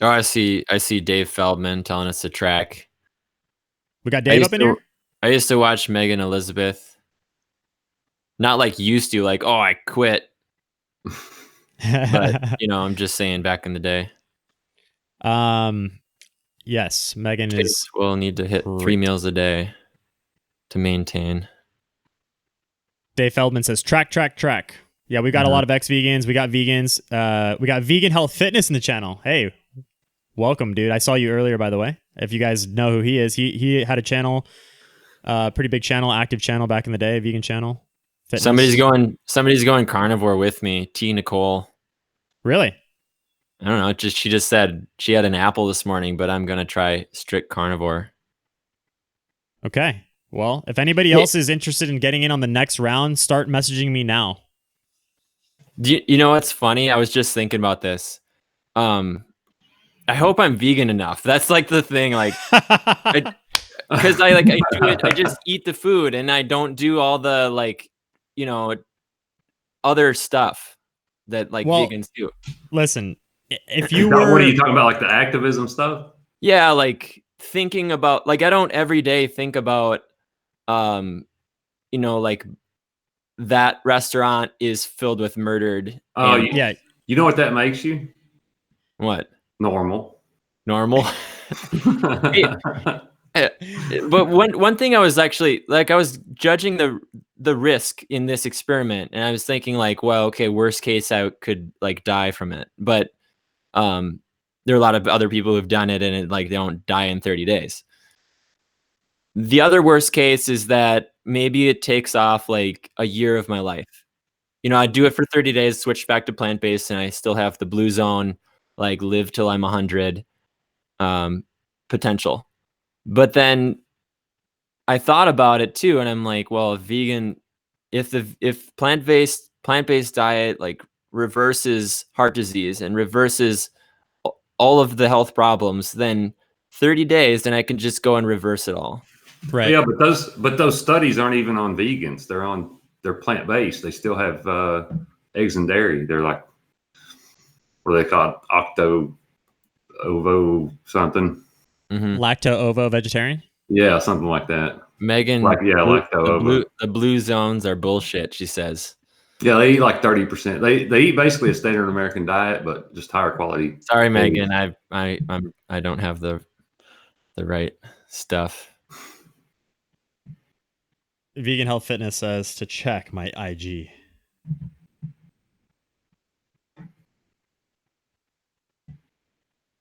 Oh, I see Dave Feldman telling us to track. We got Dave up in here? I used to watch Megan Elizabeth. Not like used to, like, oh, I quit. But, I'm just saying back in the day. Yes, Megan will need to hit 3 meals a day to maintain. Dave Feldman says, track. Yeah, we got a lot of ex-vegans. We got vegans. We got Vegan Health Fitness in the channel. Hey, welcome, dude. I saw you earlier, by the way. If you guys know who he is, he had a channel, pretty big channel, active channel back in the day, vegan channel. Fitness. Somebody's going carnivore with me. T. Nicole. Really? I don't know. She just said she had an apple this morning, but I'm gonna try strict carnivore. Okay. Well, if anybody else is interested in getting in on the next round, start messaging me now. You know what's funny? I was just thinking about this. I hope I'm vegan enough. That's like the thing. Like, because I do it. I just eat the food and I don't do all the other stuff. that like Well, vegans do. Listen, if you What are were, you talking about? Like the activism stuff? Yeah, like thinking about like I don't every day think about like that restaurant is filled with murdered Oh, animals. yeah, you know what that makes you? What? Normal. Normal? But one thing I was actually like I was judging the risk in this experiment, and I was thinking like, well, okay, worst case I could like die from it, but there are a lot of other people who've done it and it like they don't die in 30 days. The other worst case is that maybe it takes off like a year of my life. I do it for 30 days, switch back to plant-based, and I still have the blue zone, like live till I'm 100 potential. But then I thought about it too, and I'm like, well, if plant-based diet like reverses heart disease and reverses all of the health problems, then 30 days, then I can just go and reverse it all. right. Yeah, but those studies aren't even on vegans. They're plant based. They still have eggs and dairy. They're like what are they called? Octo ovo something. Lacto-ovo vegetarian. Yeah, something like that. Megan, Lacto ovo. the blue zones are bullshit, she says. Yeah, they eat like 30%. They eat basically a standard American diet, but just higher quality. Sorry, Megan, I don't have the right stuff. Vegan Health Fitness says to check my IG.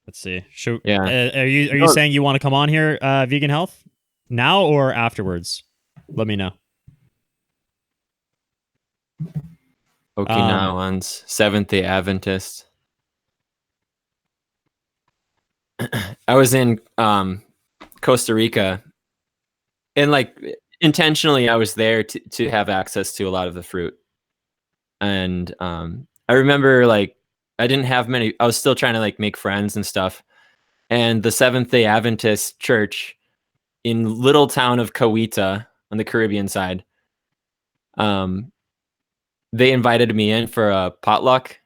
Let's see. Are you saying you want to come on here, Vegan Health, now or afterwards? Let me know. Okinawans, Seventh-day Adventist. I was in Costa Rica, and like intentionally, I was there to have access to a lot of the fruit. And I remember like I didn't have many. I was still trying to like make friends and stuff. And the Seventh-day Adventist church in little town of Coweta on the Caribbean side, they invited me in for a potluck,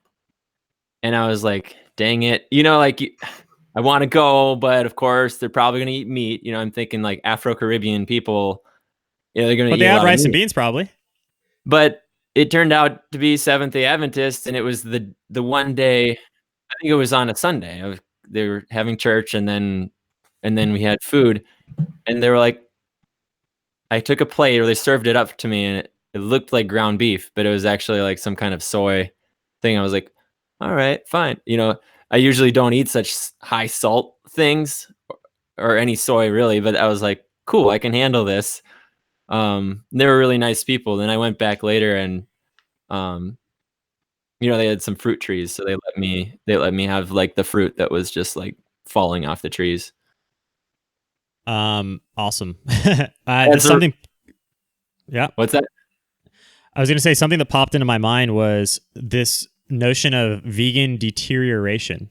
and I was like, "Dang it!" I want to go, but of course they're probably gonna eat meat. I'm thinking like Afro-Caribbean people, they're gonna. But eat they a had lot of rice and meat. beans, probably. But it turned out to be Seventh-day Adventist, and it was the one day. I think it was on a Sunday. They were having church, and then we had food, and they were like, I took a plate, or they served it up to me, and it looked like ground beef, but it was actually like some kind of soy thing. I was like, all right, fine. I usually don't eat such high salt things or any soy really, but I was like, cool, I can handle this. They were really nice people. Then I went back later, and they had some fruit trees, so they let me have like the fruit that was just like falling off the trees. Awesome. Yeah. What's that? I was going to say something that popped into my mind was this notion of vegan deterioration.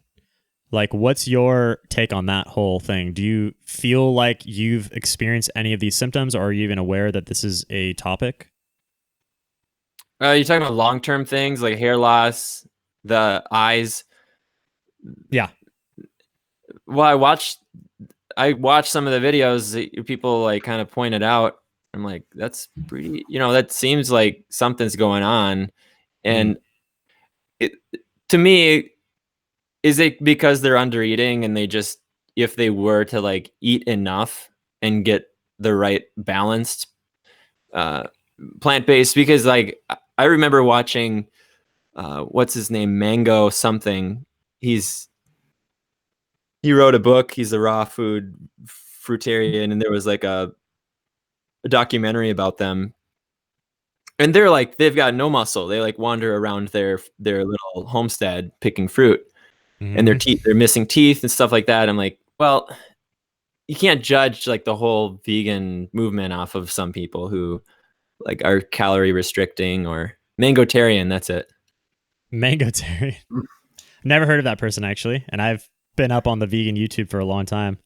Like, what's your take on that whole thing? Do you feel like you've experienced any of these symptoms, or are you even aware that this is a topic? You're talking about long-term things like hair loss, the eyes. Yeah. Well, I watched some of the videos that people like kind of pointed out. I'm like, that's pretty, that seems like something's going on. And to me, is it because they're under eating and they just, if they were to like eat enough and get the right balanced plant-based? Because like I remember watching what's his name, Mango something. He wrote a book. He's a raw food fruitarian, and there was like a documentary about them. And they're like, they've got no muscle. They like wander around their little homestead picking fruit, and their teeth, they're missing teeth and stuff like that. I'm like, well, you can't judge like the whole vegan movement off of some people who like are calorie restricting or mangotarian. That's it. Mangotarian. Never heard of that person actually, and I've been up on the vegan YouTube for a long time.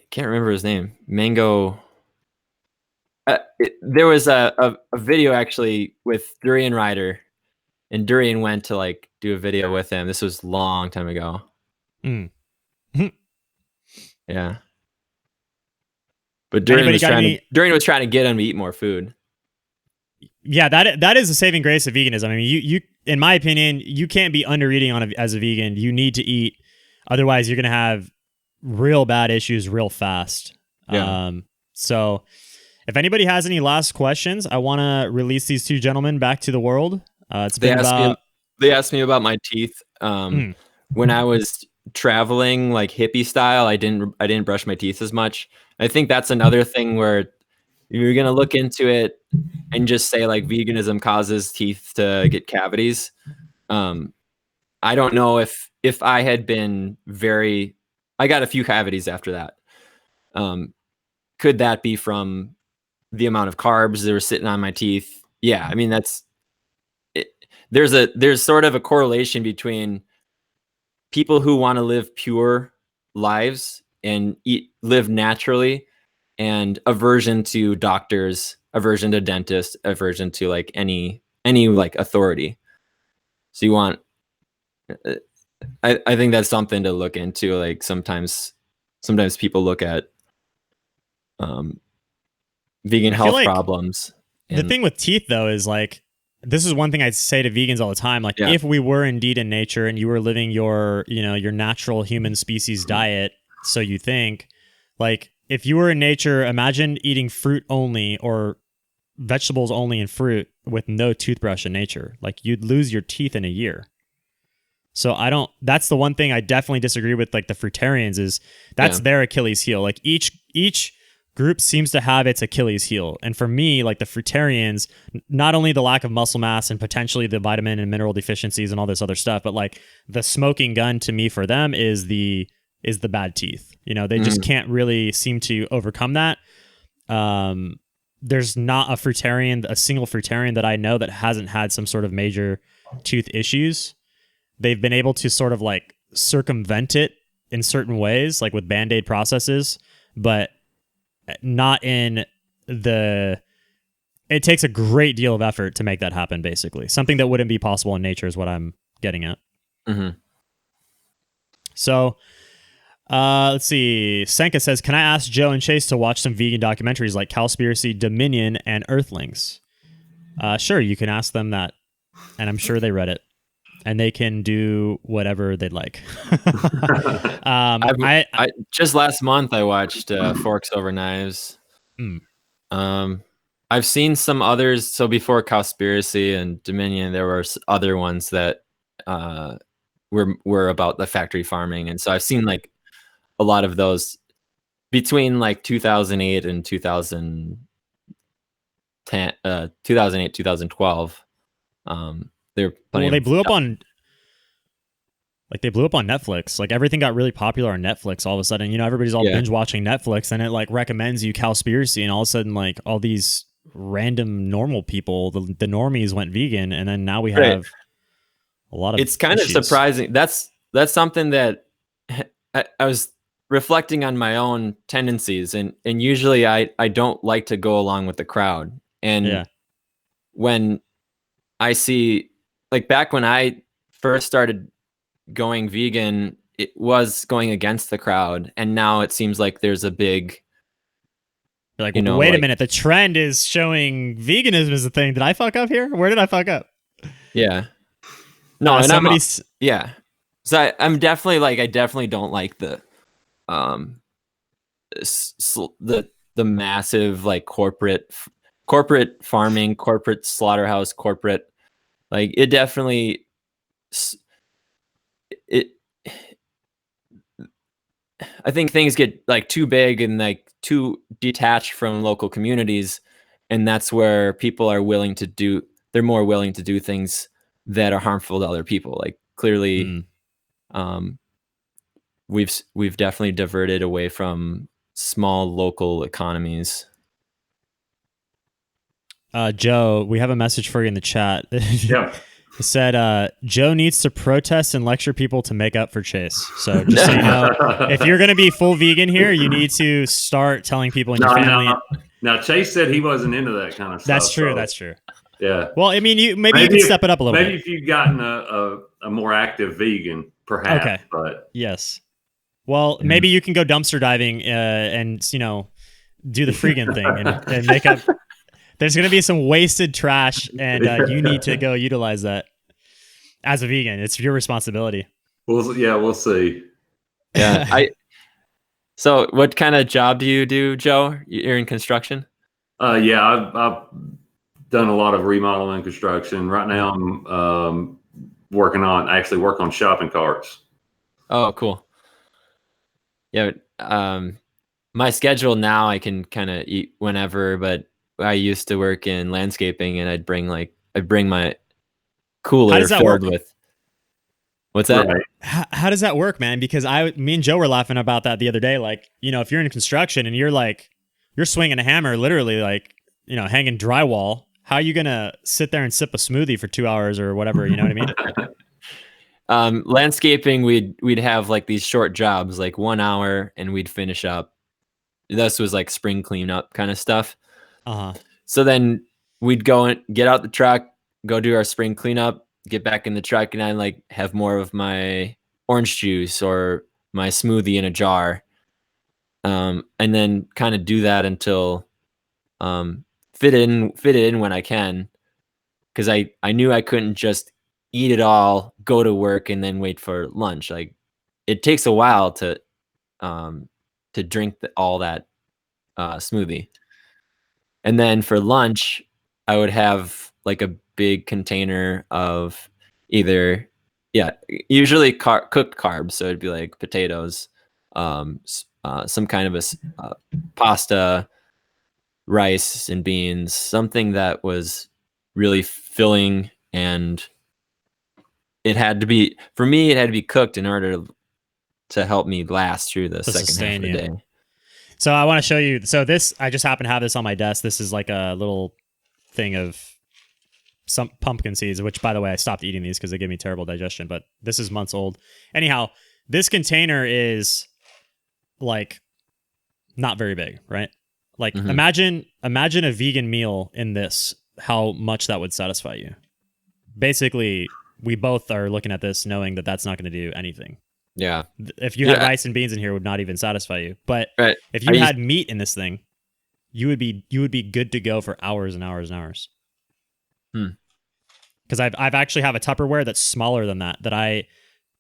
Can't remember his name. Mango. There was a video actually with Durian Rider, and Durian went to like do a video with him. This was a long time ago. Mm. Yeah. But Durian was trying to get him to eat more food. Yeah, that is a saving grace of veganism. I mean, you in my opinion, you can't be under eating as a vegan. You need to eat, otherwise you're gonna have real bad issues real fast. Yeah. So if anybody has any last questions, I want to release these two gentlemen back to the world. They asked me about my teeth. When I was traveling like hippie style, I didn't brush my teeth as much. I think that's another thing where you're gonna look into it and just say like veganism causes teeth to get cavities. I don't know if I had been I got a few cavities after that. Could that be from the amount of carbs that were sitting on my teeth? Yeah, I mean that's it. There's sort of a correlation between people who want to live pure lives and live naturally, and aversion to doctors, aversion to dentists, aversion to like any like authority. So you want, I think that's something to look into. Like sometimes people look at vegan health like problems. The thing with teeth though is like, this is one thing I say to vegans all the time. Like if we were indeed in nature and you were living your natural human species diet, so you think, like if you were in nature, imagine eating fruit only or vegetables only and fruit with no toothbrush in nature. Like you'd lose your teeth in a year. So that's the one thing I definitely disagree with, like the fruitarians, is that's their Achilles heel. Like each group seems to have its Achilles heel. And for me, like the fruitarians, not only the lack of muscle mass and potentially the vitamin and mineral deficiencies and all this other stuff, but like the smoking gun to me for them is the bad teeth. They just can't really seem to overcome that. There's not a single fruitarian that I know that hasn't had some sort of major tooth issues. They've been able to sort of like circumvent it in certain ways, like with Band-Aid processes, but not in it takes a great deal of effort to make that happen, basically. Something that wouldn't be possible in nature is what I'm getting at. Mm-hmm. So, let's see. Senka says, can I ask Joe and Chase to watch some vegan documentaries like Cowspiracy, Dominion, and Earthlings? Sure, you can ask them that. And I'm sure they read it. And they can do whatever they'd like. I just last month I watched Forks Over Knives. I've seen some others. So before Cowspiracy and Dominion, there were other ones that were about the factory farming, and so I've seen like a lot of those between like 2008 and 2012. They blew up on Netflix. Like everything got really popular on Netflix all of a sudden. Everybody's all binge watching Netflix, and it like recommends you Cowspiracy, and all of a sudden like all these random normal people, the normies, went vegan, and then now we have a lot of. It's kind issues. of surprising. That's something that I was reflecting on my own tendencies, and usually I don't like to go along with the crowd, and when I see, like back when I first started going vegan, it was going against the crowd, and now it seems like there's a big. You're like, wait a minute, the trend is showing veganism is a thing. Did I fuck up here? Where did I fuck up? Yeah. No, and somebody's. So I'm definitely like, I definitely don't like the massive like corporate farming, corporate slaughterhouse, corporate, like it definitely I think things get like too big and like too detached from local communities, and that's where people are they're more willing to do things that are harmful to other people. Like clearly we've definitely diverted away from small local economies. Joe, we have a message for you in the chat. Yeah. It said, Joe needs to protest and lecture people to make up for Chase. So just so you know, if you're going to be full vegan here, you need to start telling people in your family. Now, Chase said he wasn't into that kind of stuff. That's true. So. That's true. Yeah. Well, I mean, maybe you can step it up a little maybe bit. if you'd gotten a more active vegan, perhaps. Okay. But Yes. Well, maybe you can go dumpster diving and do the freegan thing and make up. There's going to be some wasted trash, and you need to go utilize that as a vegan. It's your responsibility. we'll see. Yeah. So what kind of job do you do, Joe? You're in construction? Yeah, I've done a lot of remodeling and construction. Right now, I'm working on shopping carts. Oh, cool. Yeah. My schedule now, I can kind of eat whenever, but I used to work in landscaping, and I'd bring my cooler How does that filled work? with. What's that? Right. How does that work, man? Because me and Joe were laughing about that the other day. Like, if you're in construction and you're swinging a hammer, literally, like, hanging drywall, how are you gonna sit there and sip a smoothie for 2 hours or whatever? You know what I mean? Landscaping, we'd have like these short jobs, like 1 hour, and we'd finish up. This was like spring cleanup kind of stuff. So then we'd go and get out the truck, go do our spring cleanup, get back in the truck, and I like have more of my orange juice or my smoothie in a jar, and then kind of do that until fit it in when I can, because I knew I couldn't just eat it all, go to work, and then wait for lunch. Like, it takes a while to drink all that smoothie. And then for lunch, I would have like a big container of usually cooked carbs. So it'd be like potatoes, some kind of a pasta, rice and beans, something that was really filling, and it had to be cooked in order to help me last through the second half of the day. So I want to show you. So this, I just happen to have this on my desk. This is like a little thing of some pumpkin seeds, which, by the way, I stopped eating these because they give me terrible digestion, but this is months old. Anyhow, this container is like not very big, right? Like, imagine a vegan meal in this, how much that would satisfy you. Basically, we both are looking at this knowing that that's not going to do anything. Yeah. If you had rice and beans in here, it would not even satisfy you. But if you had meat in this thing, you would be good to go for hours and hours and hours. Because I've actually have a Tupperware that's smaller than that I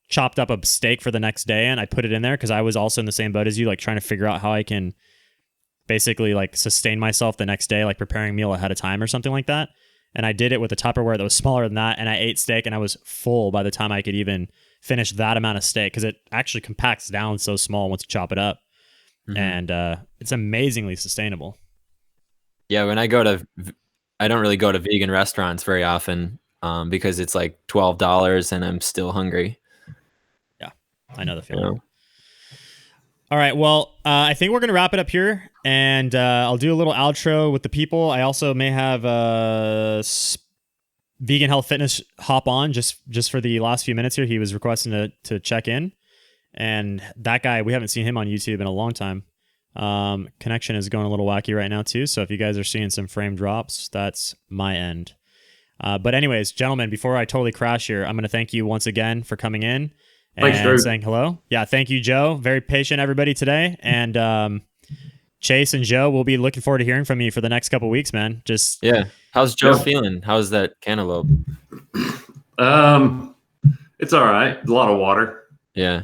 chopped up a steak for the next day, and I put it in there because I was also in the same boat as you, like trying to figure out how I can basically like sustain myself the next day, like preparing a meal ahead of time or something like that. And I did it with a Tupperware that was smaller than that, and I ate steak, and I was full by the time I could even finish that amount of steak, because it actually compacts down so small once you chop it up. And it's amazingly sustainable. Yeah, when I don't really go to vegan restaurants very often, because it's like $12 and I'm still hungry. Yeah, I know the feeling. All right, well, I think we're going to wrap it up here, and I'll do a little outro with the people. I also may have Vegan Health Fitness hop on just for the last few minutes here. He was requesting to check in, and that guy, we haven't seen him on YouTube in a long time. Connection is going a little wacky right now too, so if you guys are seeing some frame drops, that's my end. But anyways, gentlemen, before I totally crash here, I'm going to thank you once again for coming in and saying hello. Yeah, thank you, Joe. Very patient, everybody, today. And Chase and Joe, we'll be looking forward to hearing from you for the next couple of weeks, man. How's Joe feeling? How's that cantaloupe? It's all right. A lot of water. Yeah.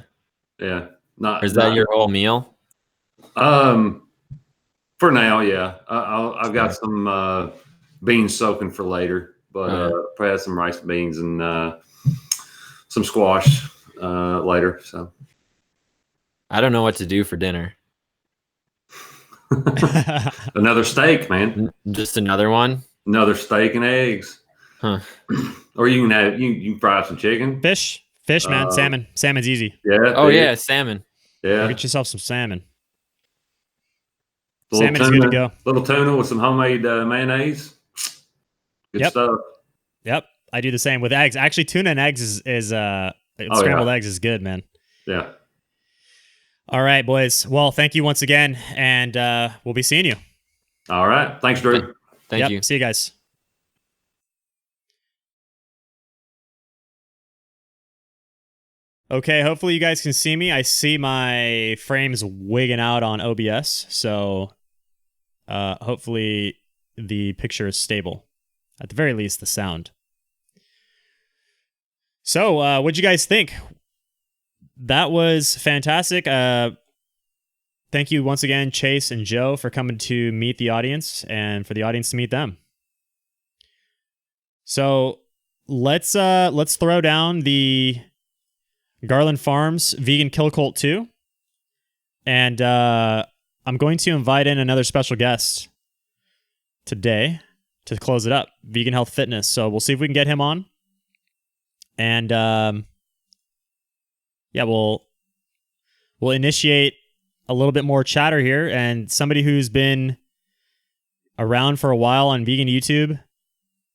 Not. Is that your whole meal? For now, yeah. I've got some beans soaking for later, but probably have some rice and beans and some squash later. So I don't know what to do for dinner. Another steak, man. Just another one. Another steak and eggs. Huh. Or you can have you can fry some chicken. Fish, man. Salmon's easy. Yeah. Oh yeah, salmon. Yeah. Get yourself some salmon. Salmon's good to go. Little tuna with some homemade mayonnaise. Good stuff. Yep. I do the same with eggs. Actually, tuna and eggs is scrambled eggs is good, man. Yeah. All right, boys. Well, thank you once again, and we'll be seeing you. All right. Thanks, Drew. Thank you. See you guys. Okay, hopefully you guys can see me. I see my frames wigging out on OBS, so hopefully the picture is stable. At the very least, the sound. So, what'd you guys think? That was fantastic. Thank you once again, Chase and Joe, for coming to meet the audience and for the audience to meet them. So let's throw down the Garland Farms Vegan Kill Cult 2. And I'm going to invite in another special guest today to close it up, Vegan Health Fitness. So we'll see if we can get him on. And yeah, we'll initiate a little bit more chatter here, and somebody who's been around for a while on vegan YouTube,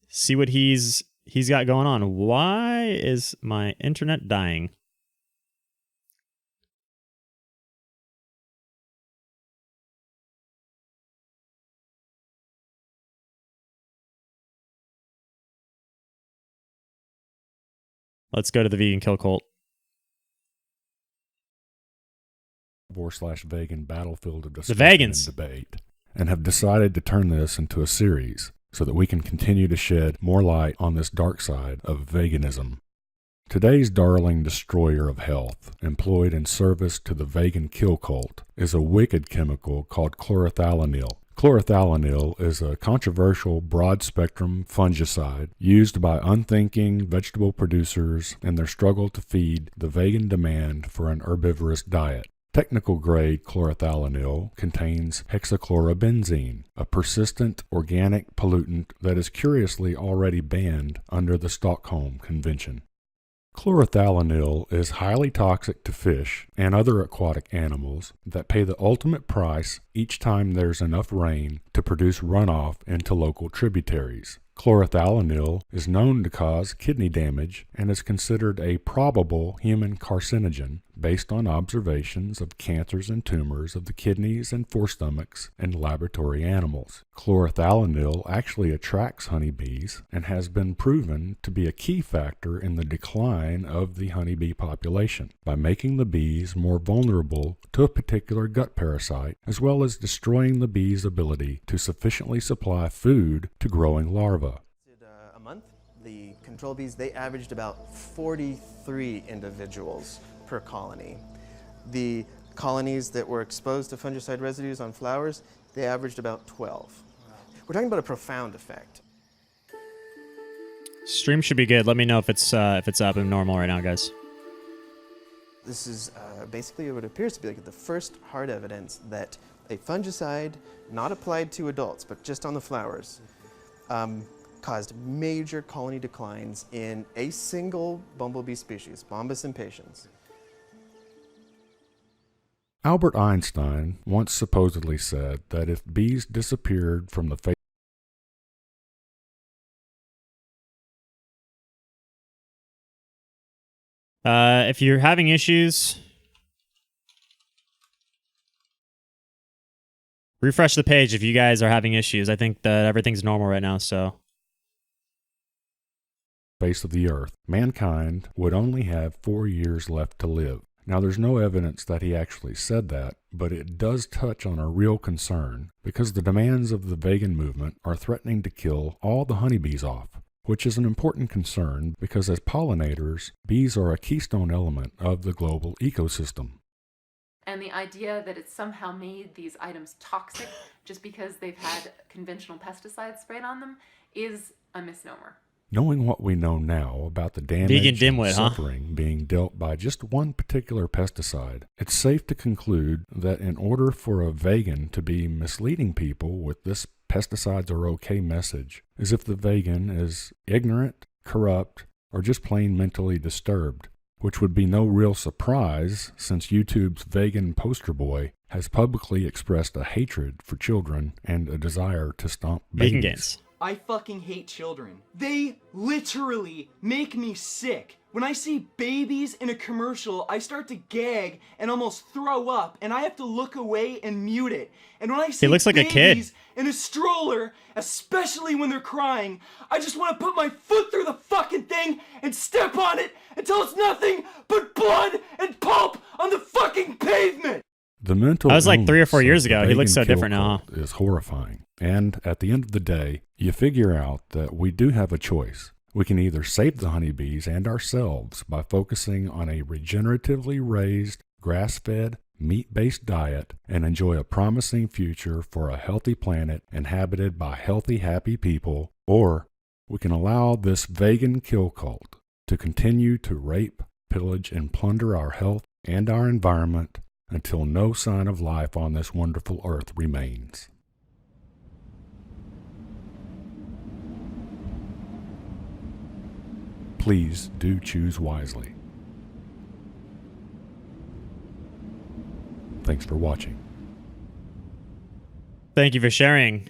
see what he's got going on. Why is my internet dying? Let's go to the Vegan Kill Cult. /vegan battlefield of The discussion vegans. and debate, and have decided to turn this into a series so that we can continue to shed more light on this dark side of veganism. Today's darling destroyer of health, employed in service to the vegan kill cult, is a wicked chemical called chlorothalonil. Chlorothalonil is a controversial broad-spectrum fungicide used by unthinking vegetable producers in their struggle to feed the vegan demand for an herbivorous diet. Technical-grade chlorothalonil contains hexachlorobenzene, a persistent organic pollutant that is curiously already banned under the Stockholm Convention. Chlorothalonil is highly toxic to fish and other aquatic animals that pay the ultimate price each time there's enough rain to produce runoff into local tributaries. Chlorothalonil is known to cause kidney damage and is considered a probable human carcinogen based on observations of cancers and tumors of the kidneys and forestomachs in laboratory animals. Chlorothalonil actually attracts honeybees and has been proven to be a key factor in the decline of the honeybee population by making the bees more vulnerable to a particular gut parasite, as well as destroying the bees' ability to sufficiently supply food to growing larvae. A month, the control bees, they averaged about 43 individuals per colony. The colonies that were exposed to fungicide residues on flowers, they averaged about 12. Wow. We're talking about a profound effect. Stream should be good. Let me know if it's up and normal right now, guys. This is basically what appears to be like the first hard evidence that a fungicide, not applied to adults, but just on the flowers, caused major colony declines in a single bumblebee species, Bombus impatiens. Albert Einstein once supposedly said that if bees disappeared from the face if you're having issues, refresh the page if you guys are having issues. I think that everything's normal right now, so. face of the earth, mankind would only have 4 years left to live. Now, there's no evidence that he actually said that, but it does touch on a real concern because the demands of the vegan movement are threatening to kill all the honeybees off, which is an important concern because as pollinators, bees are a keystone element of the global ecosystem. And the idea that it somehow made these items toxic just because they've had conventional pesticides sprayed on them is a misnomer. Knowing what we know now about the damage Vegan and dimwit, huh? suffering being dealt by just one particular pesticide, it's safe to conclude that in order for a vegan to be misleading people with this pesticides are okay message, is if the vegan is ignorant, corrupt, or just plain mentally disturbed, which would be no real surprise since YouTube's vegan poster boy has publicly expressed a hatred for children and a desire to stomp babies. Vegan gains. I fucking hate children. They literally make me sick. When I see babies in a commercial, I start to gag and almost throw up, and I have to look away and mute it. And when I see looks like a kid. babies in a stroller, especially when they're crying, I just want to put my foot through the fucking thing and step on it until it's nothing but blood The mental That was like 3 or 4 illness years of the ago. He looks vegan so different kill now, cult is horrifying. And at the end of the day, you figure out that we do have a choice. We can either save the honeybees and ourselves by focusing on a regeneratively raised, grass-fed, meat-based diet and enjoy a promising future for a healthy planet inhabited by healthy, happy people, or we can allow this vegan kill cult to continue to rape, pillage, and plunder our health and our environment until no sign of life on this wonderful earth remains. Please do choose wisely. Thanks for watching. Thank you for sharing.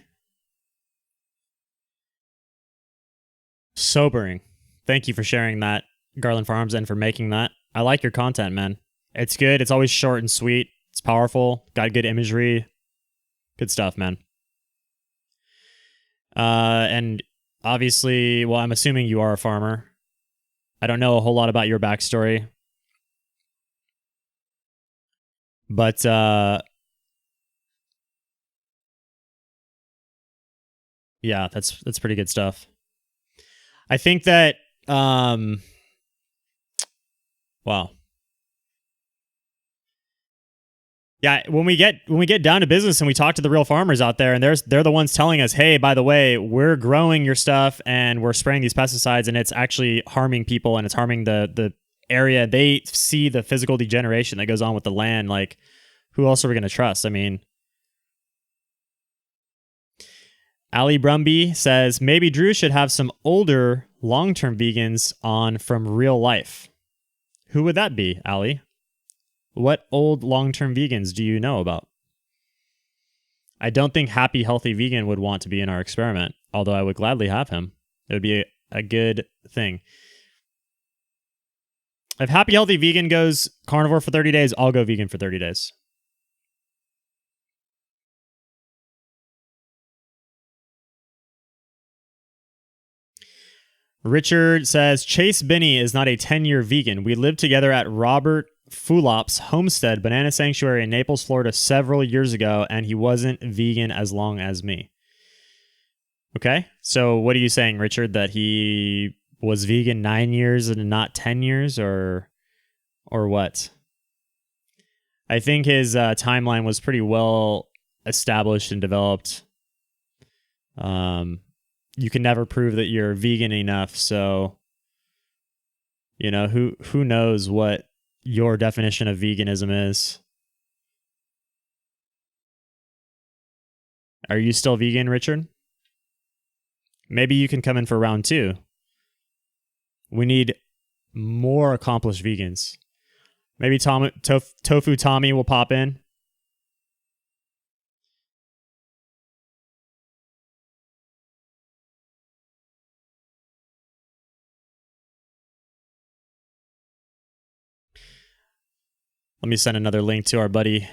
Sobering. Thank you for sharing that, Garland Farms, and for making that. I like your content, man. It's good. It's always short and sweet. It's powerful. Got good imagery. Good stuff, man. And obviously, well, I'm assuming you are a farmer. I don't know a whole lot about your backstory. But yeah, that's pretty good stuff. I think that wow. Yeah, when we get down to business and we talk to the real farmers out there, and they're the ones telling us, hey, by the way, we're growing your stuff and we're spraying these pesticides and it's actually harming people and it's harming the area. They see the physical degeneration that goes on with the land. Like, who else are we going to trust? I mean, Ali Brumby says, maybe Drew should have some older long-term vegans on from real life. Who would that be, Ali? What old long-term vegans do you know about? I don't think Happy Healthy Vegan would want to be in our experiment, although I would gladly have him. It would be a good thing. If Happy Healthy Vegan goes carnivore for 30 days, I'll go vegan for 30 days. Richard says, Chase Binney is not a 10-year vegan. We lived together at Robert Fulop's homestead banana sanctuary in Naples, Florida several years ago, and he wasn't vegan as long as me. Okay, so what are you saying, Richard, that he was vegan 9 years and not 10 years, or what? I think his timeline was pretty well established and developed. You can never prove that you're vegan enough, so you know, who knows what your definition of veganism is. Are you still vegan, Richard? Maybe you can come in for round 2. We need more accomplished vegans. Maybe Tofu Tommy will pop in. Let me send another link to our buddy.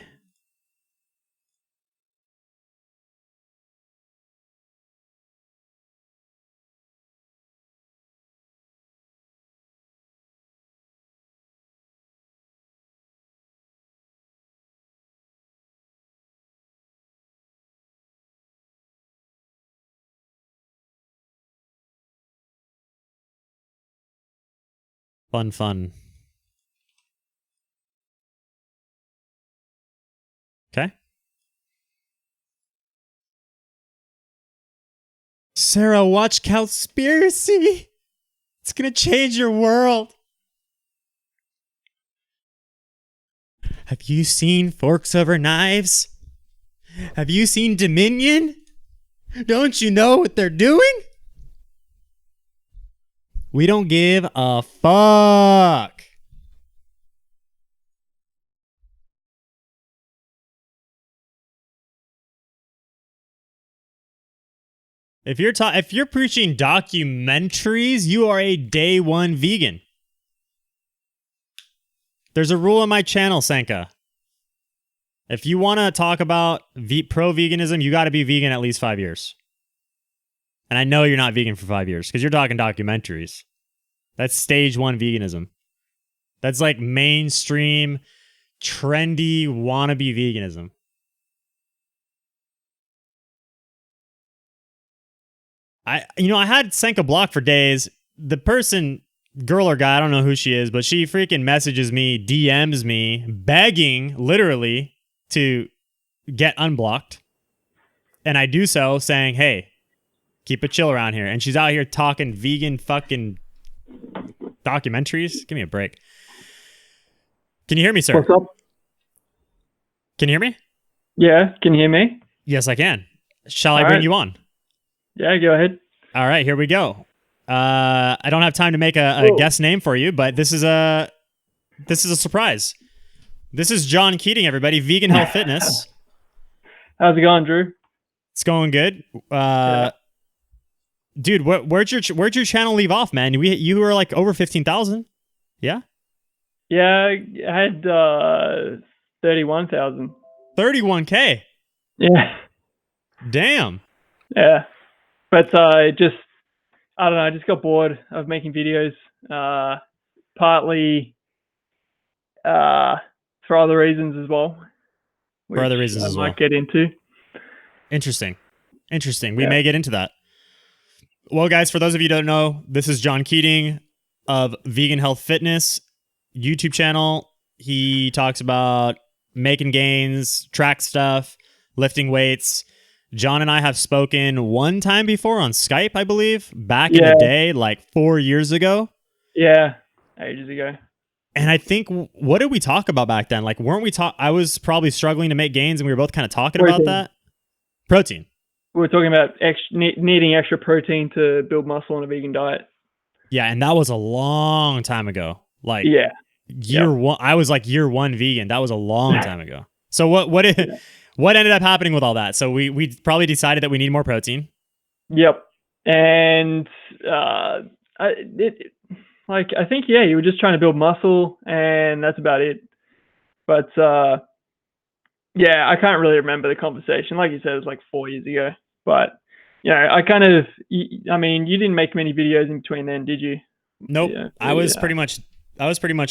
Fun. Okay. Sarah, watch Cowspiracy. It's gonna change your world. Have you seen Forks Over Knives? Have you seen Dominion? Don't you know what they're doing? We don't give a fuck. If you're preaching documentaries, you are a day one vegan. There's a rule on my channel, Sanka. If you want to talk about pro-veganism, you got to be vegan at least 5 years. And I know you're not vegan for 5 years because you're talking documentaries. That's stage 1 veganism. That's like mainstream trendy wannabe veganism. I had Senka blocked for days. The person, girl or guy, I don't know who she is, but she freaking messages me, DMs me, begging literally to get unblocked. And I do so saying, hey, keep it chill around here. And she's out here talking vegan fucking documentaries. Give me a break. Can you hear me, sir? What's up? Can you hear me? Yeah, can you hear me? Yes, I can. Shall I All bring right. you on? Yeah, go ahead. All right, here we go. I don't have time to make a guest name for you, but this is a surprise. This is John Keating, everybody. Vegan Health Fitness. How's it going, Drew? It's going good. Dude, where'd your channel leave off, man? You were like over 15,000. Yeah. Yeah, I had 31,000. 31K. Yeah, Damn. yeah. But I don't know. I just got bored of making videos. Partly for other reasons as well. For other which reasons I as might well. get into. Interesting. We Yeah. may get into that. Well, guys, for those of you who don't know, this is John Keating of Vegan Health Fitness YouTube channel. He talks about making gains, track stuff, lifting weights. John and I have spoken one time before on Skype, I believe, back in the day, like 4 years ago. Yeah, ages ago. And I think, what did we talk about back then? Like, weren't we I was probably struggling to make gains, and we were both kind of talking about that. Protein. We were talking about needing extra protein to build muscle on a vegan diet. Yeah, and that was a long time ago. Like, Yeah. year one. I was like year one vegan. That was a long time ago. So what ended up happening with all that? So we probably decided that we need more protein. Yep. And I think you were just trying to build muscle, and that's about it. But I can't really remember the conversation. Like you said, it was like 4 years ago. But I mean, you didn't make many videos in between then, did you? Nope. Yeah, I was pretty much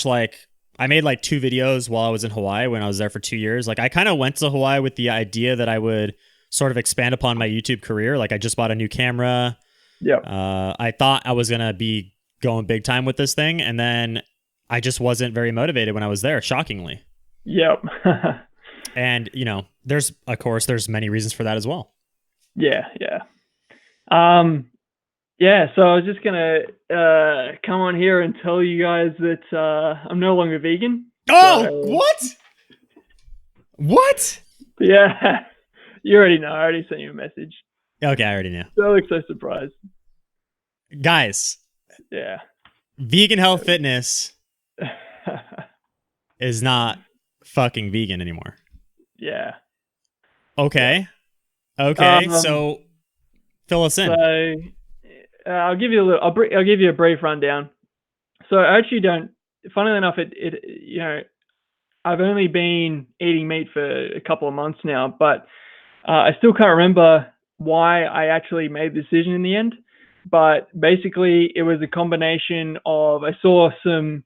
like, I made like 2 videos while I was in Hawaii when I was there for 2 years. Like, I kind of went to Hawaii with the idea that I would sort of expand upon my YouTube career. Like, I just bought a new camera. Yep. I thought I was going to be going big time with this thing. And then I just wasn't very motivated when I was there, shockingly. Yep. And, there's many reasons for that as well. Yeah. So I was just gonna come on here and tell you guys that I'm no longer vegan. Oh, So, what? yeah, you already know. I already sent you a message. Okay, I already knew. Don't look so surprised. Guys, Yeah. Vegan Health Fitness is not fucking vegan anymore. Yeah. Okay. So fill us in. So I'll give you I'll give you a brief rundown. So I actually don't. Funnily enough, I've only been eating meat for a couple of months now, but I still can't remember why I actually made the decision in the end. But basically, it was a combination of, I saw some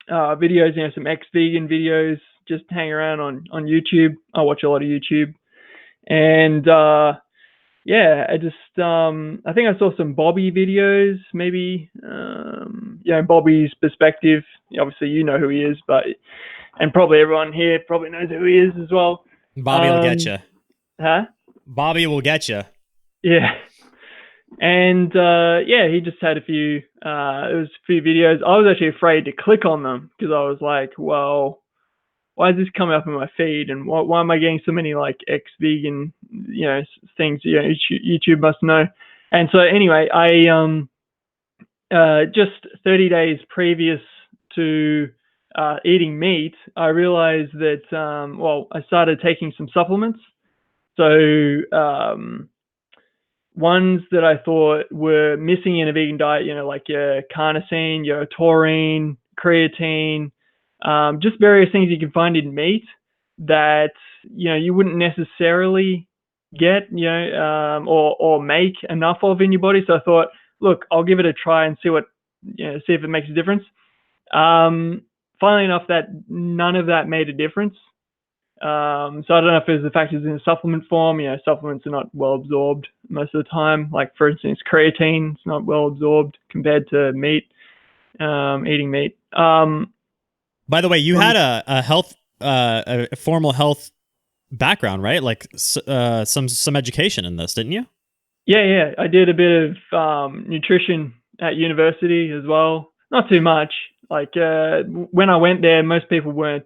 videos, some ex-vegan videos just hang around on YouTube. I watch a lot of YouTube. And I think I saw some Bobby videos, maybe, Bobby's perspective. Obviously, you know who he is, and probably everyone here probably knows who he is as well. Bobby will get you. Huh? Bobby will get you. Yeah. And he just had a few videos. I was actually afraid to click on them because I was like, well, why is this coming up in my feed? And why am I getting so many like ex-vegan, things, YouTube must know. And so anyway, I just 30 days previous to eating meat, I realized that, I started taking some supplements. So ones that I thought were missing in a vegan diet, like your carnosine, your taurine, creatine, just various things you can find in meat that, you wouldn't necessarily get, or make enough of in your body. So I thought, look, I'll give it a try and see if it makes a difference. funnily enough, that none of that made a difference. So I don't know if it's the fact it's in a supplement form. Supplements are not well absorbed most of the time. Like, for instance, creatine is not well absorbed compared to meat, eating meat. By the way, you had a formal health background, right? Like some education in this, didn't you? Yeah. I did a bit of nutrition at university as well. Not too much. Like when I went there, most people weren't.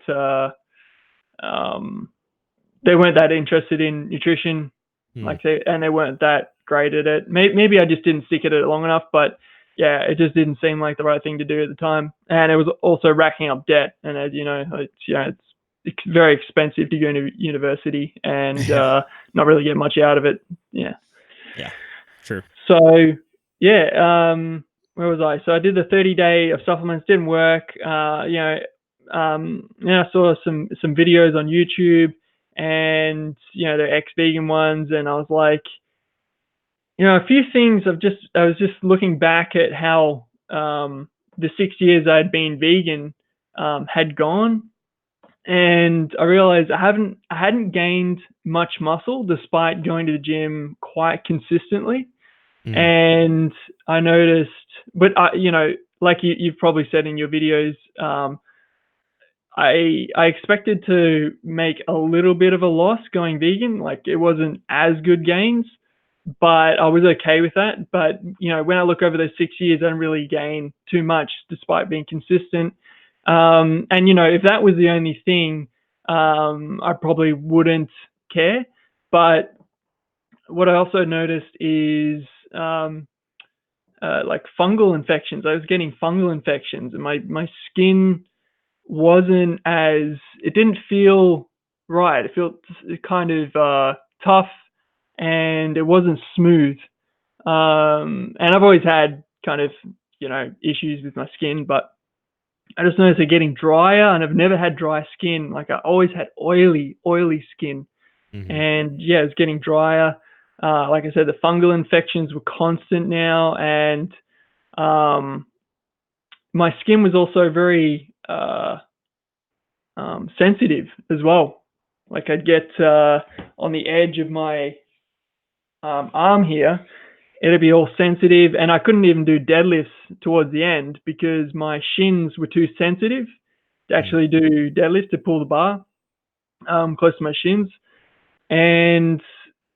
They weren't that interested in nutrition, and they weren't that great at it. Maybe I just didn't stick at it long enough, but yeah, it just didn't seem like the right thing to do at the time. And it was also racking up debt. And as you know, it's very expensive to go to university and not really get much out of it. Yeah. Yeah, true. So yeah, where was I? So I did the 30-day of supplements, didn't work. I saw some videos on YouTube, and the ex-vegan ones, and I was like, a few things. I was just looking back at how the 6 years I'd been vegan had gone, and I realized I hadn't gained much muscle despite going to the gym quite consistently. And I noticed, but like you've probably said in your videos, I expected to make a little bit of a loss going vegan. Like, it wasn't as good gains, but I was okay with that. But when I look over those 6 years, I didn't really gain too much despite being consistent. And if that was the only thing, I probably wouldn't care. But what I also noticed is like fungal infections. I was getting fungal infections, and my skin it didn't feel right. It felt kind of tough, and it wasn't smooth. And I've always had kind of issues with my skin, but I just noticed it getting drier, and I've never had dry skin. Like, I always had oily skin. And yeah, it's getting drier. Like I said, the fungal infections were constant now, and my skin was also very sensitive as well. Like, I'd get on the edge of my arm here, it'd be all sensitive, and I couldn't even do deadlifts towards the end because my shins were too sensitive to actually do deadlifts, to pull the bar close to my shins. And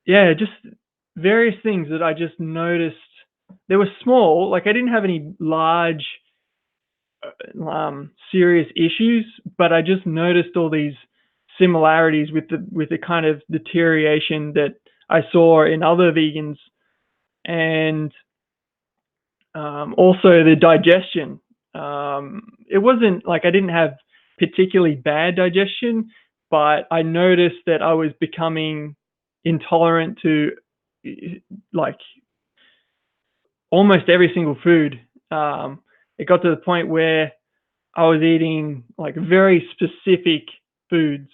yeah, just various things that I just noticed. They were small. Like, I didn't have any large serious issues, but I just noticed all these similarities with the kind of deterioration that I saw in other vegans, and also the digestion. It wasn't like I didn't have particularly bad digestion, but I noticed that I was becoming intolerant to like almost every single food. It got to the point where I was eating like very specific foods.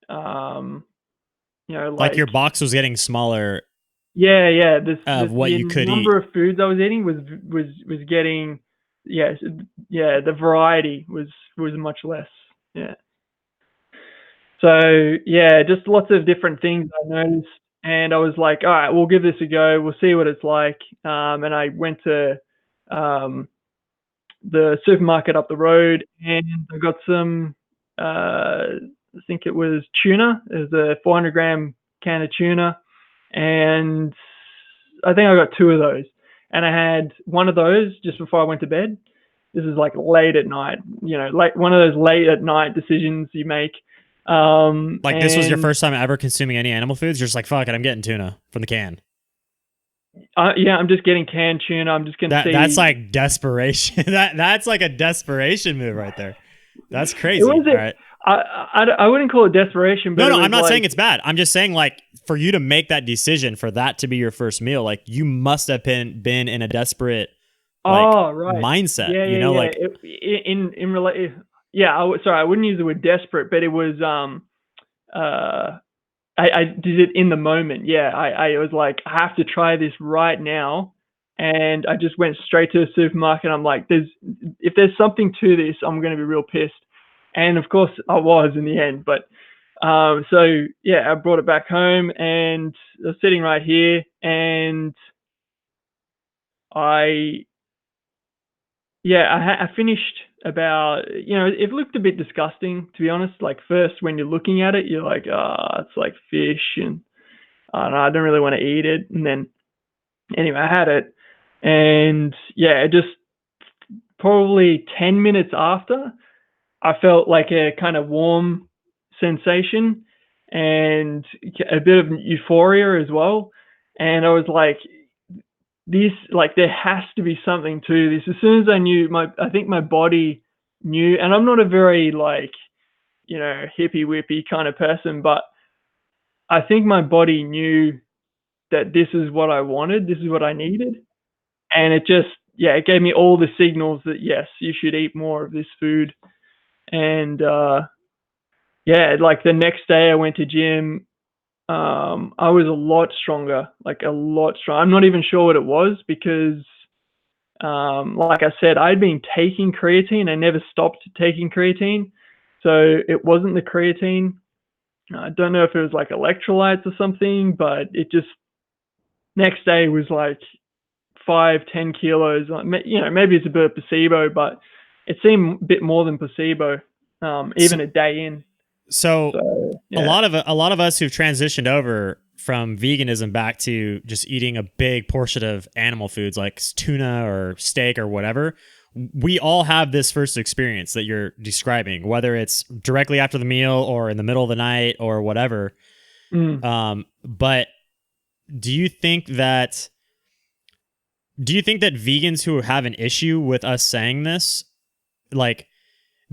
Like your box was getting smaller. Yeah. What you could eat. The number of foods I was eating was getting, the variety was much less. Yeah. So yeah, just lots of different things I noticed, and I was like, all right, we'll give this a go. We'll see what it's like. And I went to the supermarket up the road, and I got some, I think it was tuna. It was a 400-gram can of tuna, and I think I got 2 of those. And I had one of those just before I went to bed. This is like late at night, like one of those late at night decisions you make. Like, this was your first time ever consuming any animal foods? You're just like, fuck it, I'm getting tuna from the can. Yeah, I'm just getting canned tuna. I'm just gonna see. That's like desperation. That's like a desperation move right there. That's crazy. All right. I wouldn't call it desperation, but no, I'm not saying it's bad. I'm just saying, like, for you to make that decision, for that to be your first meal, like, you must have been in a desperate mindset. Yeah, like sorry, I wouldn't use the word desperate, but it was I did it in the moment. Yeah, I was like, I have to try this right now, and I just went straight to the supermarket. I'm like, if there's something to this, I'm going to be real pissed. And of course I was in the end, but so yeah, I brought it back home and I was sitting right here, and I finished about, it looked a bit disgusting, to be honest. Like, first, when you're looking at it, you're like, it's like fish, and I don't know, I don't really want to eat it. And then, anyway, I had it, and yeah, just probably 10 minutes after, I felt like a kind of warm sensation and a bit of euphoria as well. And I was like, there has to be something to this. As soon as I knew, I think my body knew, and I'm not a very hippy whippy kind of person, but I think my body knew that this is what I wanted, this is what I needed. And it just, it gave me all the signals that yes, you should eat more of this food. And like the next day I went to gym. I was a lot stronger, I'm not even sure what it was, because like I said, I'd been taking creatine. I never stopped taking creatine, so it wasn't the creatine. I don't know if it was like electrolytes or something, but it just, next day was like 5-10 kilos. Maybe it's a bit of placebo, but it seemed a bit more than placebo, even a day in. So yeah. a lot of us who've transitioned over from veganism back to just eating a big portion of animal foods like tuna or steak or whatever, we all have this first experience that you're describing, whether it's directly after the meal or in the middle of the night or whatever. But do you think that vegans who have an issue with us saying this, like,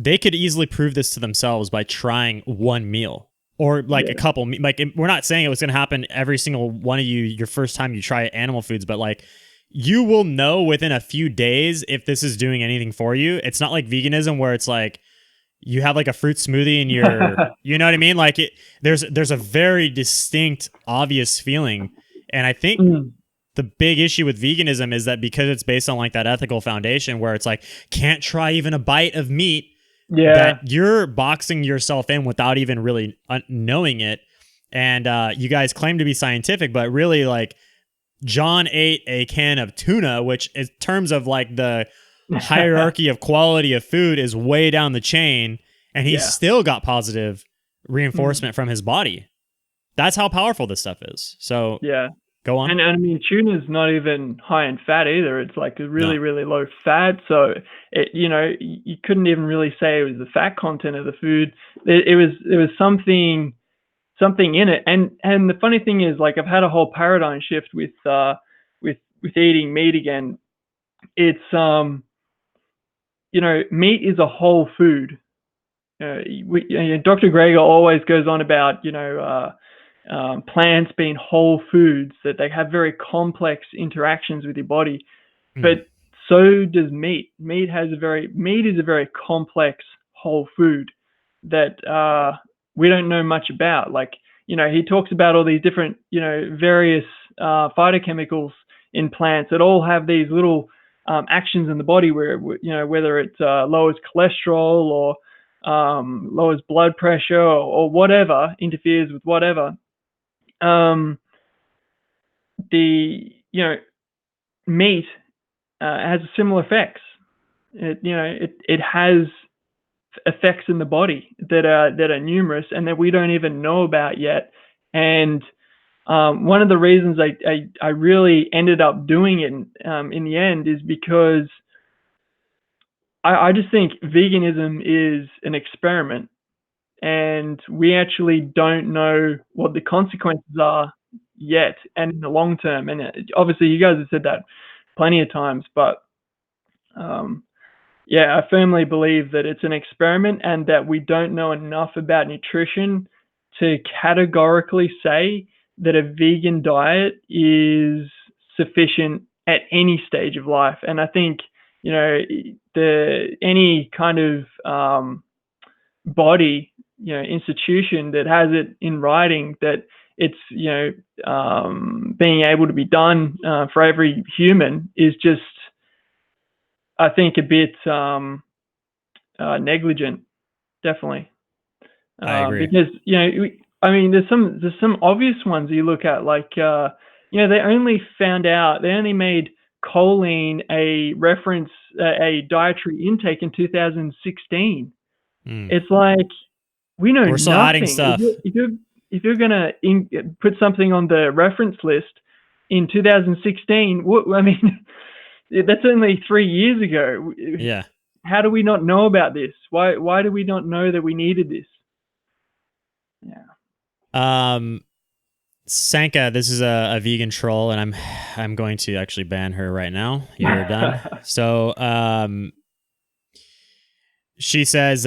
they could easily prove this to themselves by trying one meal or like a couple, like, we're not saying it was going to happen every single one of you your first time you try animal foods, but like, you will know within a few days if this is doing anything for you. It's not like veganism where it's like you have like a fruit smoothie and you're, you know what I mean? Like, there's a very distinct, obvious feeling. And I think the big issue with veganism is that because it's based on like that ethical foundation where it's like, can't try even a bite of meat, that you're boxing yourself in without even really knowing it. And you guys claim to be scientific, but really, like, John ate a can of tuna, which in terms of like the hierarchy of quality of food is way down the chain, and he still got positive reinforcement from his body. That's how powerful this stuff is. So go on. And I mean, tuna's not even high in fat either. It's like really, really low fat. So it, you couldn't even really say it was the fat content of the food. It was something in it. And the funny thing is, like, I've had a whole paradigm shift with eating meat again. It's meat is a whole food. Dr. Greger always goes on about plants being whole foods, that they have very complex interactions with your body, but so does meat. Meat is a very complex whole food that we don't know much about. Like, he talks about all these different, various phytochemicals in plants that all have these little actions in the body where, whether it lowers cholesterol or lowers blood pressure or whatever, interferes with whatever. Meat has similar effects. It has effects in the body that are numerous and that we don't even know about yet. And one of the reasons I really ended up doing it in the end is because I just think veganism is an experiment, and we actually don't know what the consequences are yet and in the long term. And obviously you guys have said that plenty of times, but I firmly believe that it's an experiment and that we don't know enough about nutrition to categorically say that a vegan diet is sufficient at any stage of life. And I think, any kind of body, institution that has it in writing that it's being able to be done for every human is just, I think, a bit negligent, definitely. I agree. Because there's some obvious ones you look at, like they only made choline a reference, a dietary intake in 2016. It's like we know We're still nothing. adding stuff. If you're gonna put something on the reference list in 2016, that's only 3 years ago. Yeah. How do we not know about this? Why do we not know that we needed this? Yeah. Sanka, this is a vegan troll, and I'm going to actually ban her right now. You're done. So she says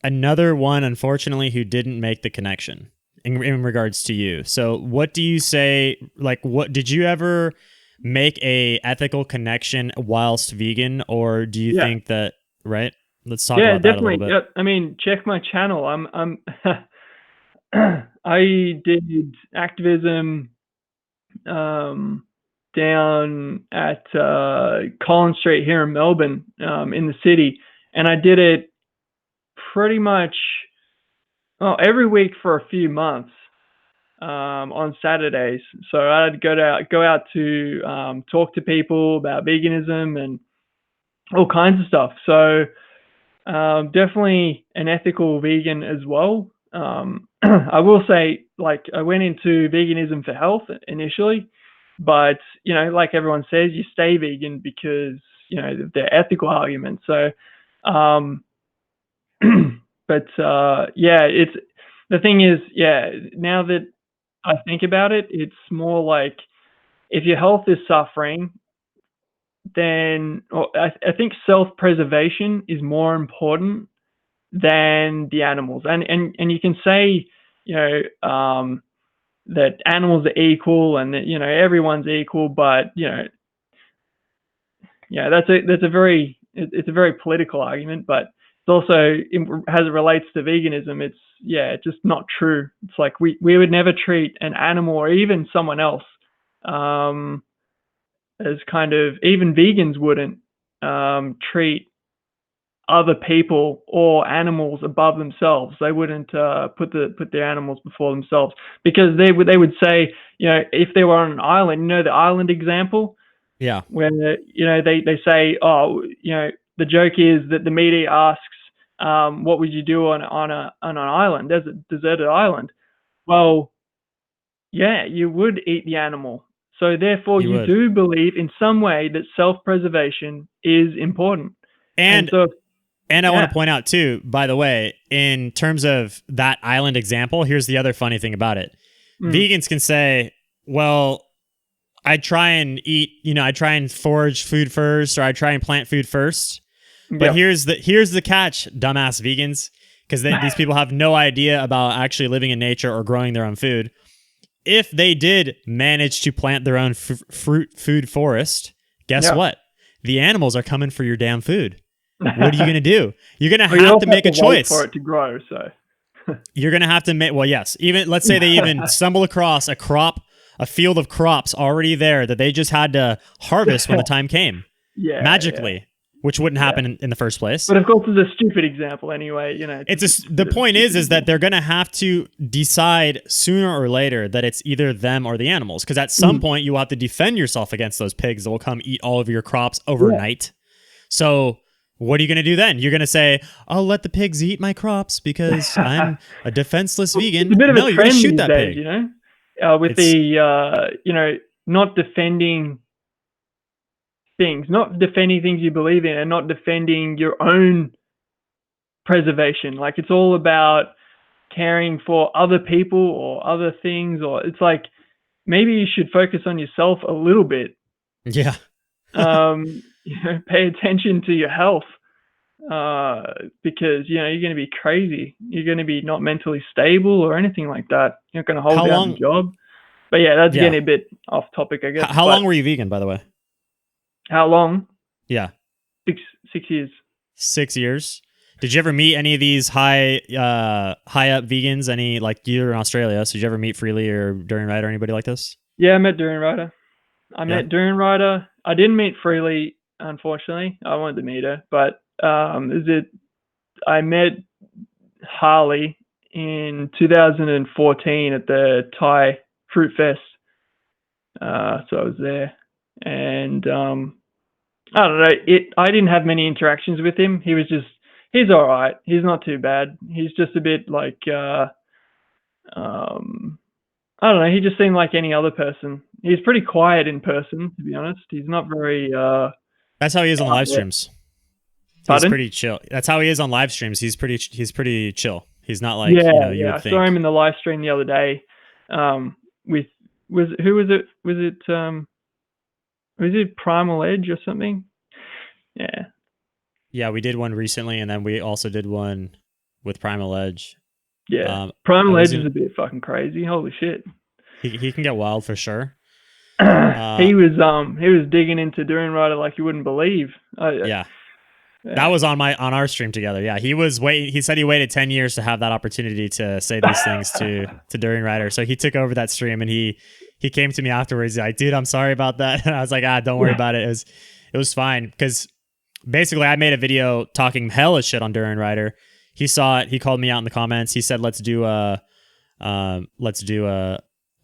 another one, unfortunately, who didn't make the connection in regards to you. So what do you say? Like, what did you ever make a ethical connection whilst vegan, or do you think that, right? Let's talk about that a little bit. Yeah, I mean, check my channel. I'm I did activism down at Collins Street here in Melbourne, in the city, and I did it pretty much every week for a few months on Saturdays. So I'd go out to talk to people about veganism and all kinds of stuff. So definitely an ethical vegan as well. I will say, like, I went into veganism for health initially, but like everyone says, you stay vegan because they're ethical arguments. So but it's, the thing is, now that I think about it, it's more like, if your health is suffering, then I think self-preservation is more important than the animals. And you can say, that animals are equal and that, everyone's equal, but it's a very political argument, but it's also, as it relates to veganism, it's just not true. It's like we would never treat an animal or even someone else as kind of, even vegans wouldn't treat other people or animals above themselves. They wouldn't put their animals before themselves, because they would say, if they were on an island, the island example, where they say, the joke is that the media asks, what would you do on an island, deserted island? Well, you would eat the animal. So therefore, you do believe in some way that self-preservation is important. And I want to point out too, by the way, in terms of that island example, here's the other funny thing about it. Vegans can say, well, I try and eat, I try and forage food first, or I try and plant food first. But here's the catch, dumbass vegans, because these people have no idea about actually living in nature or growing their own food. If they did manage to plant their own food forest, guess what? The animals are coming for your damn food. What are you going to do? You're going to have to make a choice for it to grow. So you're going to have to make, well, yes, even let's say they even stumble across a field of crops already there that they just had to harvest when the time came. Magically. Which wouldn't happen in the first place. But of course, it's a stupid example anyway. The point is that they're going to have to decide sooner or later that it's either them or the animals. Because at some point, you will have to defend yourself against those pigs that will come eat all of your crops overnight. So what are you going to do then? You're going to say, I'll let the pigs eat my crops because I'm a defenseless vegan. It's a bit of a trend shoot these that days, pig. With not defending things, not defending things you believe in, and not defending your own preservation. Like, it's all about caring for other people or other things, or it's like, maybe you should focus on yourself a little bit. Yeah. Pay attention to your health, because you're going to be crazy. You're going to be not mentally stable or anything like that. You're not going to hold down the job. But that's getting a bit off topic, I guess. How long were you vegan, by the way? How long? Yeah. 6 years. 6 years. Did you ever meet any of these high up vegans? Any, like, you're in Australia, so did you ever meet Freely or During Rider or anybody like this? Yeah, I met During Rider. I didn't meet Freely, unfortunately. I wanted to meet her, but I met Harley in 2014 at the Thai Fruit Fest. So I was there, and I don't know. I didn't have many interactions with him. He's all right. He's not too bad. He's just a bit like, I don't know. He just seemed like any other person. He's pretty quiet in person, to be honest. He's not very. That's how he is on live streams. He's Pardon? pretty chill. That's how he is on live streams. He's pretty chill. He's not like, yeah. you would I think. saw him in the live stream the other day. With who was it? Was it Primal Edge or something? Yeah. Yeah, we did one recently, and then we also did one with Primal Edge. Yeah. Primal Edge is a bit fucking crazy. Holy shit. He can get wild for sure. He was digging into During Rider like you wouldn't believe. Yeah. That was on our stream together. Yeah, he said he waited 10 years to have that opportunity to say these things to During Rider. So he took over that stream, and he came to me afterwards. He's like, dude, I'm sorry about that. And I was like, don't worry about it. It was fine, because basically I made a video talking hella shit on During Rider. He saw it. He called me out in the comments. He said, let's do a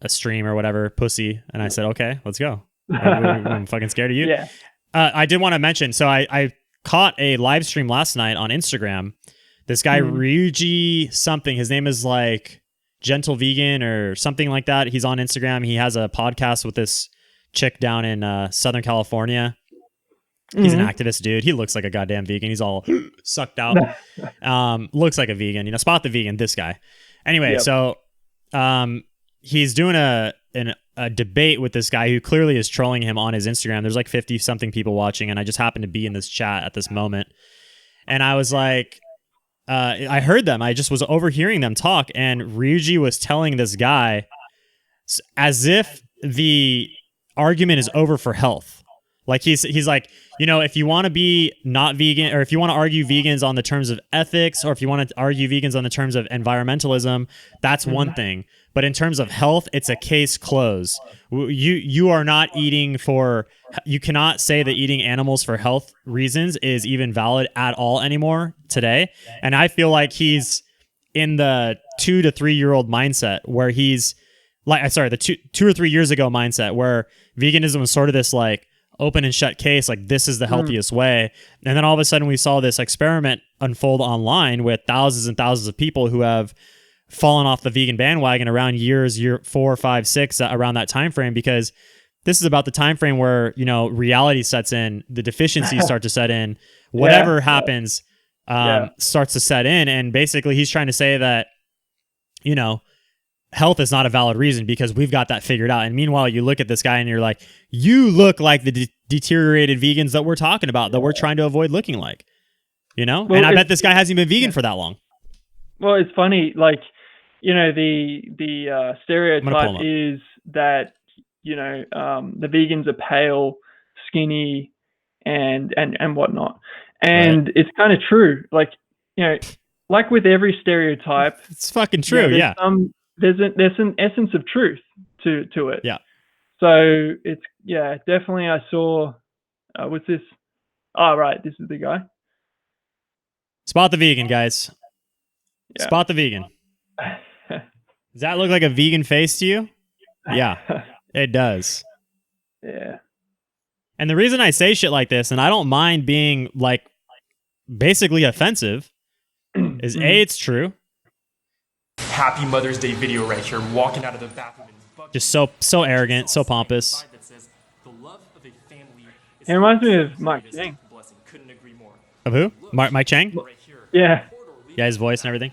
stream or whatever, pussy. And I said, okay, let's go. I'm fucking scared of you. Yeah. I did want to mention, so I caught a live stream last night on Instagram. This guy, Ryuji something, his name is like Gentle Vegan or something like that. He's on Instagram. He has a podcast with this chick down in Southern California. He's an activist dude. He looks like a goddamn vegan. He's all sucked out. Looks like a vegan. Spot the vegan, this guy. Anyway, so he's doing a debate with this guy who clearly is trolling him on his Instagram. There's like 50 something people watching, and I just happened to be in this chat at this moment. And I was like, I heard them. I just was overhearing them talk, and Ryuji was telling this guy as if the argument is over for health. Like he's like, if you want to be not vegan, or if you want to argue vegans on the terms of ethics, or if you want to argue vegans on the terms of environmentalism, that's one thing. But in terms of health, it's a case closed. You are not eating you cannot say that eating animals for health reasons is even valid at all anymore today. And I feel like he's in the 2 to 3 year old mindset where he's like, the 2 or 3 years ago mindset where veganism was sort of this like open and shut case, like this is the healthiest way. And then all of a sudden we saw this experiment unfold online with thousands and thousands of people who have fallen off the vegan bandwagon around year 4, 5, 6, around that time frame, because this is about the time frame where reality sets in, the deficiencies start to set in, whatever happens starts to set in. And basically he's trying to say that health is not a valid reason because we've got that figured out. And meanwhile, you look at this guy and you're like, you look like the deteriorated vegans that we're talking about, that we're trying to avoid looking like, Well, and I bet this guy hasn't been vegan for that long. Well, it's funny, like, the stereotype is that, the vegans are pale, skinny, and whatnot. And It's kind of true. Like, like with every stereotype, it's fucking true. There's an essence of truth to it. Yeah. So it's definitely. I saw. What's this? Oh, right. This is the guy. Spot the vegan, guys. Yeah. Spot the vegan. Does that look like a vegan face to you? Yeah, it does. Yeah. And the reason I say shit like this, and I don't mind being like basically offensive, is A, it's true. Happy Mother's Day video right here. I'm walking out of the bathroom and just so arrogant, so pompous. It reminds me of Mike Chang. Of who? Mike Chang? Yeah. Yeah, his voice and everything.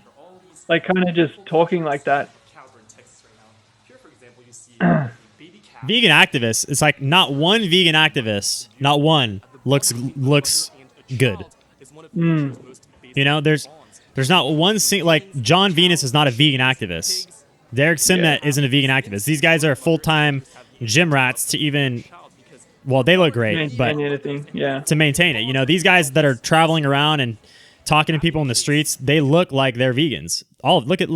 Like kind of just talking like that. Vegan activists, it's like not one vegan activist, not one looks good. There's not one like John Venus is not a vegan activist. Derek Simnet isn't a vegan activist. These guys are full-time gym rats to even, well, they look great, but anything, to maintain it. These guys that are traveling around and talking to people in the streets, they look like they're vegans. Look at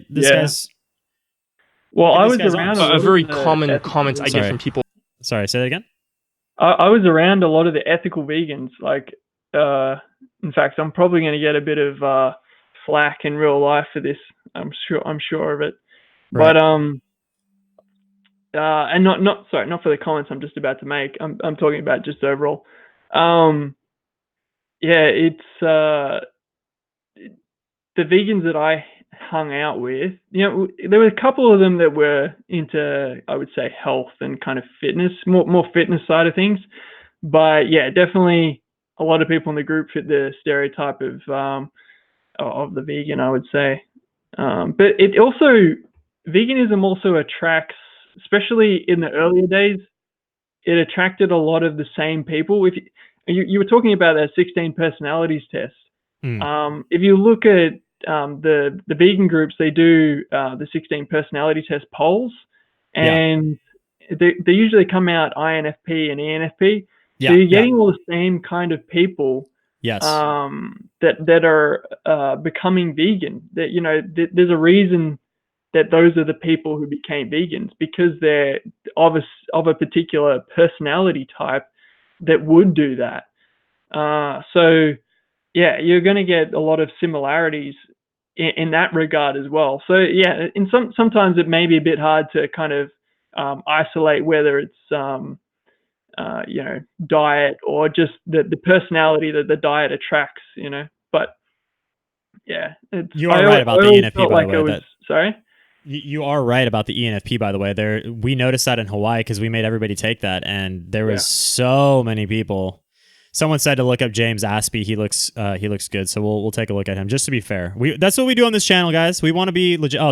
this guy's. Well, look at I this was guy's around arms. a lot A very of the common ethical comment I vegans. get from people. Sorry, say that again. I was around a lot of the ethical vegans. Like, in fact, I'm probably going to get a bit of flack in real life for this. I'm sure of it. Right. But and not for the comments I'm just about to make. I'm talking about just overall. It's the vegans that I hung out with. There were a couple of them that were into, I would say, health and kind of fitness, more fitness side of things. But yeah, definitely a lot of people in the group fit the stereotype of the vegan, I would say. But veganism also attracts, especially in the earlier days, it attracted a lot of the same people. If you were talking about that 16 personalities test, if you look at the vegan groups, they do the 16 personality test polls, and they usually come out INFP and ENFP. So you're getting all the same kind of people. Yes. That are becoming vegan. That there's a reason that those are the people who became vegans, because they're of a particular personality type that would do that. So yeah, you're going to get a lot of similarities in that regard as well. So yeah, sometimes it may be a bit hard to kind of isolate whether it's diet or just the personality that the diet attracts. But yeah, you are right about the ENFP, by the way. Sorry. You are right about the ENFP, by the way. We noticed that in Hawaii because we made everybody take that, and there was so many people. Someone said to look up James Aspie. He looks good, so we'll take a look at him. Just to be fair, that's what we do on this channel, guys. We want to be legit. Oh,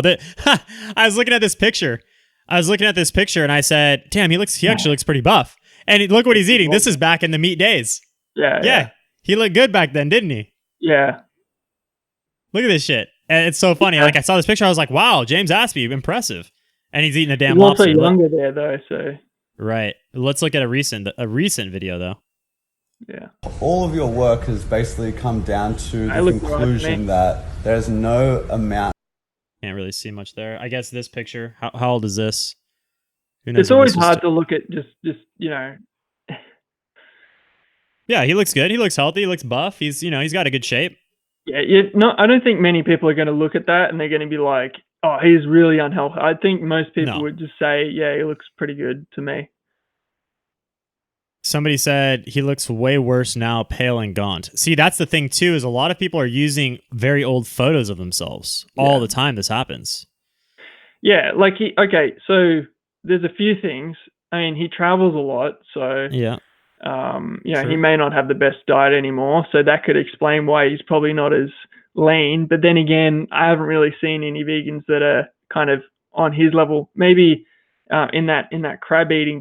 I was looking at this picture. And I said, "Damn, he actually looks pretty buff." And look what he's eating. This is back in the meat days. Yeah. He looked good back then, didn't he? Yeah. Look at this shit. And it's so funny. Like, I saw this picture, I was like, wow, James Aspie, impressive. And he's eating a damn lobster. He's also younger there, though, so. Right. Let's look at a recent video, though. Yeah. All of your work has basically come down to the conclusion that there's no amount. Can't really see much there. I guess this picture, how old is this? It's always hard to look at just. Yeah, he looks good. He looks healthy. He looks buff. He's got a good shape. Yeah, I don't think many people are going to look at that and they're going to be like, oh, he's really unhealthy. I think most people would just say, yeah, he looks pretty good to me. Somebody said he looks way worse now, pale and gaunt. See, that's the thing too, is a lot of people are using very old photos of themselves all the time. This happens. Yeah, so there's a few things. I mean, he travels a lot, so he may not have the best diet anymore, so that could explain why he's probably not as lean. But then again, I haven't really seen any vegans that are kind of on his level. Maybe in that crab eating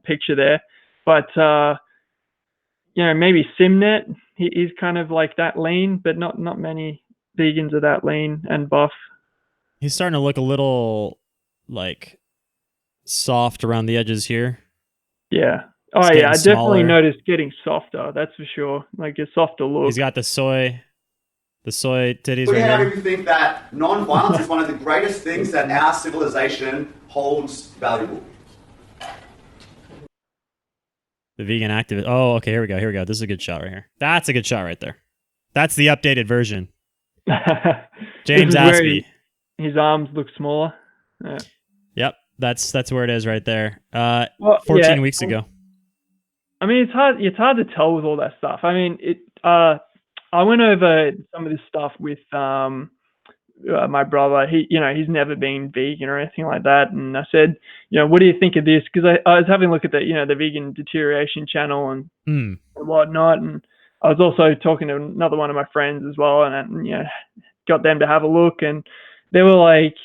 picture there, but maybe Simnet, he's kind of like that lean, but not many vegans are that lean and buff. He's starting to look a little like soft around the edges here. Yeah. Oh yeah, I definitely noticed getting softer. That's for sure. Like a softer look. He's got the soy titties We right have here. you think that non-violence is one of the greatest things that our civilization holds valuable. The vegan activist. Oh, okay. Here we go. This is a good shot right here. That's a good shot right there. That's the updated version. James Aspie. His arms look smaller. Yeah. Yep. That's where it is right there. 14 weeks ago. I mean, it's hard to tell with all that stuff. I mean, I went over some of this stuff with my brother. He's never been vegan or anything like that, and I said, what do you think of this? Because I was having a look at the vegan deterioration channel and whatnot, and I was also talking to another one of my friends as well, and got them to have a look, and they were like,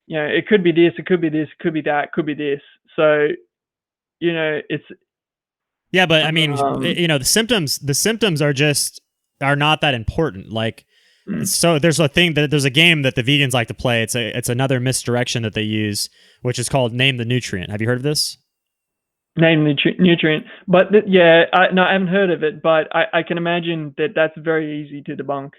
it could be this, it could be this, it could be that, it could be this. So, it's. Yeah, but I mean, the symptoms are not that important. Like, so there's a game that the vegans like to play. It's another misdirection that they use, which is called Name the Nutrient. Have you heard of this? Name the nutrient. But I haven't heard of it, but I can imagine that that's very easy to debunk.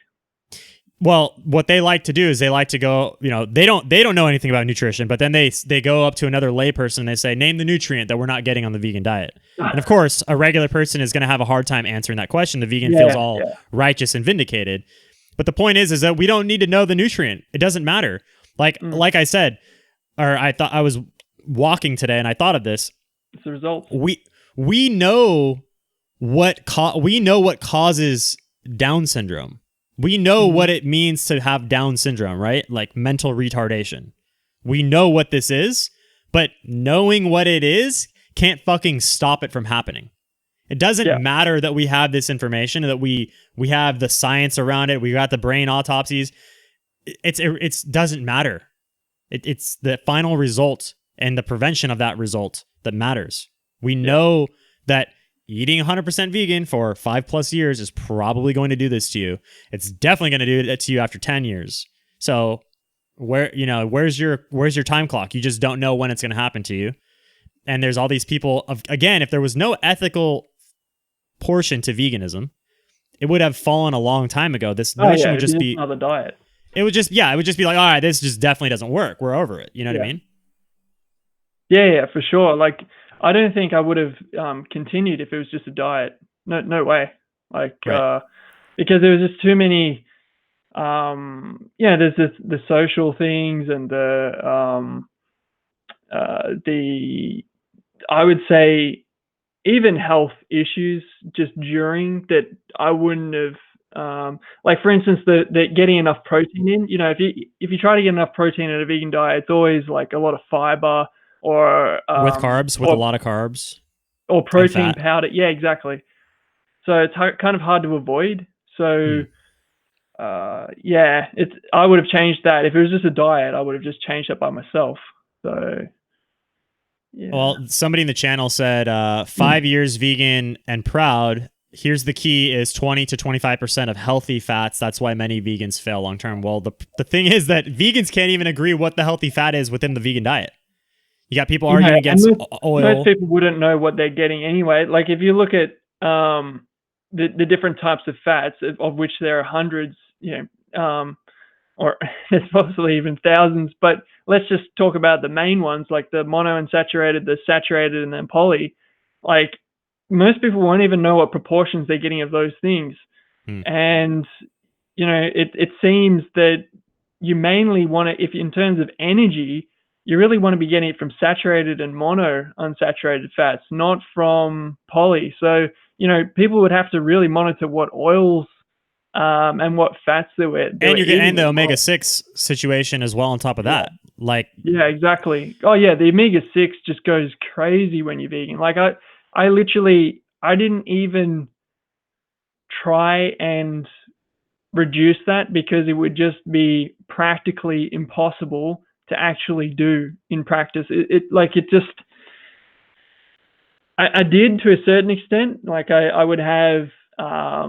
Well, what they like to do is they like to go, they don't know anything about nutrition, but then they go up to another layperson and they say, name the nutrient that we're not getting on the vegan diet. And of course, a regular person is going to have a hard time answering that question. The vegan feels all righteous and vindicated. But the point is that we don't need to know the nutrient. It doesn't matter. Like I said, or I thought I was walking today and I thought of this. It's the result. We know what causes Down syndrome. We know what it means to have Down syndrome, right? Like mental retardation. We know what this is, but knowing what it is can't fucking stop it from happening. It doesn't matter that we have this information, that we have the science around it. We got the brain autopsies. It doesn't matter. It's the final result and the prevention of that result that matters. We know that eating 100% vegan for 5+ years is probably going to do this to you. It's definitely going to do it to you after 10 years. So where's your time clock? You just don't know when it's going to happen to you. And there's all these people again, if there was no ethical portion to veganism, it would have fallen a long time ago. This notion would just be another diet. It would just be like, all right, this just definitely doesn't work. We're over it. You know what I mean? Yeah, for sure. Like, I don't think I would have continued if it was just a diet. No way. Like, because there was just too many. There's the social things and the I would say even health issues just during that I wouldn't have. Like for instance, the getting enough protein in. If you try to get enough protein in a vegan diet, it's always like a lot of fiber. Or with carbs, with a lot of carbs, or protein powder. Yeah, exactly. So it's kind of hard to avoid. So, I would have changed that if it was just a diet. I would have just changed it by myself. So, yeah. Well, somebody in the channel said 5 years vegan and proud. Here's the key: is 20 to 25% of healthy fats. That's why many vegans fail long term. Well, the thing is that vegans can't even agree what the healthy fat is within the vegan diet. You got people arguing against oil. Most people wouldn't know what they're getting anyway. Like if you look at the different types of fats, of which there are hundreds, or there's possibly even thousands. But let's just talk about the main ones, like the monounsaturated, the saturated, and then poly. Like most people won't even know what proportions they're getting of those things. And it seems that you mainly want to, if in terms of energy, you really want to be getting it from saturated and monounsaturated fats, not from poly. So, people would have to really monitor what oils and what fats they were. And you're getting the omega-6 situation as well on top of that. Like, yeah, exactly. Oh yeah, the omega-6 just goes crazy when you're vegan. Like I didn't even try and reduce that because it would just be practically impossible to actually do in practice. I did to a certain extent. Like I would have, I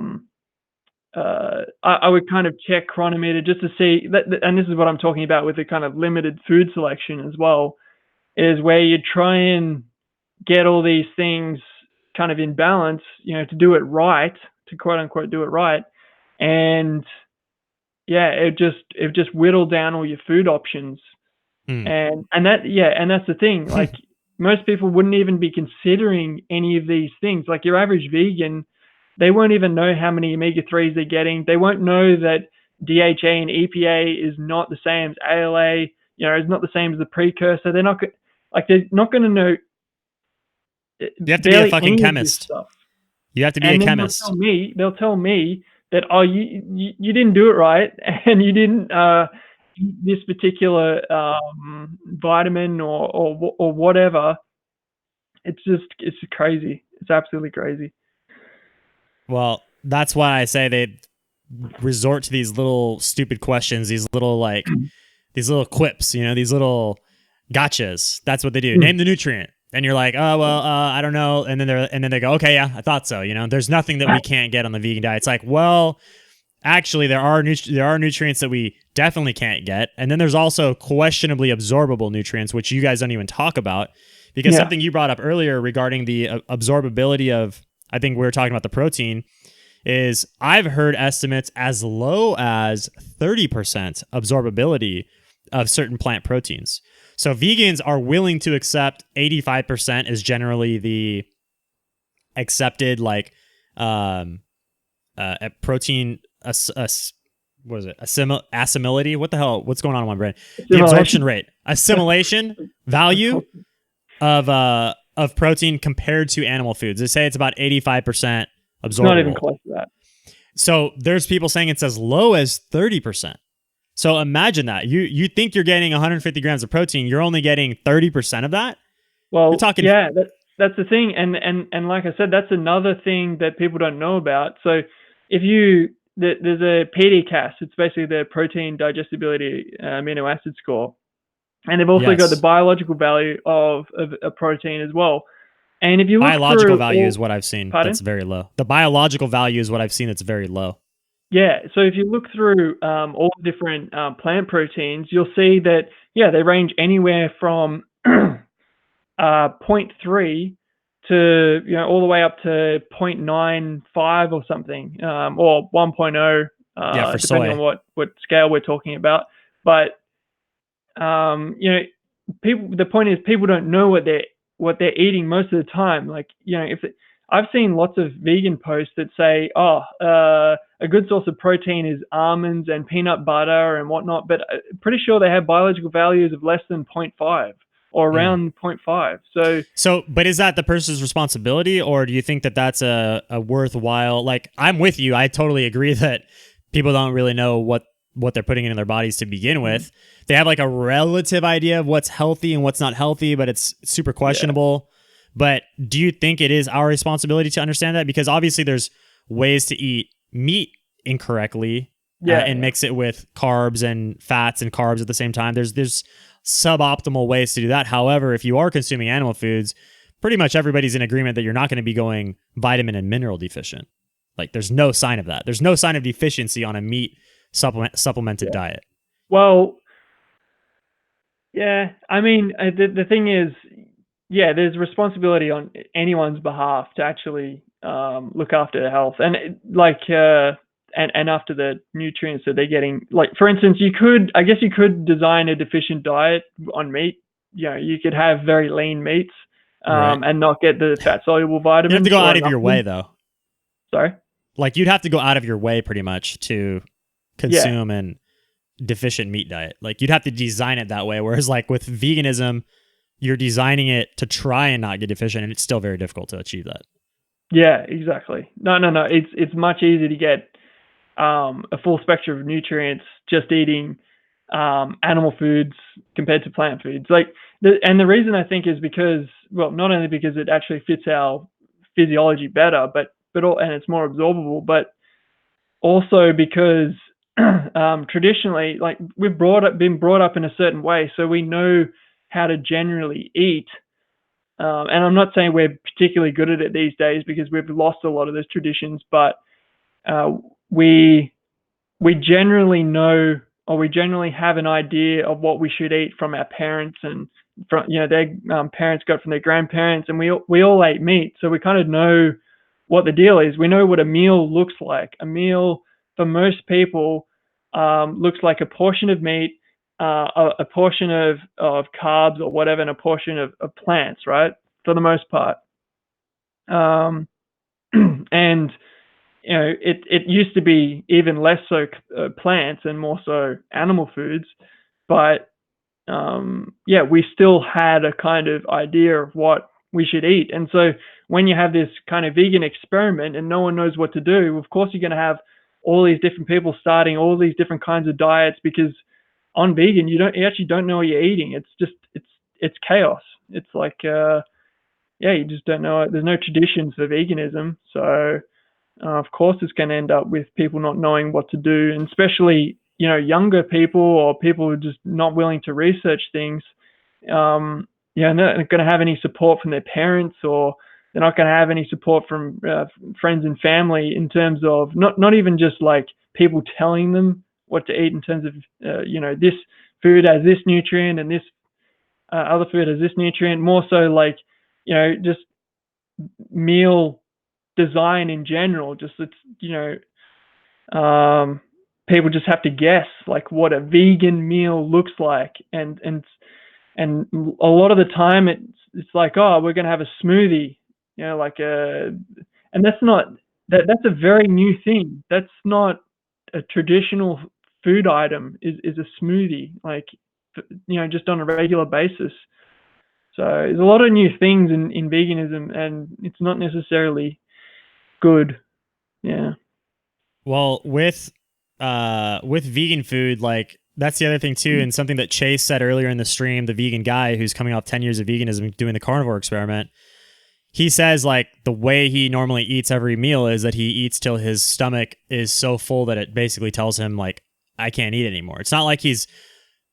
would kind of check Chronometer just to see that, and this is what I'm talking about with the kind of limited food selection as well, is where you try and get all these things kind of in balance, to do it right, to quote unquote do it right. And it just whittled down all your food options. And that's the thing. Like most people wouldn't even be considering any of these things. Like your average vegan, they won't even know how many omega-3s they're getting. They won't know that DHA and EPA is not the same as ALA. Is not the same as the precursor. They're not going to know. You have to be a fucking chemist. You have to be a chemist. They'll tell me that you didn't do it right, and you didn't. This particular vitamin or whatever. It's crazy. It's absolutely crazy. Well, that's why I say they resort to these little stupid questions, these little quips, these little gotchas. That's what they do. Name the nutrient. And you're like, oh, well, I don't know. And then they go, okay, yeah, I thought so. There's nothing that we can't get on the vegan diet. It's like, well, actually there are nutrients that we definitely can't get, and then there's also questionably absorbable nutrients, which you guys don't even talk about, because something you brought up earlier regarding the absorbability of, I think we were talking about the protein, is I've heard estimates as low as 30% absorbability of certain plant proteins. So vegans are willing to accept 85% is generally the accepted like a protein what is it? Assimility? What the hell? What's going on in my brain? The absorption rate, assimilation value of protein compared to animal foods. They say it's about 85% absorbable. Not even close to that. So there's people saying it's as low as 30%. So imagine that. You think you're getting 150 grams of protein, you're only getting 30% of that? Well, you're talking that's the thing. And like I said, that's another thing that people don't know about. So if there's a PDCAS, it's basically the protein digestibility amino acid score. And they've also got the biological value of a protein as well. And if you look biological value is what I've seen. Pardon? That's very low. The biological value is what I've seen that's very low. Yeah. So if you look through all the different plant proteins, you'll see that, they range anywhere from 0.3 to, all the way up to 0.95 or something, or 1.0, for depending soy. on what scale we're talking about. But, the point is people don't know what they're eating most of the time. Like, I've seen lots of vegan posts that say, a good source of protein is almonds and peanut butter and whatnot, but I'm pretty sure they have biological values of less than 0.5 or around 0.5. So, but is that the person's responsibility, or do you think that that's a worthwhile, like, I'm with you. I totally agree that people don't really know what they're putting into their bodies to begin with. They have like a relative idea of what's healthy and what's not healthy, but it's super questionable. But do you think it is our responsibility to understand that? Because obviously there's ways to eat meat incorrectly and mix it with carbs and fats and carbs at the same time. There's suboptimal ways to do that. However, if you are consuming animal foods, pretty much everybody's in agreement that you're not going to be going vitamin and mineral deficient. Like, there's no sign of that. There's no sign of deficiency on a meat supplemented diet. Well, I mean, the thing is, there's responsibility on anyone's behalf to actually look after their health and and after the nutrients that they're getting. Like, for instance, you could design a deficient diet on meat. You could have very lean meats and not get the fat soluble vitamins. You have to go out of your way, though. Sorry? Like, you'd have to go out of your way pretty much to consume an deficient meat diet. Like, you'd have to design it that way. Whereas like with veganism, you're designing it to try and not get deficient, and it's still very difficult to achieve that. Yeah, exactly. No. It's much easier to get a full spectrum of nutrients just eating animal foods compared to plant foods. Like, and the reason I think is because, well, not only because it actually fits our physiology better, but and it's more absorbable, but also because traditionally, like, we've been brought up in a certain way, so we know how to generally eat. And I'm not saying we're particularly good at it these days because we've lost a lot of those traditions, but we generally know, or we generally have an idea of what we should eat from our parents and from, their parents got from their grandparents, and we all ate meat, so we kind of know what the deal is. We know what a meal looks like. A meal for most people looks like a portion of meat, a portion of carbs or whatever, and a portion of plants, right? For the most part. And, it used to be even less so plants and more so animal foods. But, we still had a kind of idea of what we should eat. And so when you have this kind of vegan experiment and no one knows what to do, of course you're going to have all these different people starting all these different kinds of diets, because on vegan, you actually don't know what you're eating. It's just, it's chaos. It's like, you just don't know. There's no traditions for veganism. So, of course, it's going to end up with people not knowing what to do, and especially, younger people or people who are just not willing to research things. They're not going to have any support from their parents, or they're not going to have any support from friends and family in terms of not even just like people telling them what to eat in terms of, this food has this nutrient and this other food has this nutrient. More so like, just meal design in general. Just people just have to guess like what a vegan meal looks like, and a lot of the time it's like, oh, we're gonna have a smoothie, and that's a very new thing. That's not a traditional food item. Is a smoothie, like, just on a regular basis. So there's a lot of new things in veganism, and it's not necessarily good. Yeah. Well, with vegan food, like, that's the other thing too, and something that Chase said earlier in the stream, the vegan guy who's coming off 10 years of veganism doing the carnivore experiment. He says, like, the way he normally eats every meal is that he eats till his stomach is so full that it basically tells him, like, I can't eat anymore. It's not like he's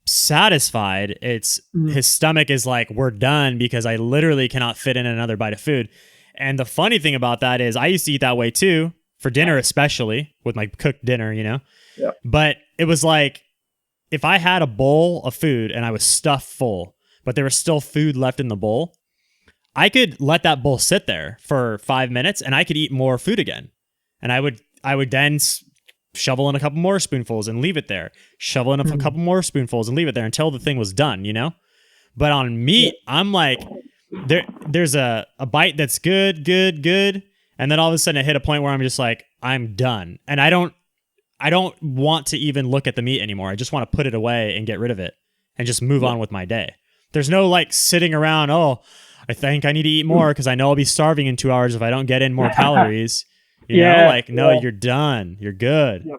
satisfied. It's his stomach is like, we're done, because I literally cannot fit in another bite of food. And the funny thing about that is I used to eat that way too, for dinner, especially with my cooked dinner, Yeah. But it was like, if I had a bowl of food and I was stuffed full, but there was still food left in the bowl, I could let that bowl sit there for 5 minutes and I could eat more food again. And I would then shovel in a couple more spoonfuls and leave it there. Shovel in a couple more spoonfuls and leave it there until the thing was done, But on meat, I'm like, there's a bite that's good. And then all of a sudden I hit a point where I'm just like, I'm done. And I don't want to even look at the meat anymore. I just want to put it away and get rid of it and just move on with my day. There's no like sitting around, oh, I think I need to eat more because I know I'll be starving in 2 hours if I don't get in more calories. You're done. You're good. Yep.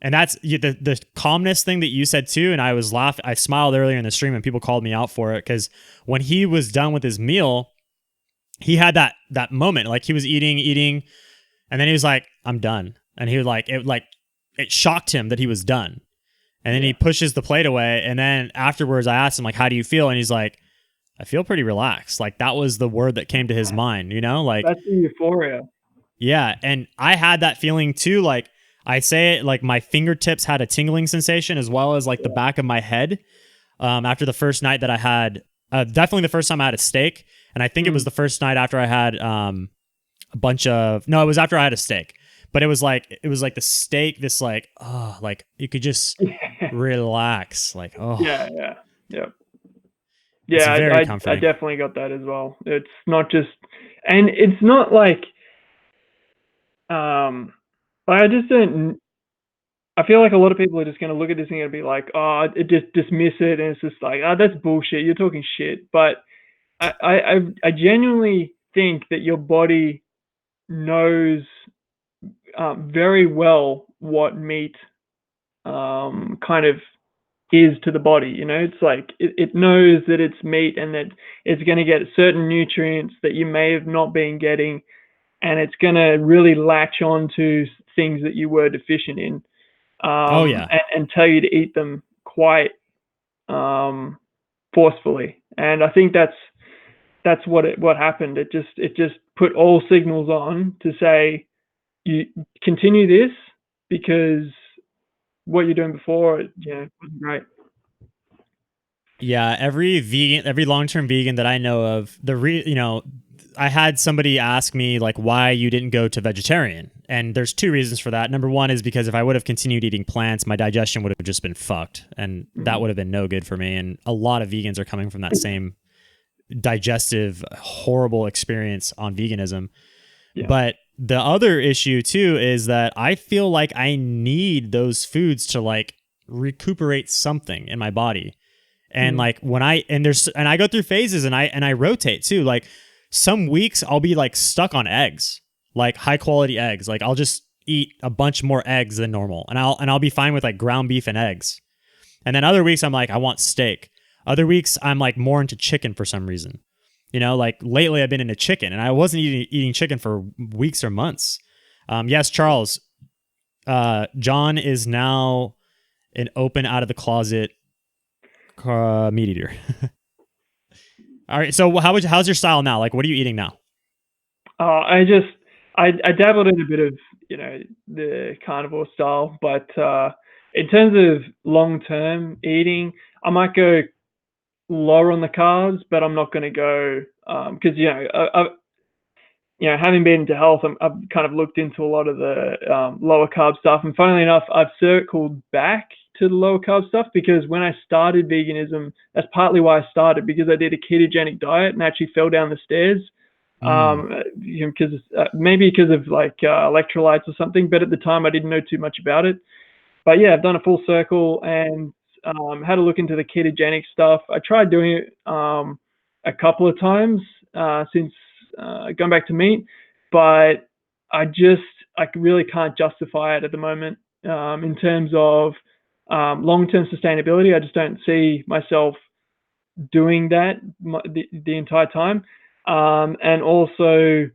And that's the calmness thing that you said too. And I was laughing. I smiled earlier in the stream and people called me out for it, because when he was done with his meal, he had that moment, like he was eating, and then he was like, I'm done. And he was like, it shocked him that he was done. And then he pushes the plate away. And then afterwards I asked him, like, how do you feel? And he's like, I feel pretty relaxed. Like, that was the word that came to his mind, like, that's the euphoria. Yeah. And I had that feeling too. Like, I say it, like, my fingertips had a tingling sensation, as well as like the back of my head. After the first night that I had, definitely the first time I had a steak. And I think it was the first night after I had, it was after I had a steak, but it was like the steak, this like, oh, like you could just relax. Like, oh yeah. It's Yeah, very I comforting. definitely got that as well. It's not just, and it's not like, I just don't. I feel like a lot of people are just going to look at this thing and be like, oh, just dismiss it, and it's just like, oh, that's bullshit. You're talking shit. But I genuinely think that your body knows very well what meat kind of is to the body. It's like it knows that it's meat and that it's going to get certain nutrients that you may have not been getting, and it's going to really latch on to things that you were deficient in, and tell you to eat them quite forcefully. And I think that's what happened. It just put all signals on to say, you continue this, because what you're doing before, wasn't great. Yeah, every long-term vegan that I know of, I had somebody ask me, like, why you didn't go to vegetarian. And there's 2 reasons for that. Number 1 is because if I would have continued eating plants, my digestion would have just been fucked, and that would have been no good for me. And a lot of vegans are coming from that same digestive, horrible experience on veganism. Yeah. But the other issue too is that I feel like I need those foods to like recuperate something in my body. And like when I go through phases and I rotate too. Like some weeks I'll be like stuck on eggs, like high quality eggs. Like I'll just eat a bunch more eggs than normal, and I'll be fine with like ground beef and eggs. And then other weeks I'm like, I want steak. Other weeks I'm like more into chicken for some reason. Like lately I've been into chicken, and I wasn't eating chicken for weeks or months. Yes, Charles, John is now an open out of the closet meat eater. All right. So how's your style now? Like, what are you eating now? I I dabbled in a bit of, the carnivore style, but in terms of long-term eating, I might go lower on the carbs, but I'm not going to go because having been into health, I've kind of looked into a lot of the lower carb stuff, and funnily enough, I've circled back to the lower carb stuff because when I started veganism, that's partly why I started, because I did a ketogenic diet and actually fell down the stairs. Because maybe because of like electrolytes or something, but at the time I didn't know too much about it. But yeah, I've done a full circle and had a look into the ketogenic stuff. I tried doing it a couple of times since going back to meat, but I really can't justify it at the moment in terms of long-term sustainability. I just don't see myself doing that the entire time. And also,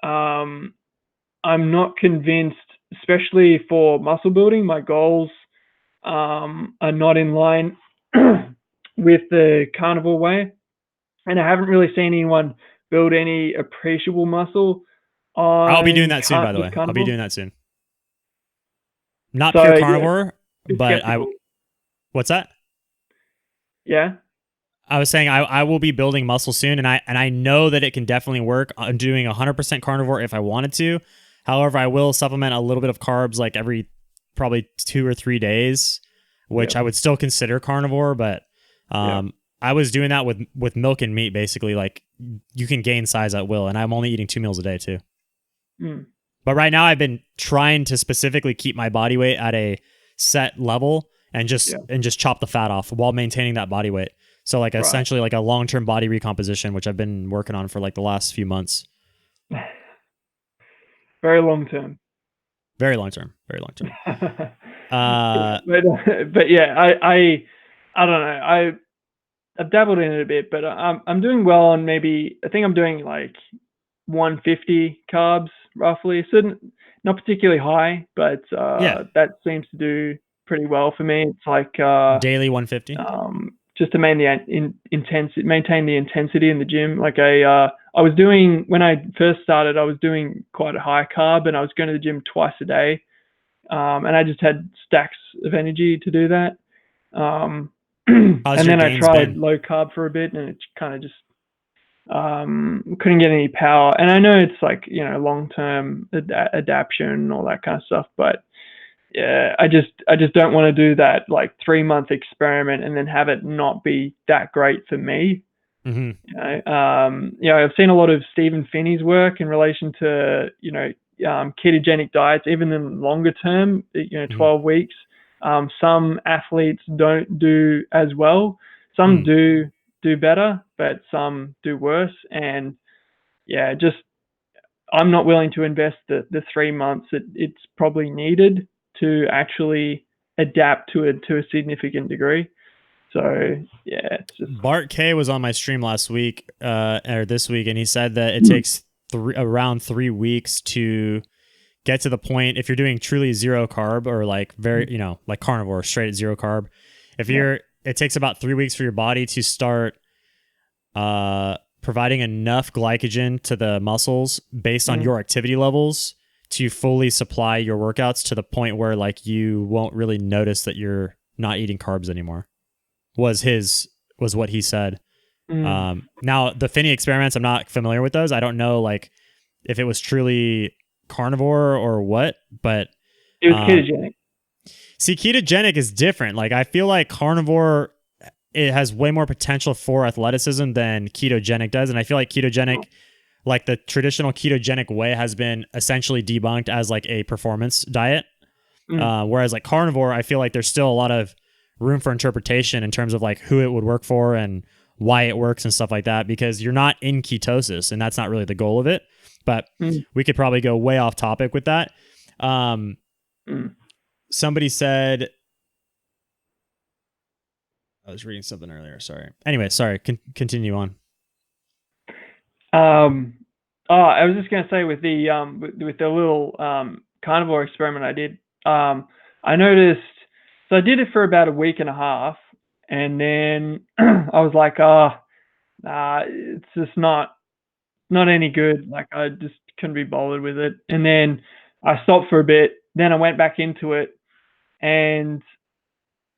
I'm not convinced, especially for muscle building, my goals are not in line with the carnivore way. And I haven't really seen anyone build any appreciable muscle. I'll be doing that soon, by the way. I'll be doing that soon. Not pure carnivore, but what's that? Yeah. I was saying I will be building muscle soon, and I know that it can definitely work. I'm doing 100% carnivore if I wanted to. However, I will supplement a little bit of carbs like every probably 2 or 3 days, which I would still consider carnivore. But I was doing that with milk and meat, basically. Like you can gain size at will, and I'm only eating 2 meals a day too. But right now, I've been trying to specifically keep my body weight at a set level and just chop the fat off while maintaining that body weight. So like essentially like a long-term body recomposition, which I've been working on for like the last few months. Very long-term. Very long-term. Very long-term. But yeah, I don't know. I've dabbled in it a bit, but I'm doing well on maybe, I think I'm doing like 150 carbs roughly. So not particularly high, but that seems to do pretty well for me. It's like daily 150. Just to maintain the intensity in the gym. Like I was doing, when I first started, I was doing quite a high carb, and I was going to the gym twice a day, and I just had stacks of energy to do that. And then I tried low carb for a bit, and it kind of just couldn't get any power. And I know it's like long-term adaptation and all that kind of stuff, but yeah, I just don't want to do that like 3-month experiment and then have it not be that great for me. I've seen a lot of Stephen Finney's work in relation to ketogenic diets, even in longer term, 12 weeks. Some athletes don't do as well. Some do better, but some do worse. And yeah, just I'm not willing to invest the 3 months that it's probably needed to actually adapt to a significant degree. So yeah, it's just... Bart K was on my stream last week or this week, and he said that it takes around 3 weeks to get to the point, if you're doing truly zero carb or like very like carnivore, straight at zero carb, it takes about 3 weeks for your body to start providing enough glycogen to the muscles based on your activity levels to fully supply your workouts to the point where like you won't really notice that you're not eating carbs anymore. Was what he said. Now the Finney experiments, I'm not familiar with those. I don't know like if it was truly carnivore or what, but it was ketogenic. See, ketogenic is different. Like I feel like carnivore, it has way more potential for athleticism than ketogenic does, and I feel like ketogenic, like the traditional ketogenic way, has been essentially debunked as like a performance diet. Whereas like carnivore, I feel like there's still a lot of room for interpretation in terms of like who it would work for and why it works and stuff like that, because you're not in ketosis, and that's not really the goal of it. But we could probably go way off topic with that. Somebody said, I was reading something earlier. Sorry. Anyway, sorry. Continue on. I was just gonna say with the little carnivore experiment I did, I noticed. So I did it for about a week and a half, and then I was like, it's just not not any good. Like I just couldn't be bothered with it. And then I stopped for a bit. Then I went back into it, and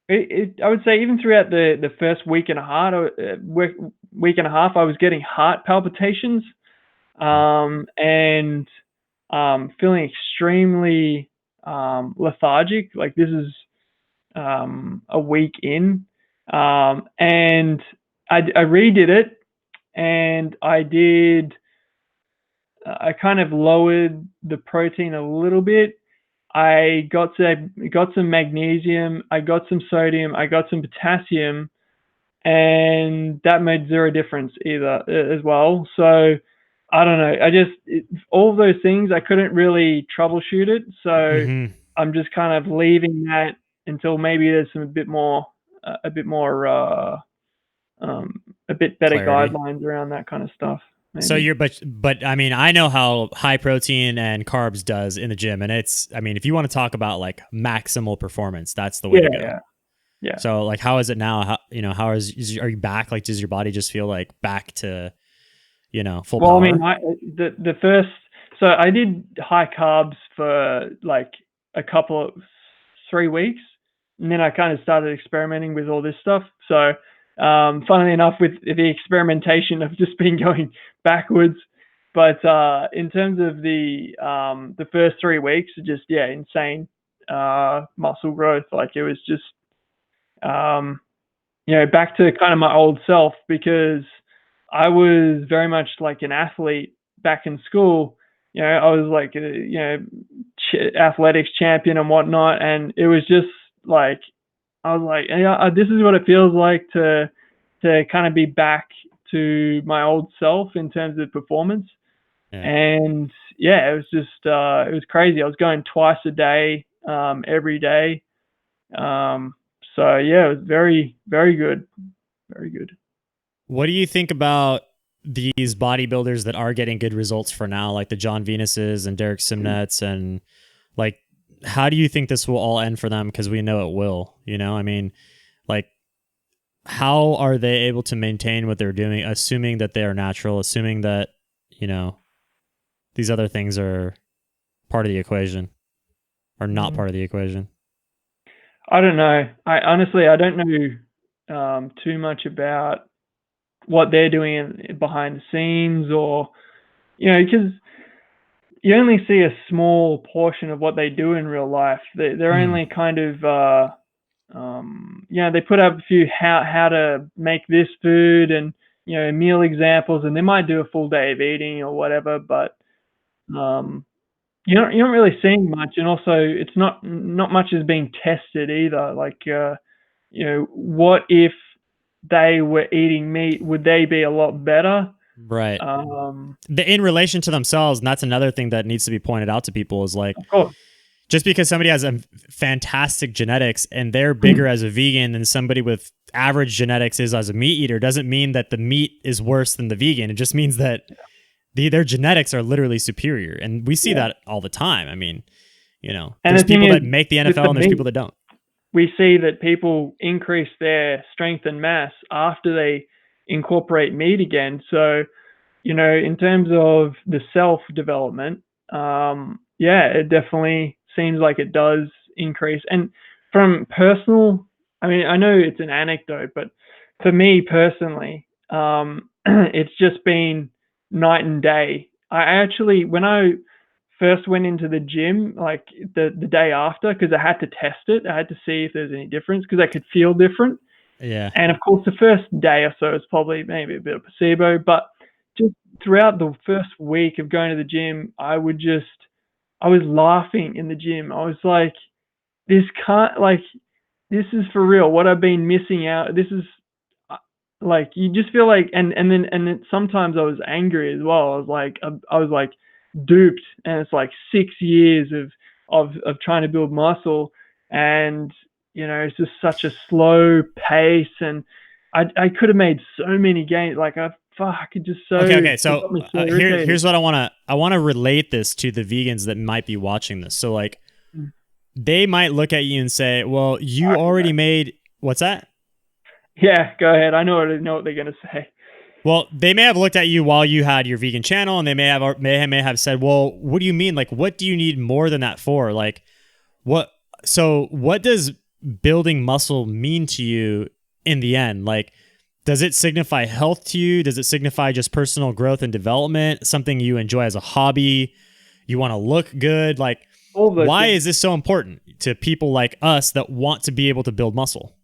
I would say even throughout the first week and a half, I was getting heart palpitations, and feeling extremely lethargic. Like this is a week in, and I redid it, and I kind of lowered the protein a little bit. I got some magnesium, I got some sodium, I got some potassium, and that made zero difference either as well. So I don't know. All of those things I couldn't really troubleshoot it. So I'm just kind of leaving that until maybe there's a bit better Clarity. guidelines around that kind of stuff. Maybe. So but I mean, I know how high protein and carbs does in the gym, and I mean, if you want to talk about like maximal performance, that's the way to go. Yeah. So like, how is it now? Are you back? Like, does your body just feel like back to, full power? Well, I mean, so I did high carbs for like a couple of 3 weeks, and then I kind of started experimenting with all this stuff. So, funnily enough, with the experimentation, I've just been going backwards. But in terms of the first 3 weeks, just insane muscle growth. Like it was just back to kind of my old self, because I was very much like an athlete back in school. I was like athletics champion and whatnot, and it was just like I was like, this is what it feels like to kind of be back to my old self in terms of performance. Yeah. And it was just it was crazy. I was going twice a day, every day. So it was very, very good. Very good. What do you think about these bodybuilders that are getting good results for now, like the John Venuses and Derek Simnets, and like, how do you think this will all end for them? Because we know it will. I mean, like, how are they able to maintain what they're doing, assuming that they are natural, assuming that these other things are part of the equation, or not part of the equation? I don't know. I don't know too much about what they're doing behind the scenes, or because you only see a small portion of what they do in real life. They're only kind of they put up a few how to make this food and meal examples, and they might do a full day of eating or whatever, but you're not really seeing much, and also it's not much is being tested either. Like what if they were eating meat? Would they be a lot better? Right. In relation to themselves, and that's another thing that needs to be pointed out to people, is like, just because somebody has a fantastic genetics and they're bigger as a vegan than somebody with average genetics is as a meat eater, doesn't mean that the meat is worse than the vegan. It just means that their genetics are literally superior, and we see that all the time. I mean, there's people that make the NFL and there's people that don't. We see that people increase their strength and mass after they incorporate meat again. So, in terms of the self-development, it definitely seems like it does increase. And from personal, I mean, I know it's an anecdote, but for me personally, it's just been night and day. I actually, when I first went into the gym, like the day after, because I had to test it, I had to see if there's any difference, because I could feel different. Yeah. And of course, the first day or so is probably maybe a bit of placebo, but just throughout the first week of going to the gym, I was laughing in the gym. I was like, this is for real. What I've been missing out. This is like, you just feel like, and then sometimes I was angry as well. I was like duped, and it's like 6 years of trying to build muscle, and it's just such a slow pace, and I could have made so many gains. Like okay. So here's what I want to relate this to the vegans that might be watching this. So like, they might look at you and say, well, you already made, what's that? Yeah, go ahead. I know what they're going to say. Well, they may have looked at you while you had your vegan channel, and they may have said, "Well, what do you mean? Like, what do you need more than that for? Like, what? So, what does building muscle mean to you in the end? Like, does it signify health to you? Does it signify just personal growth and development? Something you enjoy as a hobby? You want to look good? Like, why is this so important to people like us that want to be able to build muscle?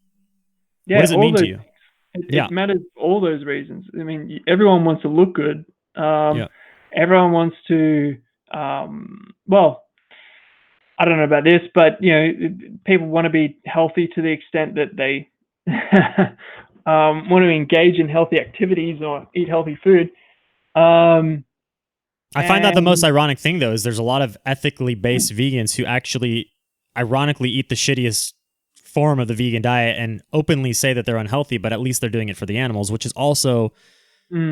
Yeah, what does it mean to you? It matters for all those reasons. I mean, everyone wants to look good. Everyone wants to, well, I don't know about this, but, people want to be healthy to the extent that they want to engage in healthy activities or eat healthy food. I find that the most ironic thing, though, is there's a lot of ethically based vegans who actually ironically eat the shittiest form of the vegan diet and openly say that they're unhealthy, but at least they're doing it for the animals, which is also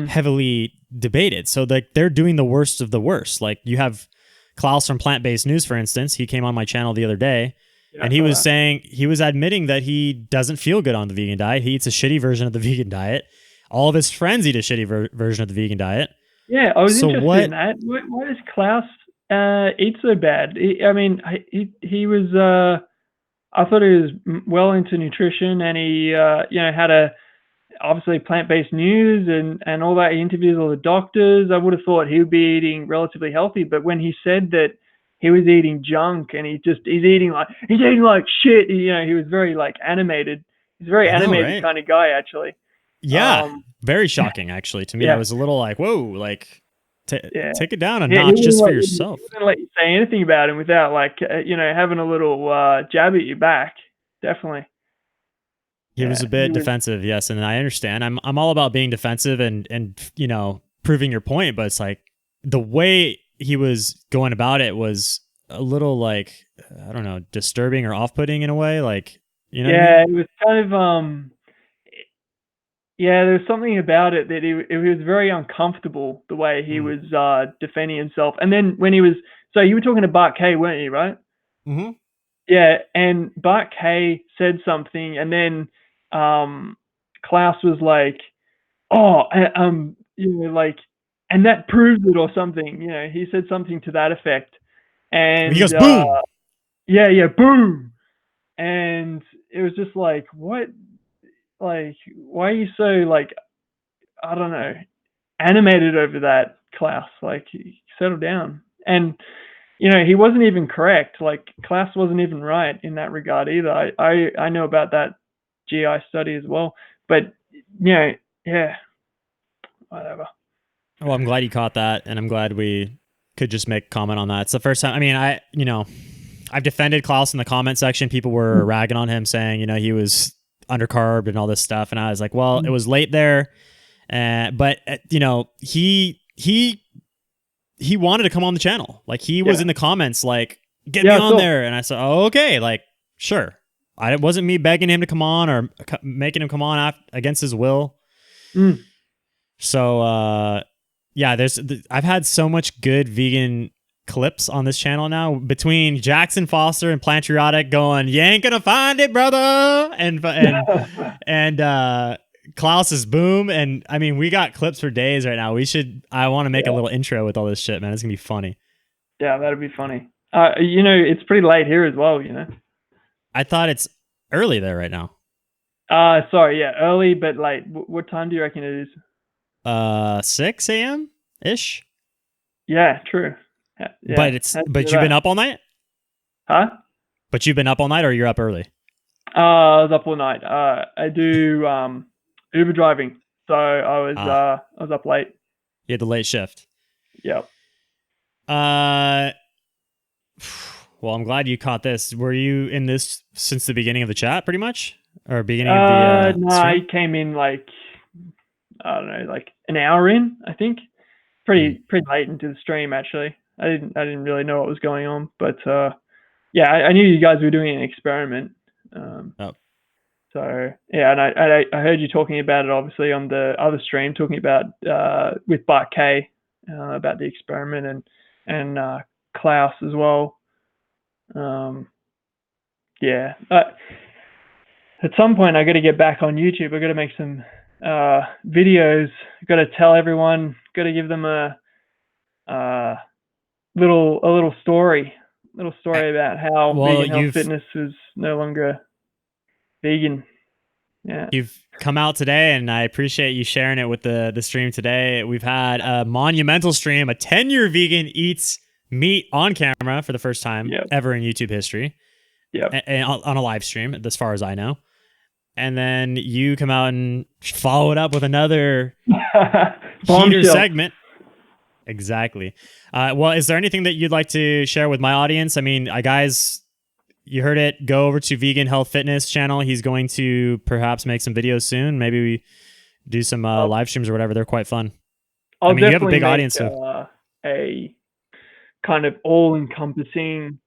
heavily debated. So they're doing the worst of the worst. Like you have Klaus from Plant Based News, for instance. He came on my channel the other day, and he was admitting that he doesn't feel good on the vegan diet. He eats a shitty version of the vegan diet. All of his friends eat a shitty version of the vegan diet. Yeah, I was interested in that. Why does Klaus eat so bad? He was. I thought he was well into nutrition, and he, had obviously plant-based news and all that. He interviews all the doctors. I would have thought he would be eating relatively healthy, but when he said that he was eating junk and he's eating like shit, he was very like animated. He's a very animated kind of guy, actually. Yeah, very shocking, actually, to me. I was a little like, whoa, like. Take it down a notch just for yourself. He wouldn't let you say anything about him without having a little jab at your back. Definitely. He was a bit defensive, yes, and I understand. I'm all about being defensive and proving your point, but it's like the way he was going about it was a little like, I don't know, disturbing or off-putting in a way, like, what I mean? It was kind of there was something about it that it was very uncomfortable the way he was defending himself. And then when you were talking to Bart Kay, weren't you, right? Mm-hmm. Yeah, and Bart Kay said something, and then Klaus was like, and that proves it or something. He said something to that effect. And he goes, boom! Boom! And it was just like, what? Like, why are you so, like, I don't know, animated over that, Klaus? Like, settle down. And, he wasn't even correct. Like, Klaus wasn't even right in that regard either. I know about that GI study as well. But, whatever. Well, I'm glad you caught that, and I'm glad we could just make a comment on that. It's the first time. I mean, I've defended Klaus in the comment section. People were ragging on him, saying, he was undercarbed and all this stuff, and I was like, well, it was late there, but he wanted to come on the channel. Like he was in the comments like, get me on there, and I said, oh, okay, like sure. It wasn't me begging him to come on or making him come on against his will. So I've had so much good vegan clips on this channel now, between Jackson Foster and Plantriotic going, you ain't gonna find it, brother, and Klaus's boom. And I mean, we got clips for days right now. I want to make a little intro with all this shit, man. It's gonna be funny. Yeah, that'd be funny. It's pretty late here as well, I thought it's early there right now. Early but late. What time do you reckon it is? 6 a.m. ish. Yeah, true. Yeah, but you've been up all night? Huh? But you've been up all night, or you're up early? I was up all night. I do Uber driving, so I was up late. You had the late shift. Yep. Well, I'm glad you caught this. Were you in this since the beginning of the chat, pretty much, or beginning of the? No, I came in like, I don't know, like an hour in, I think. Pretty late into the stream, actually. I didn't really know what was going on, but I knew you guys were doing an experiment. So yeah, and I heard you talking about it obviously on the other stream, talking about with Bart Kay about the experiment and Klaus as well. At some point I got to get back on YouTube. I got to make some videos. Got to tell everyone. Got to give them a little story about how vegan health fitness is no longer vegan. Yeah. You've come out today, and I appreciate you sharing it with the stream today. We've had a monumental stream. A 10-year vegan eats meat on camera for the first time ever in YouTube history. And on a live stream, as far as I know. And then you come out and follow it up with another heater segment. Exactly. Well, is there anything that you'd like to share with my audience? I mean, guys, you heard it. Go over to Vegan Health Fitness channel. He's going to perhaps make some videos soon. Maybe we do some live streams or whatever. They're quite fun. I mean, you have a big audience. A kind of all-encompassing,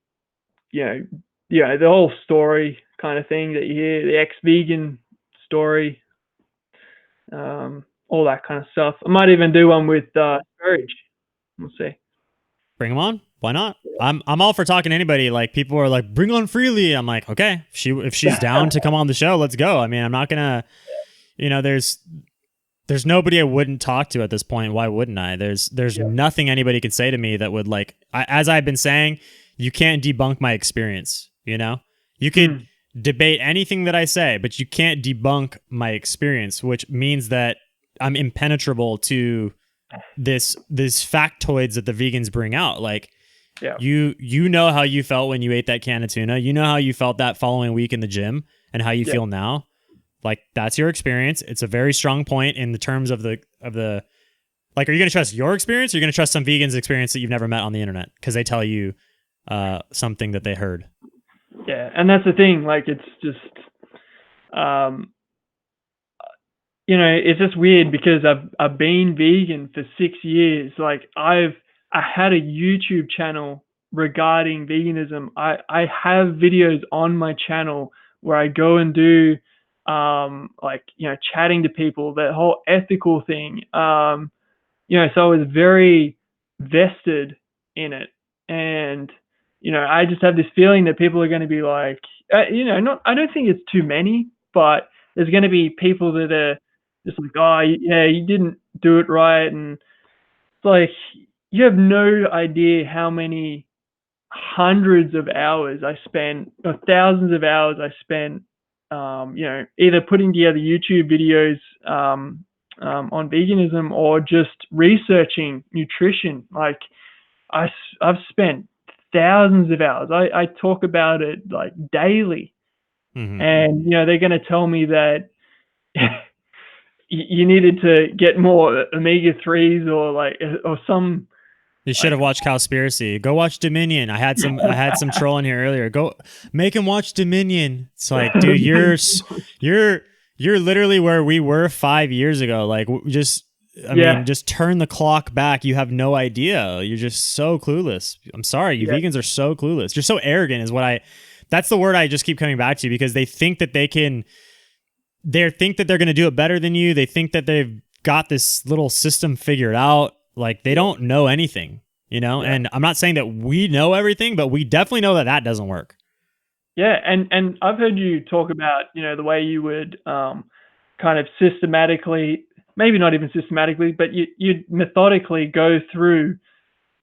the whole story kind of thing that you hear, the ex-vegan story, all that kind of stuff. I might even do one with courage. We'll see. Bring them on. Why not? I'm all for talking to anybody. Like, people are like, bring on Freely. I'm like, okay, if she's down to come on the show, let's go. I mean, I'm not gonna, there's nobody I wouldn't talk to at this point. Why wouldn't I? There's nothing anybody could say to me that would as I've been saying, you can't debunk my experience. You can debate anything that I say, but you can't debunk my experience, which means that I'm impenetrable to this factoids that the vegans bring out. Like, you know how you felt when you ate that can of tuna. You know how you felt that following week in the gym and how you feel now. Like, that's your experience. It's a very strong point in the terms of the like, are you going to trust your experience, or are you going to trust some vegan's experience that you've never met on the internet because they tell you something that they heard? Yeah, and that's the thing. Like, it's just, it's just weird because I've been vegan for 6 years. Like, I had a YouTube channel regarding veganism. I have videos on my channel where I go and do, chatting to people, that whole ethical thing. So I was very vested in it, and I just have this feeling that people are going to be like, I don't think it's too many, but there's going to be people that are just like, oh, yeah, you didn't do it right. And it's like, you have no idea how many hundreds of hours I spent, or thousands of hours I spent, either putting together YouTube videos on veganism or just researching nutrition. Like, I've spent thousands of hours. I talk about it like daily. And they're going to tell me that you needed to get more omega-3s or some. You should have watched Cowspiracy. Go watch Dominion. I had some troll in here earlier. Go make him watch Dominion. It's like, dude, you're literally where we were 5 years ago. Like, I mean, just turn the clock back. You have no idea. You're just so clueless. I'm sorry. You vegans are so clueless. You're so arrogant that's the word I just keep coming back to, because they think that they're going to do it better than you. They think that they've got this little system figured out. Like, they don't know anything, and I'm not saying that we know everything, but we definitely know that doesn't work. Yeah. And I've heard you talk about, the way you would kind of systematically, maybe not even systematically, but you'd methodically go through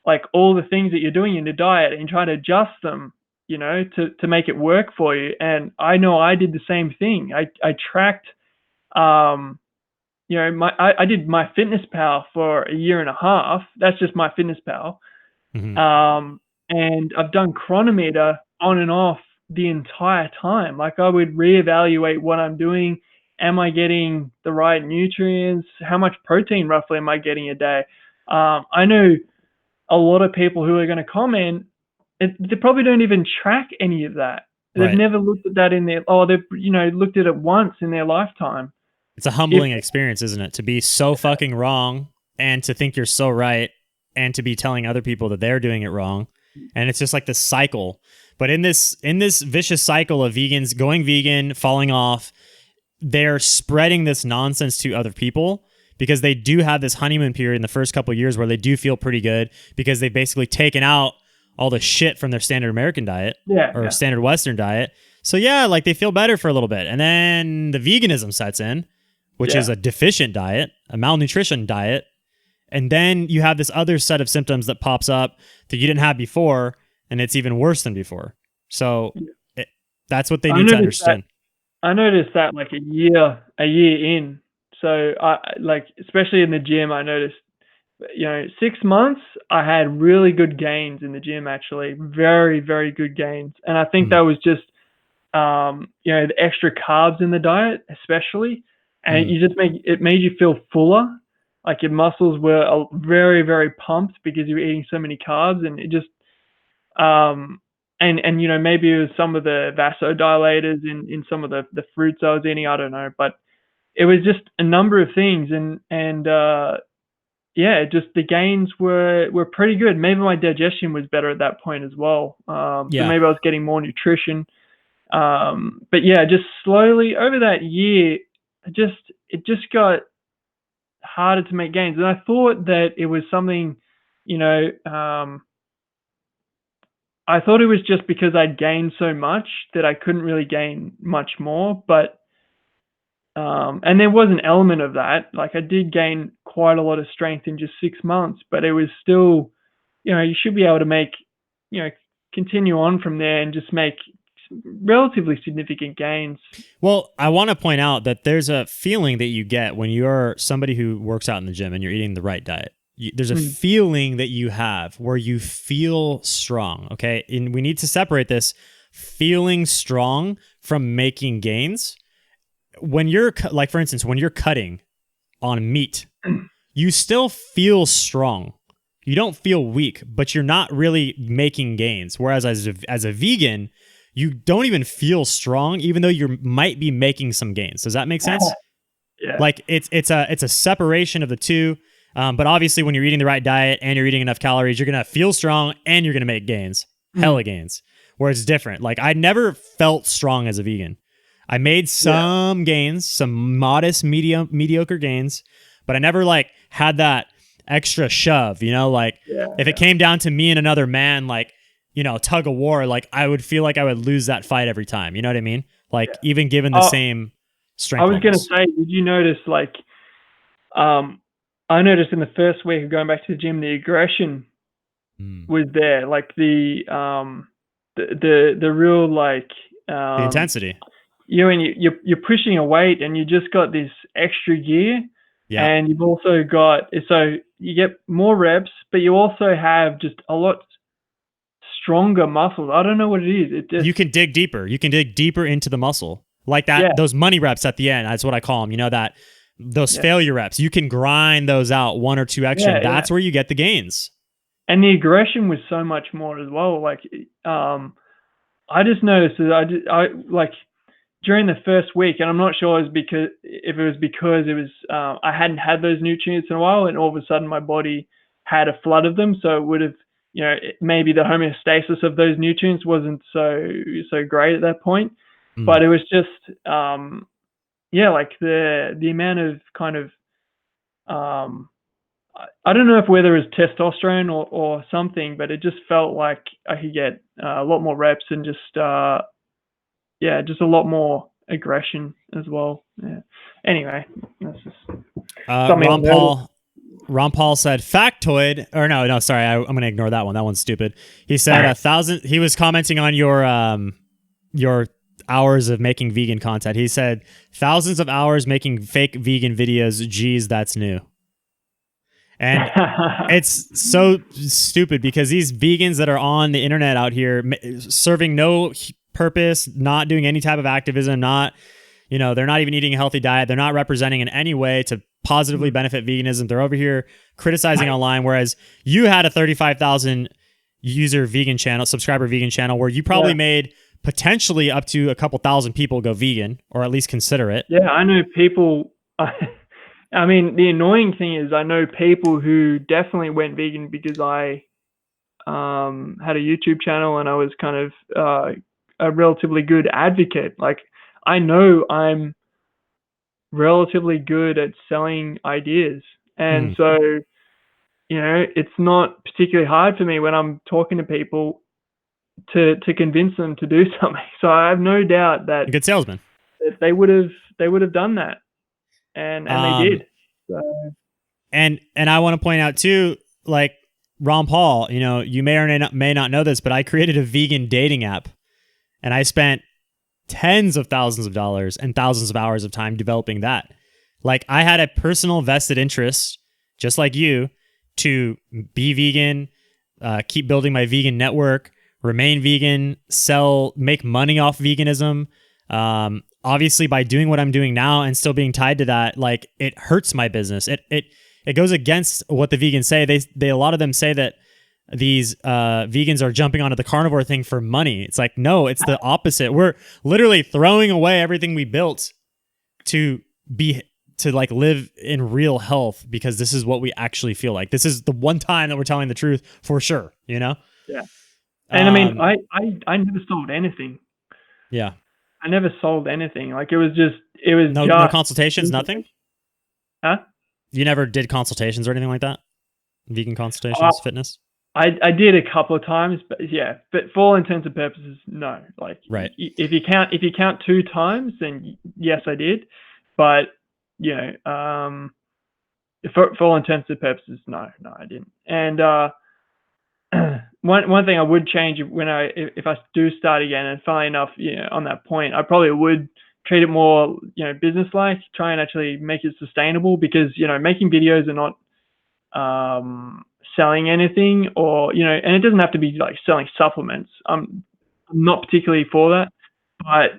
like all the things that you're doing in the diet and try to adjust them, to make it work for you. And I know I did the same thing. I tracked, I did my Fitness Pal for a year and a half. That's just my Fitness Pal. And I've done Chronometer on and off the entire time. Like, I would reevaluate what I'm doing. Am I getting the right nutrients? How much protein roughly am I getting a day? I know a lot of people who are going to comment, they probably don't even track any of that. They've never looked at that they've looked at it once in their lifetime. It's a humbling experience, isn't it? To be so fucking wrong and to think you're so right, and to be telling other people that they're doing it wrong. And it's just like this cycle. But in this vicious cycle of vegans going vegan, falling off, they're spreading this nonsense to other people, because they do have this honeymoon period in the first couple of years where they do feel pretty good, because they've basically taken out all the shit from their standard American diet or standard Western diet. So like, they feel better for a little bit. And then the veganism sets in, which is a deficient diet, a malnutrition diet. And then you have this other set of symptoms that pops up that you didn't have before, and it's even worse than before. So that's what they need to understand. I noticed that like a year in. So I like, especially in the gym, I noticed, 6 months, I had really good gains in the gym, actually, very, very good gains. And I think that was just, the extra carbs in the diet, especially, and it made you feel fuller. Like your muscles were very, very pumped because you were eating so many carbs, and it just, and maybe it was some of the vasodilators in some of the fruits I was eating. I don't know, but it was just a number of things, and just the gains were pretty good. Maybe my digestion was better at that point as well. So maybe I was getting more nutrition. But yeah, just slowly over that year, it just got harder to make gains. And I thought that it was something, I thought it was just because I'd gained so much that I couldn't really gain much more. But, and there was an element of that. Like I did gain quite a lot of strength in just 6 months, but it was still, you should be able to make, continue on from there and just make relatively significant gains. Well, I want to point out that there's a feeling that you get when you're somebody who works out in the gym and you're eating the right diet. There's a feeling that you have where you feel strong, okay? And we need to separate this feeling strong from making gains. When you're, like for instance, when you're cutting on meat, you still feel strong. You don't feel weak, but you're not really making gains. Whereas as a vegan, you don't even feel strong, even though you might be making some gains. Does that make sense? Yeah. Like it's a separation of the two. But obviously, when you're eating the right diet and you're eating enough calories, you're gonna feel strong and you're gonna make gains, hella gains. Where it's different. Like I never felt strong as a vegan. I made some gains, some modest, mediocre gains, but I never like had that extra shove. If it came down to me and another man, like, tug of war, like I would feel like I would lose that fight every time. You know what I mean? Like even given the same strength. I was going to say, did you notice like, I noticed in the first week of going back to the gym, the aggression was there, like the real like the intensity. You're pushing a weight and you just got this extra gear, and you've also got, so you get more reps, but you also have just a lot stronger muscles. I don't know what it is. You can dig deeper. You can dig deeper into the muscle, like that. Those money reps at the end. That's what I call them. Those failure reps. You can grind those out 1 or 2 extra. That's where you get the gains. And the aggression was so much more as well. Like, I just noticed that I like during the first week, and I'm not sure it was because I hadn't had those nutrients in a while, and all of a sudden my body had a flood of them, so it would have, maybe the homeostasis of those nutrients wasn't so great at that point. But it was just like the amount of kind of I don't know if whether it was testosterone or something, but it just felt like I could get a lot more reps and just just a lot more aggression as well. Yeah. Anyway, that's just Ron Paul said factoid, or no, sorry, I'm going to ignore that one. That one's stupid. He said 1,000. He was commenting on your hours of making vegan content. He said thousands of hours making fake vegan videos. Geez, that's new. And it's so stupid because these vegans that are on the internet out here serving no purpose, not doing any type of activism, not, they're not even eating a healthy diet. They're not representing in any way to positively benefit veganism. They're over here criticizing online. Whereas you had a 35,000 user vegan channel, subscriber vegan channel, where you probably made potentially up to a couple thousand people go vegan, or at least consider it. Yeah, I know people. I mean, the annoying thing is I know people who definitely went vegan because I had a YouTube channel and I was kind of a relatively good advocate. Like, I know I'm relatively good at selling ideas. And so, it's not particularly hard for me when I'm talking to people to convince them to do something. So I have no doubt that a good salesman. That they would have done that. and they did. So. And I want to point out too, like Ron Paul, you know, you may or may not know this, but I created a vegan dating app, and I spent tens of thousands of dollars and thousands of hours of time developing that. Like, I had a personal vested interest, just like you, to be vegan, keep building my vegan network, remain vegan, make money off veganism. Obviously, by doing what I'm doing now and still being tied to that, like, it hurts my business. It goes against what the vegans say. They a lot of them say that these vegans are jumping onto the carnivore thing for money. It's like, no, it's the opposite. We're literally throwing away everything we built to like live in real health, because this is what we actually feel like. This is the one time that we're telling the truth for sure, you know? Yeah. And I mean, I never sold anything. Yeah. I never sold anything. Like, it was no consultations, nothing? Huh? You never did consultations or anything like that? Vegan consultations, fitness? I did a couple of times, but for all intents and purposes, no. Like, right. If you count 2 times, then yes, I did. But you know, for all intents and purposes, no, I didn't. And one thing I would change if I do start again, and funnily enough, you know, on that point, I probably would treat it more, you know, business-like, try and actually make it sustainable, because, you know, making videos are not selling anything, or, you know, and it doesn't have to be like selling supplements. I'm not particularly for that, but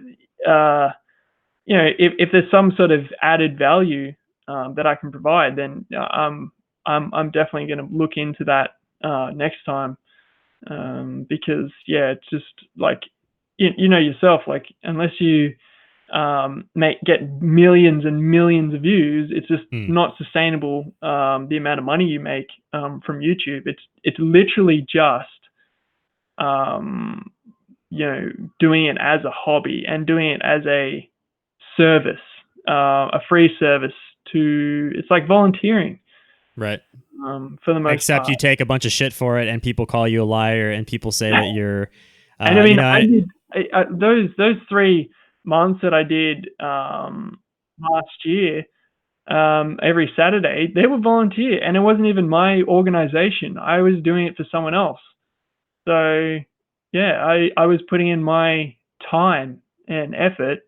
you know, if there's some sort of added value that I can provide, then I'm definitely going to look into that next time, because it's just like, you know yourself, like, unless you get millions and millions of views, it's just not sustainable. The amount of money you make from YouTube, it's literally just you know, doing it as a hobby and doing it as a service, a free service. It's like volunteering, right? For the most except part. You take a bunch of shit for it, and people call you a liar, and people say that you're and I mean, you know, those 3 months that I did last year, every Saturday, they were volunteer, and it wasn't even my organization. I was doing it for someone else. So yeah, I was putting in my time and effort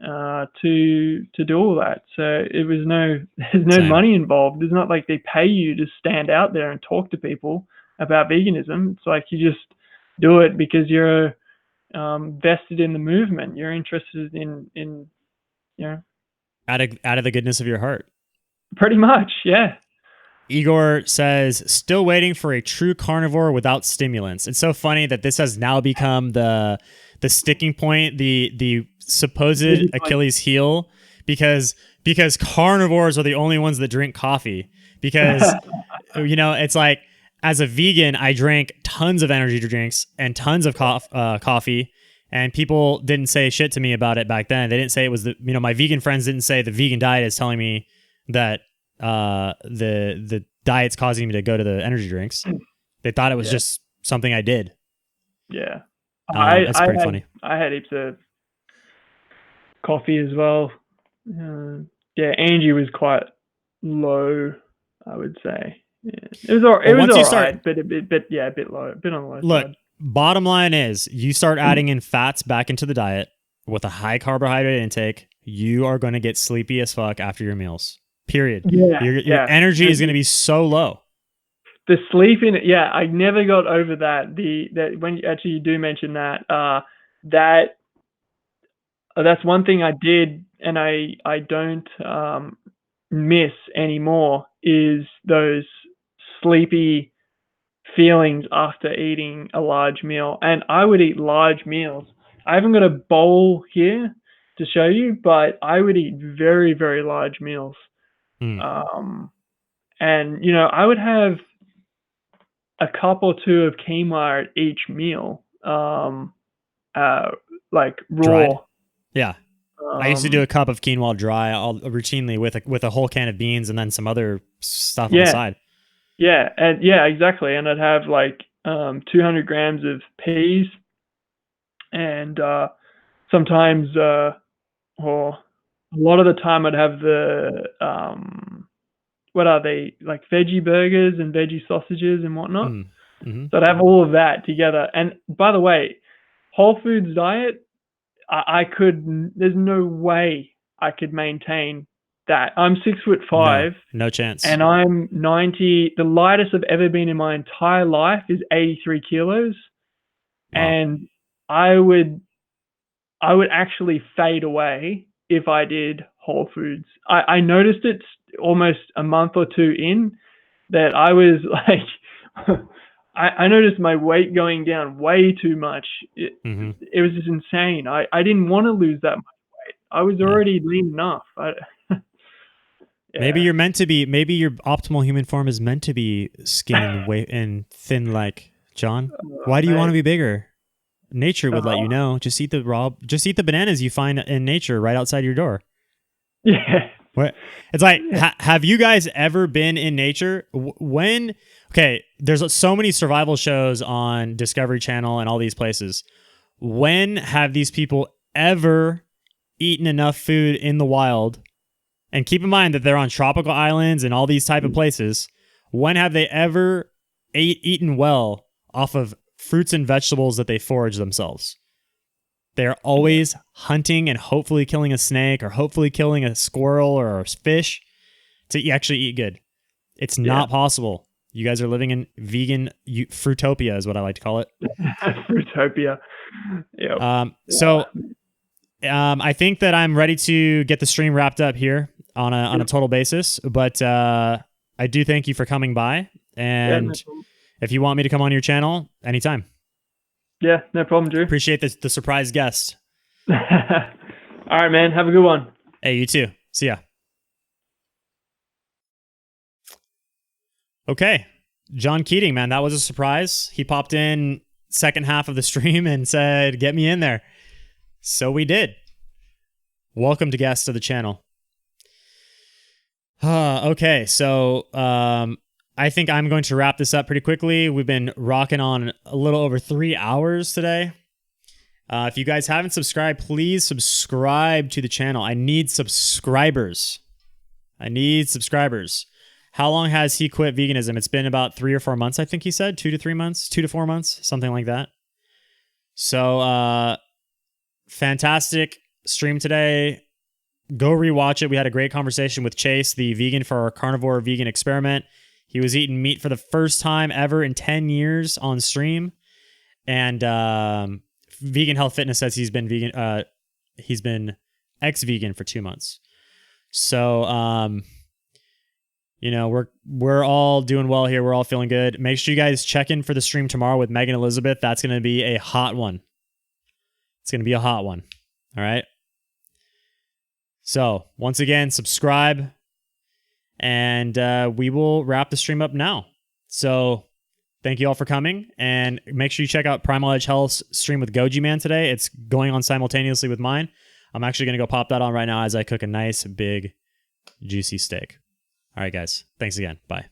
to do all that. So there's no money involved. It's not like they pay you to stand out there and talk to people about veganism. It's like you just do it because you're vested in the movement. You're interested in you know, out of the goodness of your heart. Pretty much, yeah. Igor says, still waiting for a true carnivore without stimulants. It's so funny that this has now become the sticking point, the supposed Achilles heel, because carnivores are the only ones that drink coffee. Because you know, it's like, as a vegan, I drank tons of energy drinks and tons of coffee, and people didn't say shit to me about it back then. They didn't say it was my vegan friends didn't say the vegan diet is telling me that the diet's causing me to go to the energy drinks. They thought it was just something I did. Yeah. That's pretty funny. I had heaps of coffee as well. Angie was quite low, I would say. Yeah. It was all right, but a bit low, a bit on the low look, side. Bottom line is, you start adding in fats back into the diet with a high carbohydrate intake, you are going to get sleepy as fuck after your meals. Period. Yeah, your energy is going to be so low. The sleeping, I never got over that. That when you do mention that, that's one thing I did, and I don't miss anymore, is those sleepy feelings after eating a large meal. And I would eat large meals. I haven't got a bowl here to show you, but I would eat very, very large meals. And I would have a cup or two of quinoa at each meal, like raw. Dried. Yeah. I used to do a cup of quinoa dry routinely with a whole can of beans and then some other stuff on the side. Yeah, and exactly. And I'd have like 200 grams of peas, and sometimes, or a lot of the time I'd have the what are they, like veggie burgers and veggie sausages and whatnot. Mm-hmm. So I'd have all of that together. And by the way, Whole Foods diet, I could. There's no way I could maintain that. I'm 6'5". No chance. And I'm 90. The lightest I've ever been in my entire life is 83 kilos. Wow. And I would actually fade away if I did Whole Foods. I noticed it almost a month or two in that I was like, I noticed my weight going down way too much. It was just insane. I didn't want to lose that much weight. I was already lean enough. Maybe you're meant to be. Maybe your optimal human form is meant to be skinny and weight and thin, like John. Why do you want to be bigger? Nature would let you know. Just eat the bananas you find in nature right outside your door. Yeah. What? It's like, have you guys ever been in nature? Okay, there's so many survival shows on Discovery Channel and all these places. When have these people ever eaten enough food in the wild? And keep in mind that they're on tropical islands and all these type of places. When have they ever eaten well off of fruits and vegetables that they forage themselves? They're always hunting and hopefully killing a snake or hopefully killing a squirrel or a fish to actually eat good. It's not possible. You guys are living in vegan fruitopia is what I like to call it. Fruitopia. Yeah. I think that I'm ready to get the stream wrapped up here on a total basis, but I do thank you for coming by, and if you want me to come on your channel, anytime. Yeah, no problem, Drew. Appreciate the surprise guest. All right, man. Have a good one. Hey, you too. See ya. Okay. John Keating, man, that was a surprise. He popped in second half of the stream and said, get me in there. So we did. Welcome to guests of the channel. Okay, so I think I'm going to wrap this up pretty quickly. We've been rocking on a little over 3 hours today. If you guys haven't subscribed, please subscribe to the channel. I need subscribers. How long has he quit veganism? It's been about 3 or 4 months, I think he said. 2 to 3 months, 2 to 4 months, something like that. So, fantastic stream today. Go rewatch it. We had a great conversation with Chase, the vegan for our carnivore vegan experiment. He was eating meat for the first time ever in 10 years on stream. And Vegan Health Fitness says he's been vegan. He's been ex-vegan for 2 months. So, we're all doing well here. We're all feeling good. Make sure you guys check in for the stream tomorrow with Megan Elizabeth. That's going to be a hot one. All right. So once again, subscribe, and we will wrap the stream up now. So thank you all for coming, and make sure you check out Primal Edge Health's stream with Goji Man today. It's going on simultaneously with mine. I'm actually going to go pop that on right now as I cook a nice, big, juicy steak. All right, guys. Thanks again. Bye.